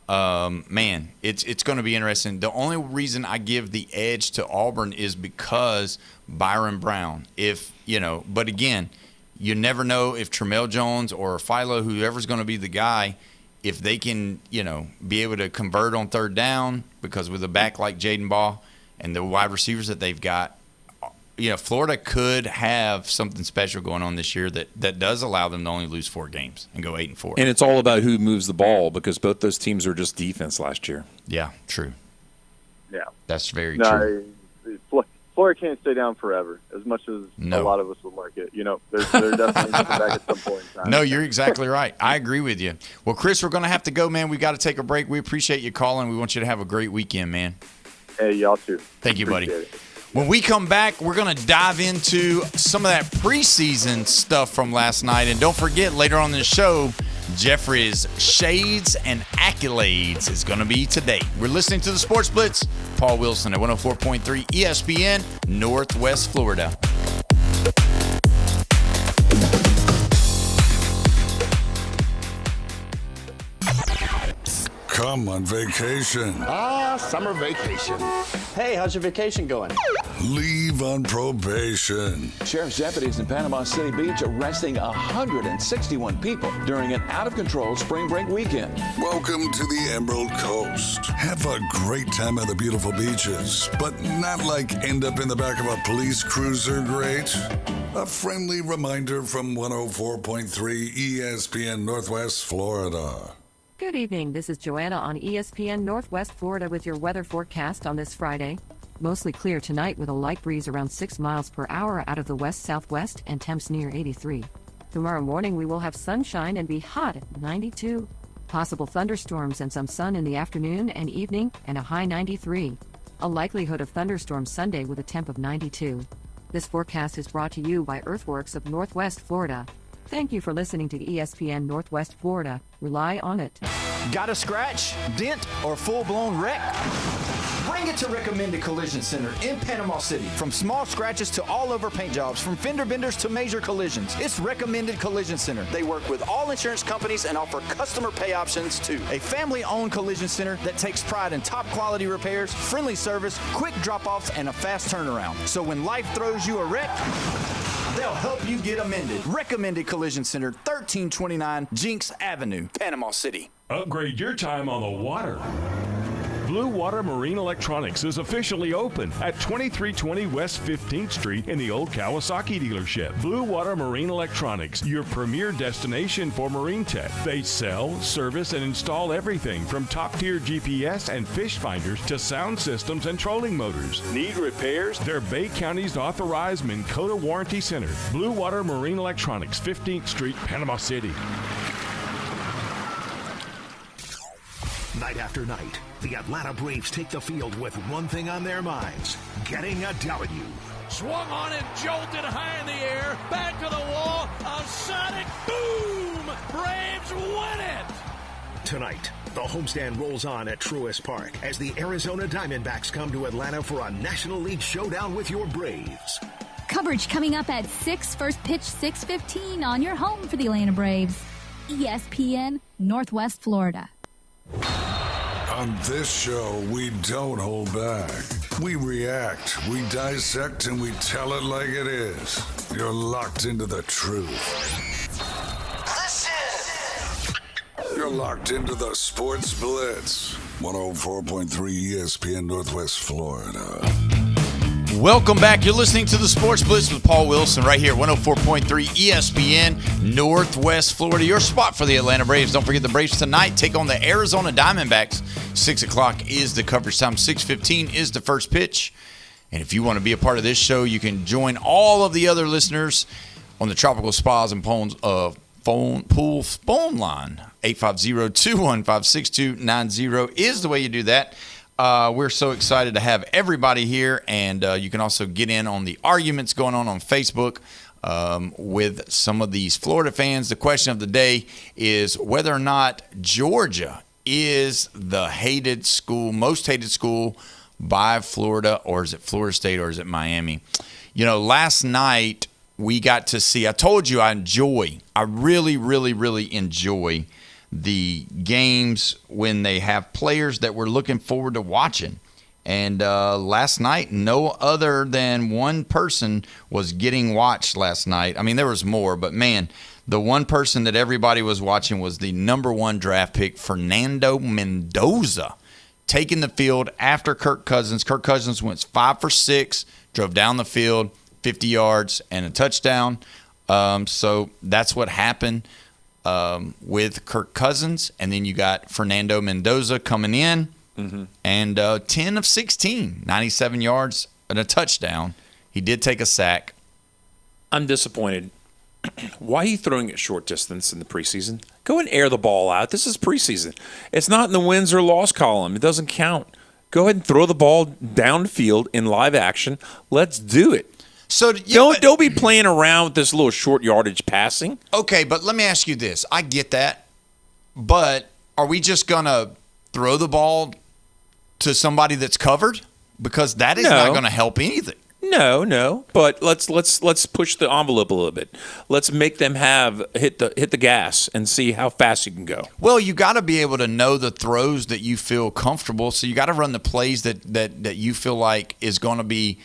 Man, it's going to be interesting. The only reason I give the edge to Auburn is because Byron Brown. But again, you never know if Tramel Jones or Philo, whoever's going to be the guy, if they can, be able to convert on third down, because with a back like Jaden Ball and the wide receivers that they've got, Florida could have something special going on this year that does allow them to only lose 4 games and go 8-4. And it's all about who moves the ball, because both those teams are just defense last year. Yeah, true. Yeah. That's very true. Florida can't stay down forever, as much as a lot of us would like it. They're definitely coming back at some point in time. No, you're exactly right. I agree with you. Well, Chris, we're going to have to go, man. We got to take a break. We appreciate you calling. We want you to have a great weekend, man. Hey, y'all too. Thank you, buddy. Appreciate it. When we come back, we're going to dive into some of that preseason stuff from last night. And don't forget, later on in the show, Jeffrey's Shades and Accolades is going to be today. We're listening to the Sports Blitz. Paul Wilson at 104.3 ESPN, Northwest Florida. Come on vacation. Summer vacation. Hey, how's your vacation going? Leave on probation. Sheriff's deputies in Panama City Beach arresting 161 people during an out-of-control spring break weekend. Welcome to the Emerald Coast. Have a great time at the beautiful beaches, but not like end up in the back of a police cruiser great. A friendly reminder from 104.3 ESPN Northwest Florida. Good evening. This is Joanna on ESPN Northwest Florida with your weather forecast on this Friday. Mostly clear tonight with a light breeze around 6 miles per hour out of the west-southwest and temps near 83. Tomorrow morning we will have sunshine and be hot at 92. Possible thunderstorms and some sun in the afternoon and evening and a high 93. A likelihood of thunderstorms Sunday with a temp of 92. This forecast is brought to you by Earthworks of Northwest Florida. Thank you for listening to ESPN Northwest Florida. Rely on it. Got a scratch, dent, or full-blown wreck? Bring it to Recommended Collision Center in Panama City. From small scratches to all-over paint jobs, from fender benders to major collisions, it's Recommended Collision Center. They work with all insurance companies and offer customer pay options too. A family-owned collision center that takes pride in top-quality repairs, friendly service, quick drop-offs, and a fast turnaround. So when life throws you a wreck, they'll help you get amended. Recommended Collision Center, 1329 Jinx Avenue, Panama City. Upgrade your time on the water. Blue Water Marine Electronics is officially open at 2320 West 15th Street in the old Kawasaki dealership. Blue Water Marine Electronics, your premier destination for marine tech. They sell, service, and install everything from top-tier GPS and fish finders to sound systems and trolling motors. Need repairs? They're Bay County's authorized Minn Kota Warranty Center. Blue Water Marine Electronics, 15th Street, Panama City. Night after night, the Atlanta Braves take the field with one thing on their minds: getting a W. Swung on and jolted high in the air, back to the wall, a sonic boom! Braves win it! Tonight, the homestand rolls on at Truist Park as the Arizona Diamondbacks come to Atlanta for a National League showdown with your Braves. Coverage coming up at 6, first pitch 6:15 on your home for the Atlanta Braves. ESPN Northwest Florida. On this show, we don't hold back. We react, we dissect, and we tell it like it is. You're locked into the truth. Listen! You're locked into the Sports Blitz. 104.3 ESPN Northwest Florida. Welcome back. You're listening to the Sports Blitz with Paul Wilson right here, 104.3 ESPN Northwest Florida. Your spot for the Atlanta Braves. Don't forget the Braves tonight take on the Arizona Diamondbacks. 6 o'clock is the coverage time. 6:15 is the first pitch. And if you want to be a part of this show, you can join all of the other listeners on the Tropical Spas and Pool phone line. 850-215-6290 is the way you do that. We're so excited to have everybody here, and you can also get in on the arguments going on Facebook with some of these Florida fans. The question of the day is whether or not Georgia is the hated school, most hated school by Florida, or is it Florida State, or is it Miami? You know, last night we got to see, I told you I really, really, really enjoy the games when they have players that we're looking forward to watching. And last night, no other than one person was getting watched last night. I mean, there was more, but man, the one person that everybody was watching was the number 1 draft pick, Fernando Mendoza, taking the field after Kirk Cousins. Kirk Cousins went 5 for 6, drove down the field, 50 yards and a touchdown. So that's what happened with Kirk Cousins. And then you got Fernando Mendoza coming in, and 10 of 16, 97 yards and a touchdown. He did take a sack. I'm disappointed. Why are you throwing it short distance in the preseason? Go and air the ball out. This is preseason. It's not in the wins or loss column. It doesn't count. Go ahead and throw the ball downfield in live action. Let's do it. So don't be playing around with this little short yardage passing. Okay, but let me ask you this. I get that, but are we just going to throw the ball to somebody that's covered? Because that is not going to help anything. No. But let's push the envelope a little bit. Let's make them hit the gas and see how fast you can go. Well, you got to be able to know the throws that you feel comfortable. So you got to run the plays that you feel like is going to be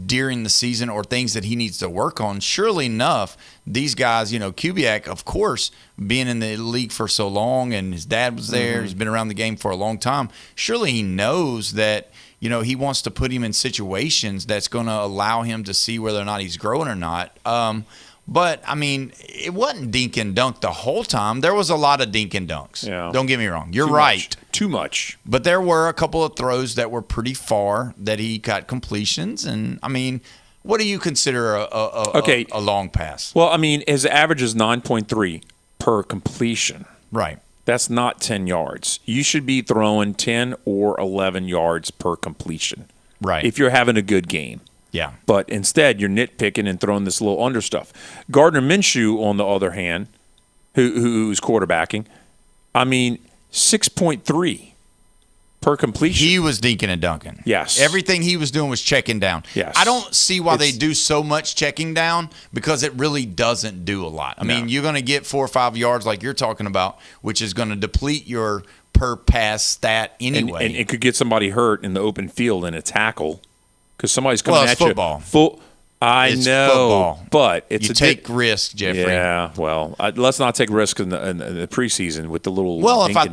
during the season or things that he needs to work on. Surely enough, these guys, Kubiak, of course, being in the league for so long and his dad was there, he's been around the game for a long time. Surely he knows that, he wants to put him in situations that's going to allow him to see whether or not he's growing or not. But, I mean, it wasn't dink and dunk the whole time. There was a lot of dink and dunks. Yeah. Don't get me wrong. You're right. Too much. But there were a couple of throws that were pretty far that he got completions. And, I mean, what do you consider a long pass? Well, I mean, his average is 9.3 per completion. Right. That's not 10 yards. You should be throwing 10 or 11 yards per completion. Right. If you're having a good game. Yeah. But instead, you're nitpicking and throwing this little under stuff. Gardner Minshew, on the other hand, who's quarterbacking, I mean, 6.3 per completion. He was dinking and dunking. Yes. Everything he was doing was checking down. Yes. I don't see why they do so much checking down because it really doesn't do a lot. I mean, you're going to get 4 or 5 yards like you're talking about, which is going to deplete your per pass stat anyway. And it could get somebody hurt in the open field in a tackle. Because somebody's coming it's at football. you. It's know, football. But it's you take risks, Jeffrey. Yeah, well, let's not take risks in the preseason with the little. Well, if I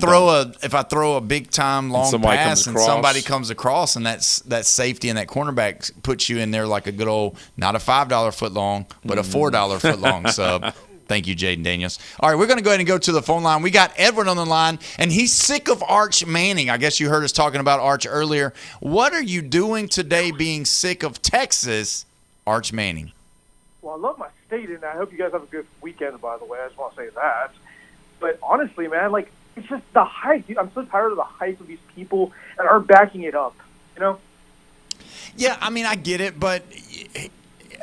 throw a big time long pass and somebody comes across, and that safety and that cornerback puts you in there like a good old not a $5 foot long, but a $4 foot long sub. Thank you, Jaden Daniels. All right, we're going to go ahead and go to the phone line. We got Edward on the line, and he's sick of Arch Manning. I guess you heard us talking about Arch earlier. What are you doing today being sick of Texas, Arch Manning? Well, I love my state, and I hope you guys have a good weekend, by the way. I just want to say that. But honestly, man, it's just the hype. I'm so tired of the hype of these people that aren't backing it up, Yeah, I mean, I get it, but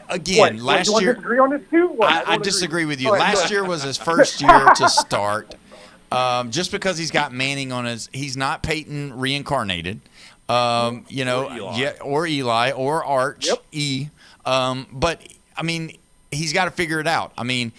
again, last year. You disagree on this too? I disagree with you. Last year was his first year to start. Just because he's got Manning on he's not Peyton reincarnated. Or Eli or Arch E. But I mean, he's got to figure it out. I mean,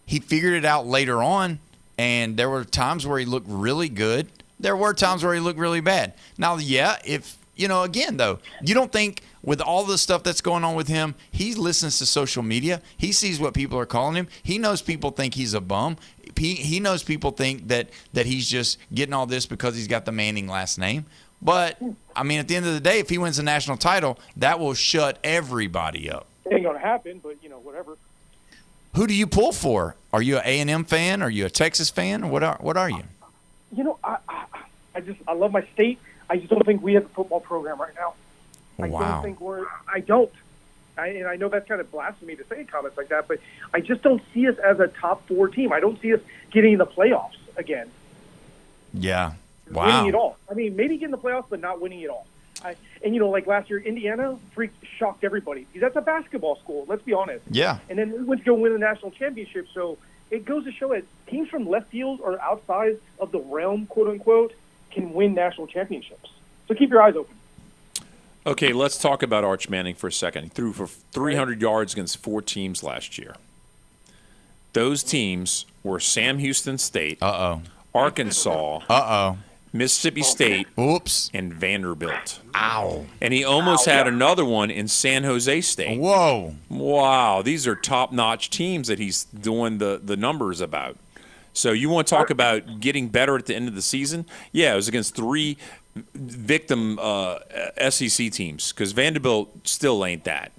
he figured it out later on, and there were times where he looked really good. There were times where he looked really bad. Now, again, though, you don't think with all the stuff that's going on with him, he listens to social media. He sees what people are calling him. He knows people think he's a bum. He knows people think that he's just getting all this because he's got the Manning last name. But, I mean, at the end of the day, if he wins the national title, that will shut everybody up. It ain't going to happen, but, whatever. Who do you pull for? Are you an A&M fan? Are you a Texas fan? Or what are you? I love my state. I just don't think we have a football program right now. Wow. I don't. And I know that's kind of blasphemy to say comments like that, but I just don't see us as a top 4 team. I don't see us getting in the playoffs again. Yeah. Wow. Winning it all. I mean, maybe getting the playoffs, but not winning it all. Like last year, Indiana shocked everybody because that's a basketball school. Let's be honest. Yeah. And then we went to go win the national championship. So it goes to show that teams from left field or outside of the realm, quote unquote, can win national championships. So keep your eyes open. Okay, let's talk about Arch Manning for a second. He threw for 300 yards against 4 teams last year. Those teams were Sam Houston State, Arkansas, Mississippi State, and Vanderbilt. Ow. And he almost had another one in San Jose State. Whoa. Wow, these are top-notch teams that he's doing the numbers about. So you want to talk about getting better at the end of the season? Yeah, it was against 3 victim SEC teams because Vanderbilt still ain't that.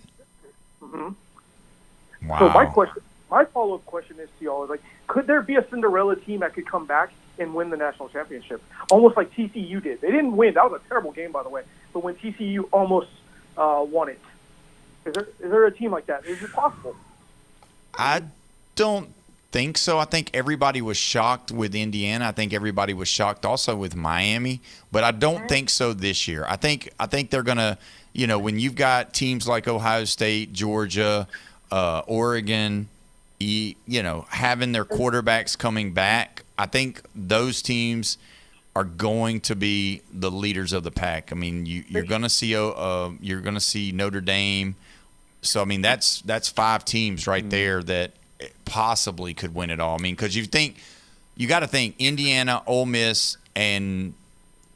Mm-hmm. Wow. So my follow-up question is to y'all is could there be a Cinderella team that could come back and win the national championship, almost like TCU did? They didn't win. That was a terrible game, by the way. But when TCU almost won it, is there a team like that? Is it possible? I don't think so. I think everybody was shocked with Indiana. I think everybody was shocked also with Miami, but I don't think so this year. I think they're going to, when you've got teams like Ohio State, Georgia, Oregon, having their quarterbacks coming back, I think those teams are going to be the leaders of the pack. I mean, you're going to see Notre Dame. So I mean, that's 5 teams right there that possibly could win it all. I mean, because you got to think Indiana, Ole Miss, and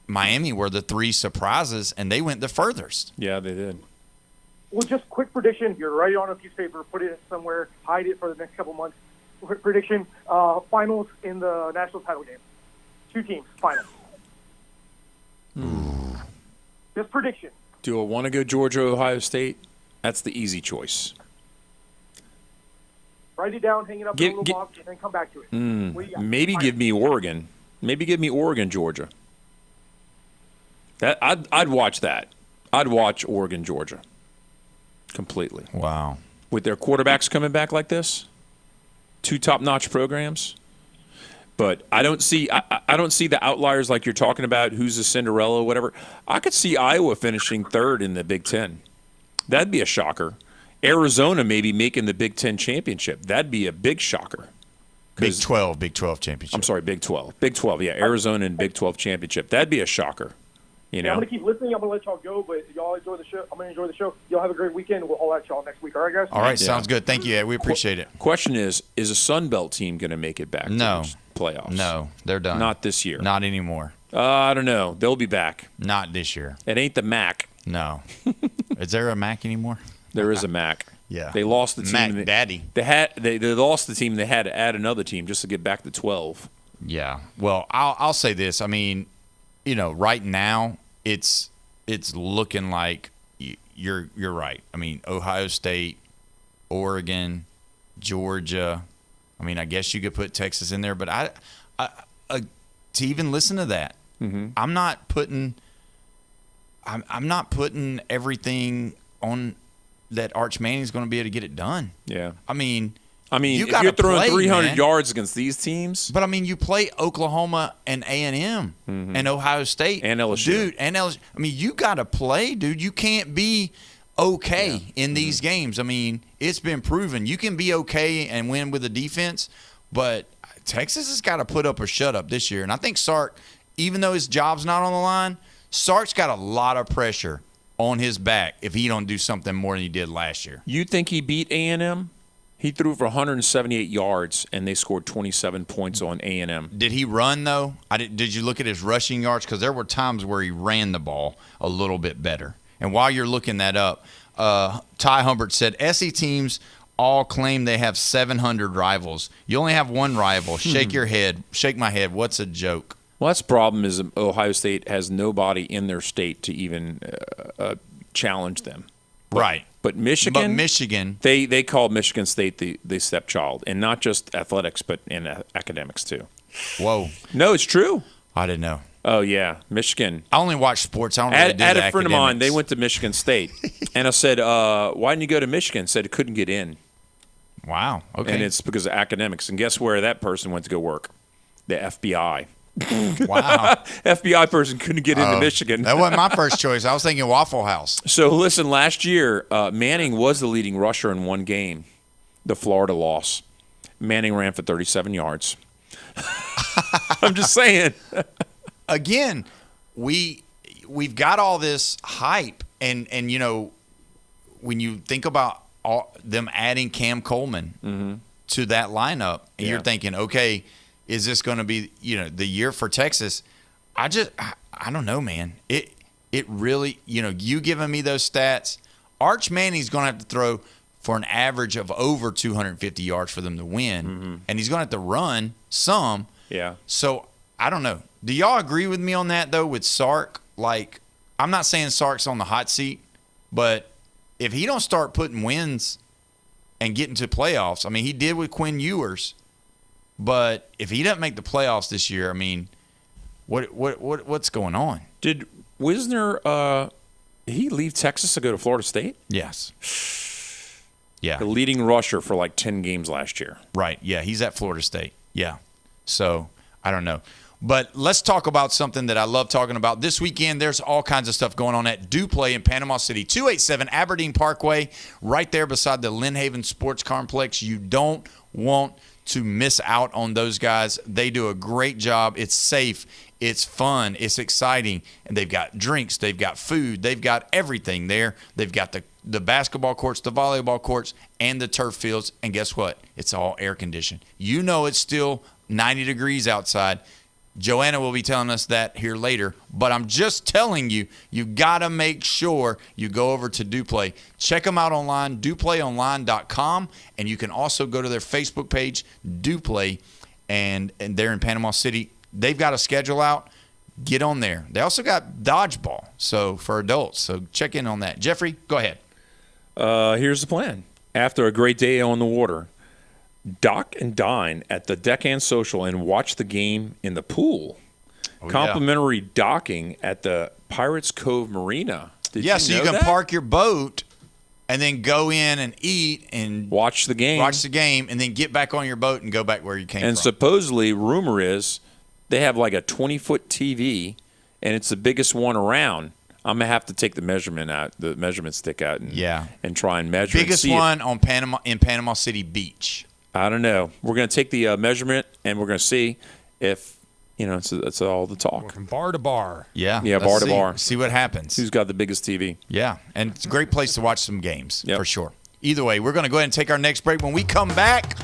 Miami were the 3 surprises, and they went the furthest. Yeah, they did. Well, just quick prediction. You're right on a piece of paper. Put it somewhere. Hide it for the next couple months. Quick prediction. Finals in the national title game. 2 teams. Finals. Just prediction. Do I want to go Georgia, Ohio State? That's the easy choice. Write it down, hang it up in a little box, and then come back to it. What do you got? Maybe give me Oregon. Maybe give me Oregon, Georgia. That I'd watch that. I'd watch Oregon, Georgia. Completely. Wow. With their quarterbacks coming back like this, 2 top-notch programs. But I don't see the outliers like you're talking about, who's a Cinderella or whatever. I could see Iowa finishing 3rd in the Big Ten. That'd be a shocker. Arizona maybe making the Big Ten championship. That'd be a big shocker. Big 12 championship. I'm sorry, Big 12. Big 12, yeah. Arizona and Big 12 championship. That'd be a shocker. You know? I'm going to keep listening. I'm going to let y'all go, but y'all enjoy the show. I'm going to enjoy the show. Y'all have a great weekend. We'll haul at y'all next week. All right, guys? All right, sounds good. Thank you, Ed. We appreciate it. Question is a Sun Belt team going to make it back to the playoffs? No, they're done. Not this year. Not anymore. I don't know. They'll be back. Not this year. It ain't the MAC. No. Is there a MAC anymore? There is a MAC. Yeah. They lost the team. MAC Daddy. They lost the team. They had to add another team just to get back to 12. Yeah. Well, I'll say this. I mean, right now it's looking like you're right. I mean, Ohio State, Oregon, Georgia. I mean, I guess you could put Texas in there, but I to even listen to that, I'm not putting everything on that Arch Manning's going to be able to get it done. Yeah. I mean, if you're throwing 300 yards against these teams. But, I mean, you play Oklahoma and A&M and Ohio State. And LSU. Dude, and LSU. I mean, you got to play, dude. You can't be okay in these games. I mean, it's been proven. You can be okay and win with the defense, but Texas has got to put up or shut up this year. And I think Sark, even though his job's not on the line, Sark's got a lot of pressure on his back if he don't do something more than he did last year. You think he beat A&M? He threw for 178 yards, and they scored 27 points on A&M. Did he run, though? Did you look at his rushing yards? Because there were times where he ran the ball a little bit better. And while you're looking that up, Ty Humbert said, SE teams all claim they have 700 rivals. You only have one rival. Shake your head. Shake my head. What's a joke? Well, that's the problem is Ohio State has nobody in their state to even challenge them. Right. But Michigan, they call Michigan State the stepchild, and not just athletics, but in academics too. Whoa. No, it's true. I didn't know. Oh, yeah. Michigan. I only watch sports. I don't really do the a friend of mine, they went to Michigan State. And I said, why didn't you go to Michigan? Said it couldn't get in. Wow. Okay. And it's because of academics. And guess where that person went to go work? The FBI. Wow. FBI person couldn't get into Michigan. That wasn't my first choice. I was thinking Waffle House. So, listen, last year, Manning was the leading rusher in one game, the Florida loss. Manning ran for 37 yards. I'm just saying. Again, we've got all this hype, and when you think about them adding Cam Coleman to that lineup, and you're thinking, okay, is this going to be the year for Texas? I don't know, man. It really, you giving me those stats, Arch Manning's going to have to throw for an average of over 250 yards for them to win, and he's going to have to run some. Yeah. So I don't know. Do y'all agree with me on that, though, with Sark? Like, I'm not saying Sark's on the hot seat, but if he don't start putting wins and getting to playoffs, I mean, he did with Quinn Ewers, but if he doesn't make the playoffs this year, I mean, what's going on? Did Wisner he leave Texas to go to Florida State? Yes. Yeah. The leading rusher for like 10 games last year. Right. Yeah, he's at Florida State. Yeah. So, I don't know. But let's talk about something that I love talking about. This weekend, there's all kinds of stuff going on at Duplay in Panama City. 287 Aberdeen Parkway, right there beside the Lynn Haven Sports Complex. You don't want to miss out on those guys. They do a great job. It's safe. It's fun. It's exciting. And they've got drinks. They've got food. They've got everything there. They've got the basketball courts, the volleyball courts, and the turf fields. And guess what? It's all air conditioned. You know it's still 90 degrees outside. Joanna will be telling us that here later. But I'm just telling you, you got to make sure you go over to DuPlay. Check them out online, DuPlayOnline.com. And you can also go to their Facebook page, DuPlay, and they're in Panama City. They've got a schedule out. Get on there. They also got dodgeball, so for adults. So check in on that. Jeffrey, go ahead. Here's the plan. After a great day on the water, dock and dine at the Deckhand Social and watch the game in the pool. Complimentary docking at the Pirates Cove Marina. Did you so know you can that? park your boat and then go in and eat and watch the game. And then get back on your boat and go back where you came from. And supposedly, rumor is, they have like a 20-foot TV, and it's the biggest one around. I'm gonna have to take the measurement stick out, and try and measure. Biggest one on Panama City Beach. I don't know. We're gonna take the measurement, and we're gonna see if it's all the talk. From bar to bar. Yeah, bar to bar. See what happens. Who's got the biggest TV? Yeah, and it's a great place to watch some games for sure. Either way, we're gonna go ahead and take our next break. When we come back,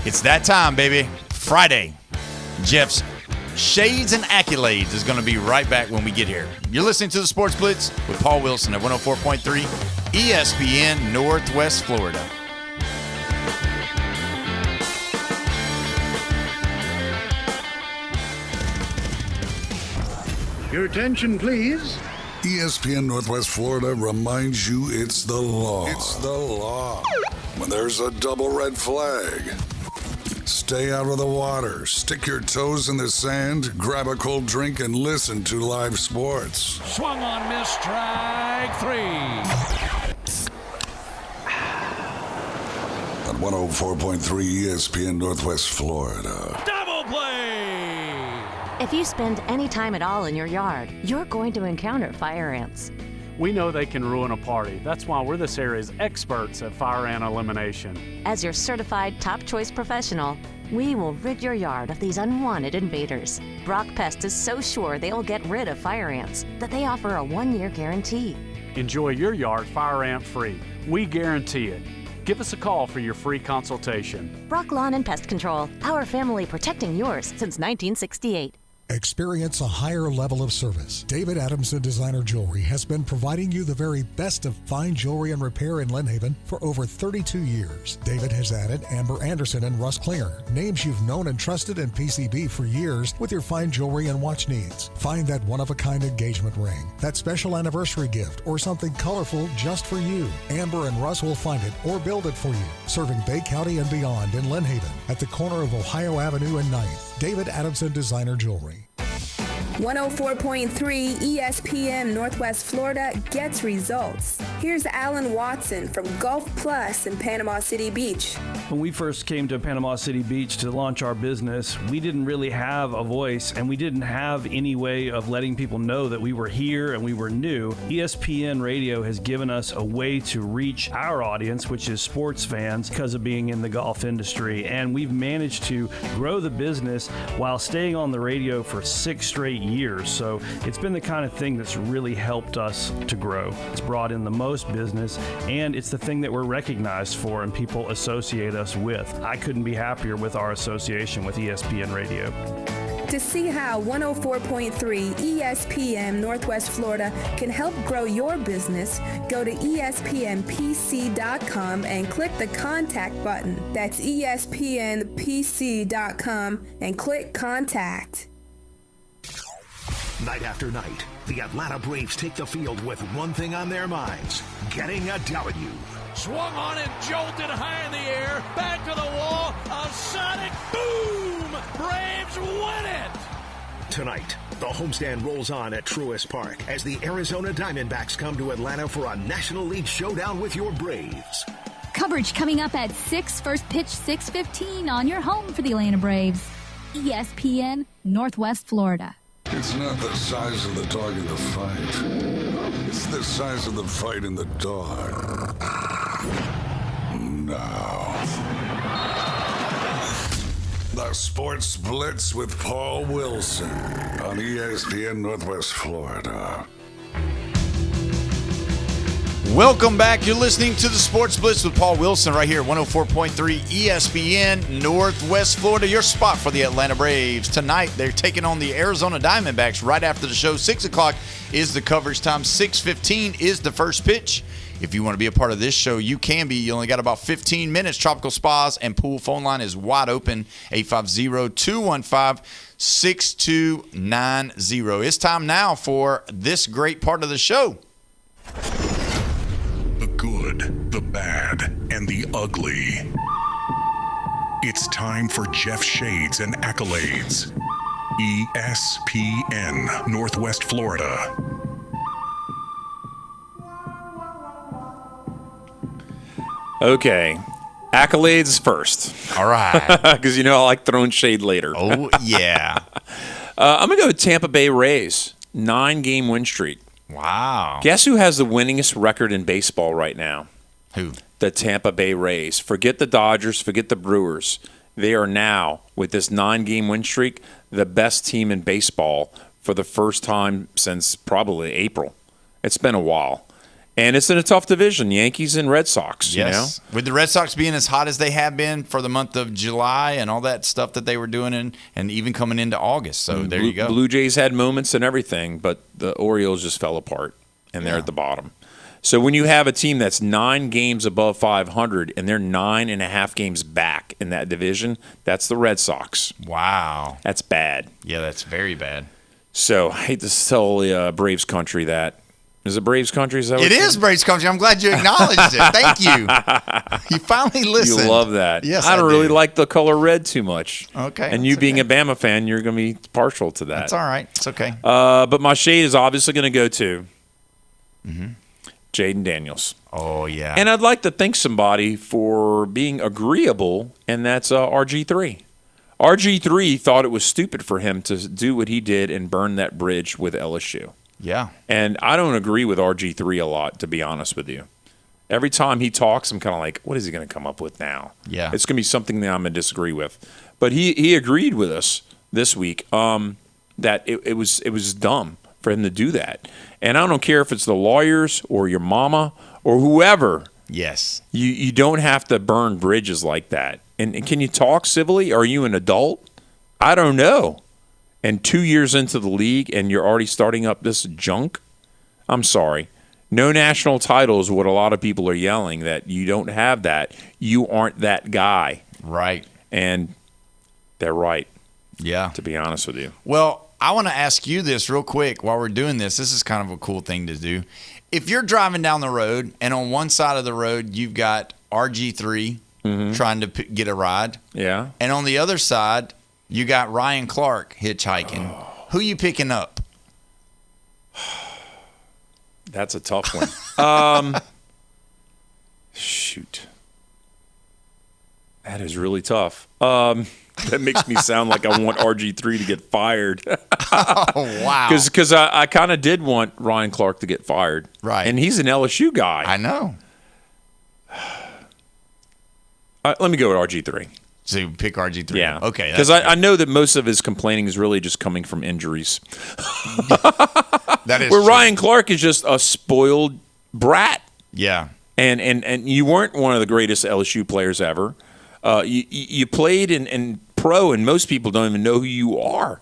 it's that time, baby. Friday, Jeff's Shades and Accolades is going to be right back when we get here. You're listening to the Sports Blitz with Paul Wilson at 104.3 ESPN Northwest Florida. Your attention, please. ESPN Northwest Florida reminds you it's the law. It's the law. When there's a double red flag, stay out of the water, stick your toes in the sand, grab a cold drink, and listen to live sports. Swung on, miss, strike three. At 104.3 ESPN Northwest Florida. Double play! If you spend any time at all in your yard, you're going to encounter fire ants. We know they can ruin a party. That's why we're this area's experts at fire ant elimination. As your certified top choice professional, we will rid your yard of these unwanted invaders. Brock Pest is so sure they'll get rid of fire ants that they offer a 1-year guarantee. Enjoy your yard fire ant free. We guarantee it. Give us a call for your free consultation. Brock Lawn and Pest Control, our family protecting yours since 1968. Experience a higher level of service. David Adamson Designer Jewelry has been providing you the very best of fine jewelry and repair in Lynn Haven for over 32 years. David has added Amber Anderson and Russ Klinger, names you've known and trusted in PCB for years with your fine jewelry and watch needs. Find that one-of-a-kind engagement ring, that special anniversary gift, or something colorful just for you. Amber and Russ will find it or build it for you. Serving Bay County and beyond in Lynn Haven at the corner of Ohio Avenue and 9th. David Adamson Designer Jewelry. 104.3 ESPN Northwest Florida gets results. Here's Alan Watson from Gulf Plus in Panama City Beach. When we first came to Panama City Beach to launch our business, we didn't really have a voice, and we didn't have any way of letting people know that we were here and we were new. ESPN Radio has given us a way to reach our audience, which is sports fans, because of being in the golf industry. And we've managed to grow the business while staying on the radio for 6 straight years. So it's been the kind of thing that's really helped us to grow. It's brought in the most business, and it's the thing that we're recognized for and people associate us with. I couldn't be happier with our association with ESPN Radio. To see how 104.3 ESPN Northwest Florida can help grow your business, go to ESPNPC.com and click the contact button. That's ESPNPC.com and click contact. Night after night, the Atlanta Braves take the field with one thing on their minds: getting a W. Swung on and jolted high in the air, back to the wall, a sonic boom! Braves win it! Tonight, the homestand rolls on at Truist Park as the Arizona Diamondbacks come to Atlanta for a National League showdown with your Braves. Coverage coming up at 6, first pitch 6:15 on your home for the Atlanta Braves. ESPN Northwest Florida. It's not the size of the dog in the fight. It's the size of the fight in the dog. Now. The Sports Blitz with Paul Wilson on ESPN Northwest Florida. Welcome back. You're listening to the Sports Blitz with Paul Wilson right here at 104.3 ESPN Northwest Florida, your spot for the Atlanta Braves. Tonight, they're taking on the Arizona Diamondbacks right after the show. 6 o'clock is the coverage time. 6:15 is the first pitch. If you want to be a part of this show, you can be. You only got about 15 minutes. Tropical Spas and Pool phone line is wide open, 850-215-6290. It's time now for this great part of the show. The good, the bad, and the ugly. It's time for Jeff Shades and Accolades. ESPN Northwest Florida. Okay. Accolades first. All right. Because I like throwing shade later. Oh, yeah. I'm going to go with Tampa Bay Rays. 9-game win streak. Wow. Guess who has the winningest record in baseball right now? Who? The Tampa Bay Rays. Forget the Dodgers, forget the Brewers. They are now, with this 9-game win streak, the best team in baseball for the first time since probably April. It's been a while. And it's in a tough division, Yankees and Red Sox, you know? With the Red Sox being as hot as they have been for the month of July and all that stuff that they were doing and even coming into August. So there you go. Blue Jays had moments and everything, but the Orioles just fell apart, and they're at the bottom. So when you have a team that's 9 games above 500 and they're 9.5 games back in that division, that's the Red Sox. Wow. That's bad. Yeah, that's very bad. So I hate to tell the Braves country that. Is it Braves country? Is that what it is Braves country. I'm glad you acknowledged it. Thank you. You finally listened. You love that. Yes, I don't really like the color red too much. Okay. And you being a Bama fan, you're going to be partial to that. That's all right. It's okay. But my shade is obviously going to go to Jaden Daniels. Oh, yeah. And I'd like to thank somebody for being agreeable, and that's RG3. RG3 thought it was stupid for him to do what he did and burn that bridge with LSU. Yeah. And I don't agree with RG3 a lot, to be honest with you. Every time he talks, I'm kind of like, what is he going to come up with now? Yeah. It's going to be something that I'm going to disagree with. But he agreed with us this week that it was dumb for him to do that. And I don't care if it's the lawyers or your mama or whoever. Yes. You don't have to burn bridges like that. And can you talk civilly? Are you an adult? I don't know. And 2 years into the league and you're already starting up this junk? I'm sorry. No national title is what a lot of people are yelling, that you don't have that. You aren't that guy. Right. And they're right. Yeah. To be honest with you. Well, I want to ask you this real quick while we're doing this. This is kind of a cool thing to do. If you're driving down the road and on one side of the road you've got RG3 trying to get a ride. Yeah. And on the other side you got Ryan Clark hitchhiking. Who you picking up? That's a tough one. Shoot. That is really tough. That makes me sound like I want RG3 to get fired. Oh, wow. Because I kind of did want Ryan Clark to get fired. Right. And he's an LSU guy. I know. Let me go with RG3. So you pick RG3? Yeah. Okay. Because I know that most of his complaining is really just coming from injuries. That is Where true. Ryan Clark is just a spoiled brat. Yeah. And you weren't one of the greatest LSU players ever. You played in pro, and most people don't even know who you are.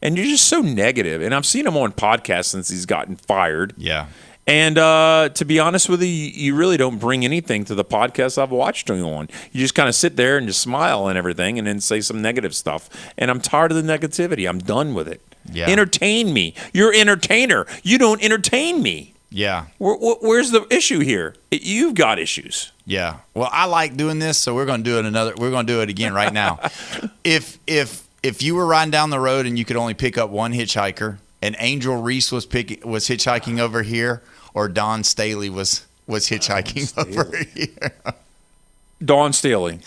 And you're just so negative. And I've seen him on podcasts since he's gotten fired. Yeah. And to be honest with you, you really don't bring anything to the podcast I've watched him on. You just kind of sit there and just smile and everything and then say some negative stuff. And I'm tired of the negativity. I'm done with it. Yeah. Entertain me. You're an entertainer. You don't entertain me. Yeah. Where's the issue here? You've got issues. Yeah. Well, I like doing this, so we're going to do it We're going to do it again right now. If you were riding down the road and you could only pick up one hitchhiker, and Angel Reese was hitchhiking over here, or Don Staley was hitchhiking over here. Dawn Staley.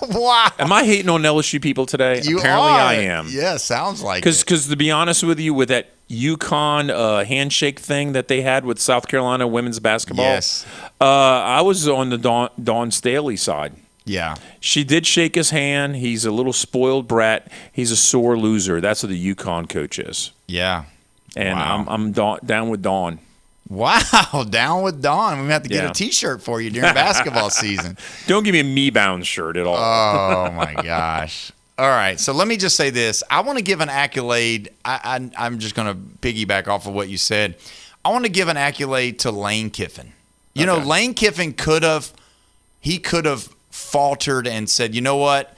Wow. Am I hating on LSU people today? You Apparently are. I am. Yeah, sounds like it. Because to be honest with you, with that UConn handshake thing that they had with South Carolina women's basketball, yes, I was on the Dawn Staley side. Yeah. She did shake his hand. He's a little spoiled brat. He's a sore loser. That's what the UConn coach is. Yeah. And Wow. I'm down with Dawn. Wow, down with Dawn. We have to get Yeah. a T-shirt for you during basketball season. Don't give me a me-bound shirt at all. Oh, my gosh. All right, so let me just say this. I want to give an accolade. I'm just going to piggyback off of what you said. I want to give an accolade to Lane Kiffin. You know, Lane Kiffin could have faltered and said, you know what?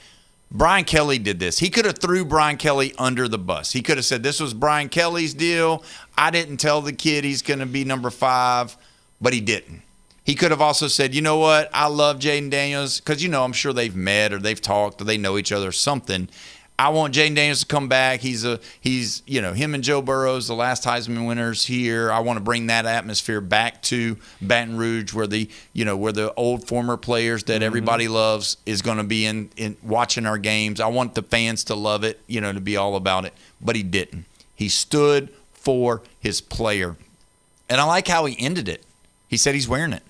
Brian Kelly did this. He could have threw Brian Kelly under the bus. He could have said, this was Brian Kelly's deal. I didn't tell the kid he's going to be number 5, but he didn't. He could have also said, you know what? I love Jaden Daniels because, I'm sure they've met or they've talked or they know each other or something. I want Jaden Daniels to come back. He's him and Joe Burrow's the last Heisman winners here. I want to bring that atmosphere back to Baton Rouge where the old former players that everybody loves is going to be in watching our games. I want the fans to love it, to be all about it. But he didn't. He stood for his player. And I like how he ended it. He said he's wearing it.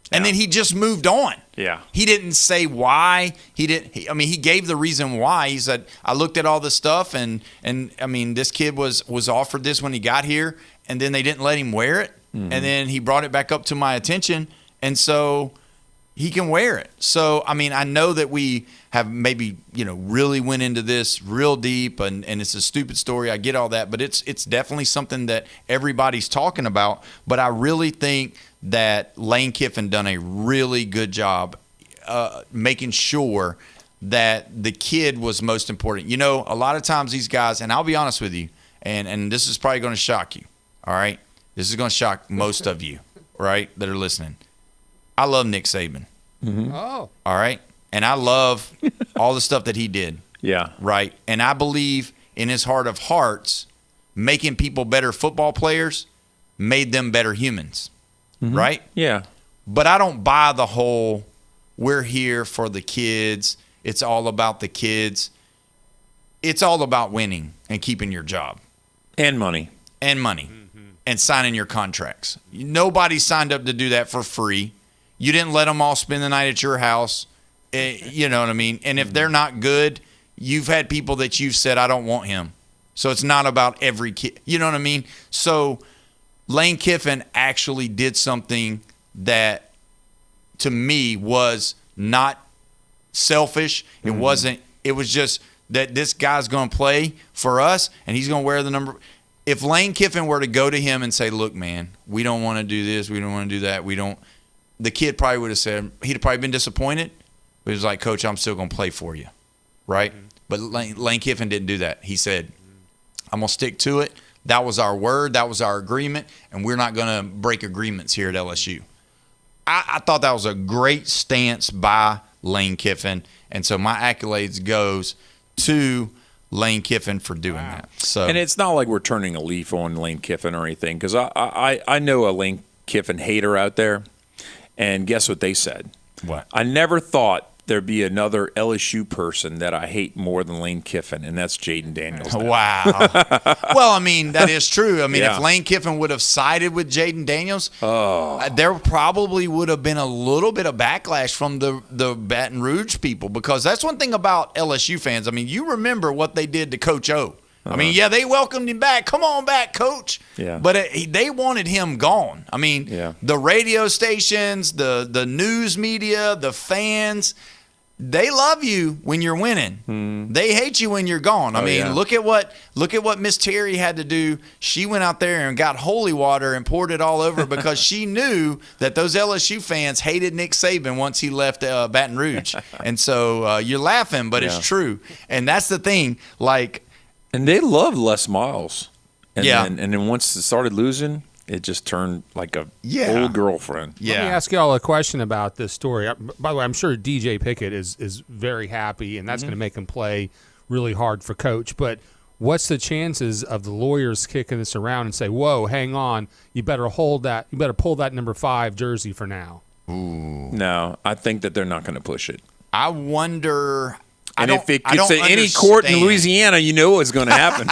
And then he just moved on. Yeah. He didn't say why. He gave the reason why. He said, I looked at all this stuff, and this kid was offered this when he got here, and then they didn't let him wear it. Mm-hmm. And then he brought it back up to my attention, and so he can wear it. So, I know that we have maybe, really went into this real deep, and it's a stupid story. I get all that, but it's definitely something that everybody's talking about. But I really think that Lane Kiffin done a really good job making sure that the kid was most important. A lot of times these guys, and I'll be honest with you, and this is probably going to shock you, all right? This is going to shock most of you, right, that are listening. I love Nick Saban. Mm-hmm. Oh. All right? And I love all the stuff that he did. Yeah. Right? And I believe in his heart of hearts, making people better football players made them better humans. Mm-hmm. Right? Yeah. But I don't buy the whole, we're here for the kids. It's all about the kids. It's all about winning and keeping your job. And money. And signing your contracts. Nobody signed up to do that for free. You didn't let them all spend the night at your house. You know what I mean? And if they're not good, you've had people that you've said, I don't want him. So it's not about every kid. You know what I mean? So Lane Kiffin actually did something that, to me, was not selfish. It wasn't. It was just that this guy's going to play for us, and he's going to wear the number. If Lane Kiffin were to go to him and say, look, man, we don't want to do this. We don't want to do that. The kid probably would have said, he'd have probably been disappointed. But he was like, Coach, I'm still going to play for you. Right? Mm-hmm. But Lane Kiffin didn't do that. He said, I'm going to stick to it. That was our word. That was our agreement. And we're not going to break agreements here at LSU. I thought that was a great stance by Lane Kiffin. And so my accolades goes to Lane Kiffin for doing that. So, and it's not like we're turning a leaf on Lane Kiffin or anything, because I know a Lane Kiffin hater out there. And guess what they said? What? I never thought there'd be another LSU person that I hate more than Lane Kiffin, and that's Jaden Daniels. Wow. Well, that is true. Yeah. If Lane Kiffin would have sided with Jaden Daniels, there probably would have been a little bit of backlash from the Baton Rouge people, because that's one thing about LSU fans. You remember what they did to Coach O. They welcomed him back. Come on back, Coach. Yeah. But they wanted him gone. The radio stations, the news media, the fans, they love you when you're winning. They hate you when you're gone. Look at what Miss Terry had to do. She went out there and got holy water and poured it all over because she knew that those LSU fans hated Nick Saban once he left Baton Rouge. And so you're laughing, but it's true. And that's the thing. And they loved Les Miles. And yeah. Then once it started losing, it just turned like a old girlfriend. Let me ask you all a question about this story. By the way, I'm sure DJ Pickett is very happy, and that's going to make him play really hard for Coach. But what's the chances of the lawyers kicking this around and say, whoa, hang on, you better pull that number 5 jersey for now? Ooh. No, I think that they're not going to push it. I wonder. And if it gets to any court in Louisiana, you know what's going to happen.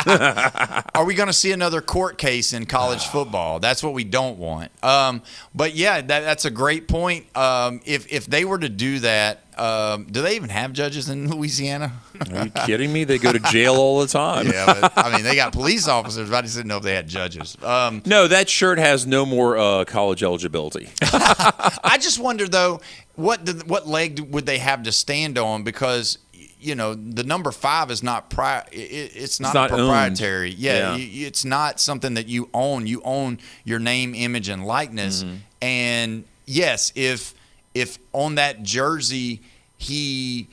Are we going to see another court case in college football? That's what we don't want. But yeah, that's a great point. If they were to do that, Do they even have judges in Louisiana? Are you kidding me? They go to jail all the time. Yeah, but, they got police officers. But I just didn't know if they had judges. No, that shirt has no more college eligibility. I just wonder, though, what leg would they have to stand on? Because the number 5 is not it's not proprietary. Owned. Yeah, it's not something that you own. You own your name, image, and likeness. Mm-hmm. And yes, if on that jersey he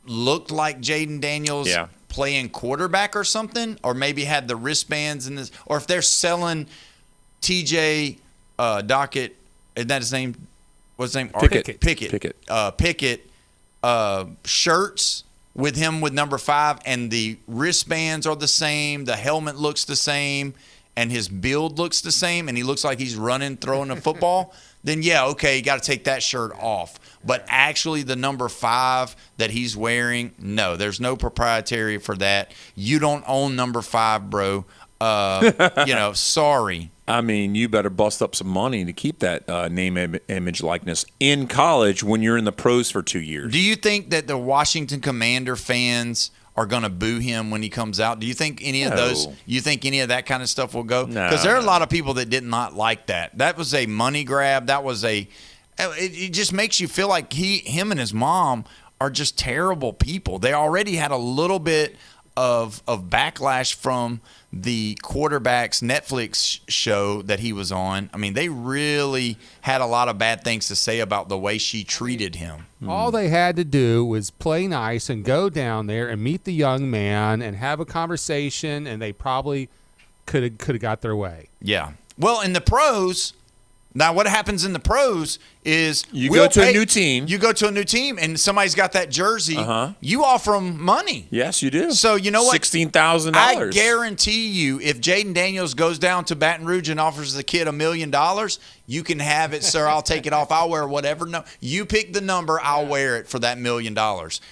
looked like Jaden Daniels playing quarterback or something, or maybe had the wristbands in this, or if they're selling TJ Dockett, isn't that his name? What's his name? Pickett shirts with him with number 5, and the wristbands are the same, the helmet looks the same, and his build looks the same, and he looks like he's running, throwing a football, then you got to take that shirt off. But actually the number 5 that he's wearing, no, there's no proprietary for that. You don't own number 5, bro. Sorry. You better bust up some money to keep that name, image, likeness in college when you're in the pros for 2 years. Do you think that the Washington Commander fans are going to boo him when he comes out? Do you think any of those? You think any of that kind of stuff will go? Because there are a lot of people that did not like that. That was a money grab. That was it just makes you feel like him and his mom are just terrible people. They already had a little bit of backlash from the quarterback's Netflix show that he was on. They really had a lot of bad things to say about the way she treated him. All they had to do was play nice and go down there and meet the young man and have a conversation, and they probably could have got their way. Yeah. Well, in the pros, now what happens in the pros is you go to a new team. You go to a new team, and somebody's got that jersey. You offer them money. Yes, you do. So you know what? $16,000. I guarantee you, if Jaden Daniels goes down to Baton Rouge and offers the kid $1 million, you can have it, sir. I'll take it off. I'll wear whatever. No, you pick the number. I'll wear it for that $1 million.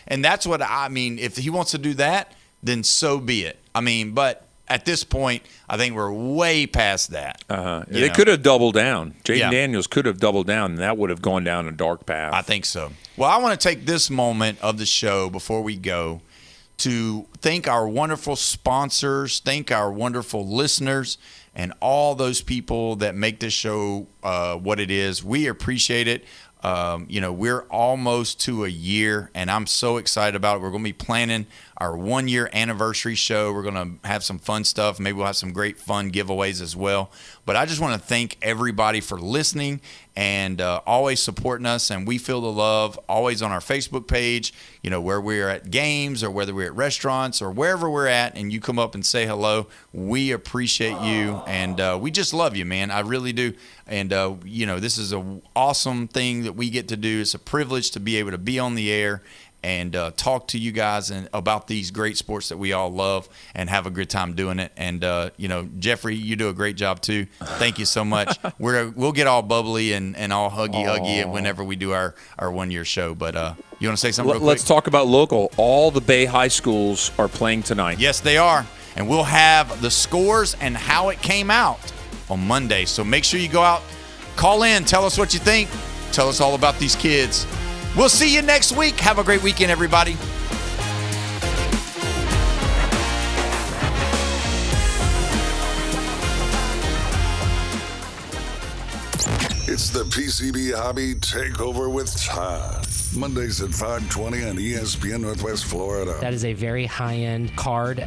And that's what if he wants to do that, then so be it. But at this point, I think we're way past that. They could have doubled down. Jaden Daniels could have doubled down, and that would have gone down a dark path. I think so. Well, I want to take this moment of the show before we go to thank our wonderful sponsors, thank our wonderful listeners, and all those people that make this show what it is. We appreciate it. We're almost to a year, and I'm so excited about it. We're going to be planning our 1-year anniversary show. We're going to have some fun stuff. Maybe we'll have some great fun giveaways as well. But I just want to thank everybody for listening and always supporting us. And we feel the love always on our Facebook page, where we're at games or whether we're at restaurants or wherever we're at, and you come up and say hello. We appreciate you, and we just love you, man. I really do. And, this is an awesome thing that we get to do. It's a privilege to be able to be on the air and talk to you guys about these great sports that we all love and have a good time doing it. And, Jeffrey, you do a great job too. Thank you so much. We'll get all bubbly and all huggy whenever we do our 1-year show. But you want to say something real quick? Let's talk about local. All the Bay High schools are playing tonight. Yes, they are. And we'll have the scores and how it came out on Monday. So make sure you go out, call in, tell us what you think. Tell us all about these kids. We'll see you next week. Have a great weekend, everybody. It's the PCB Hobby Takeover with Todd. Mondays at 5:20 on ESPN Northwest Florida. That is a very high-end card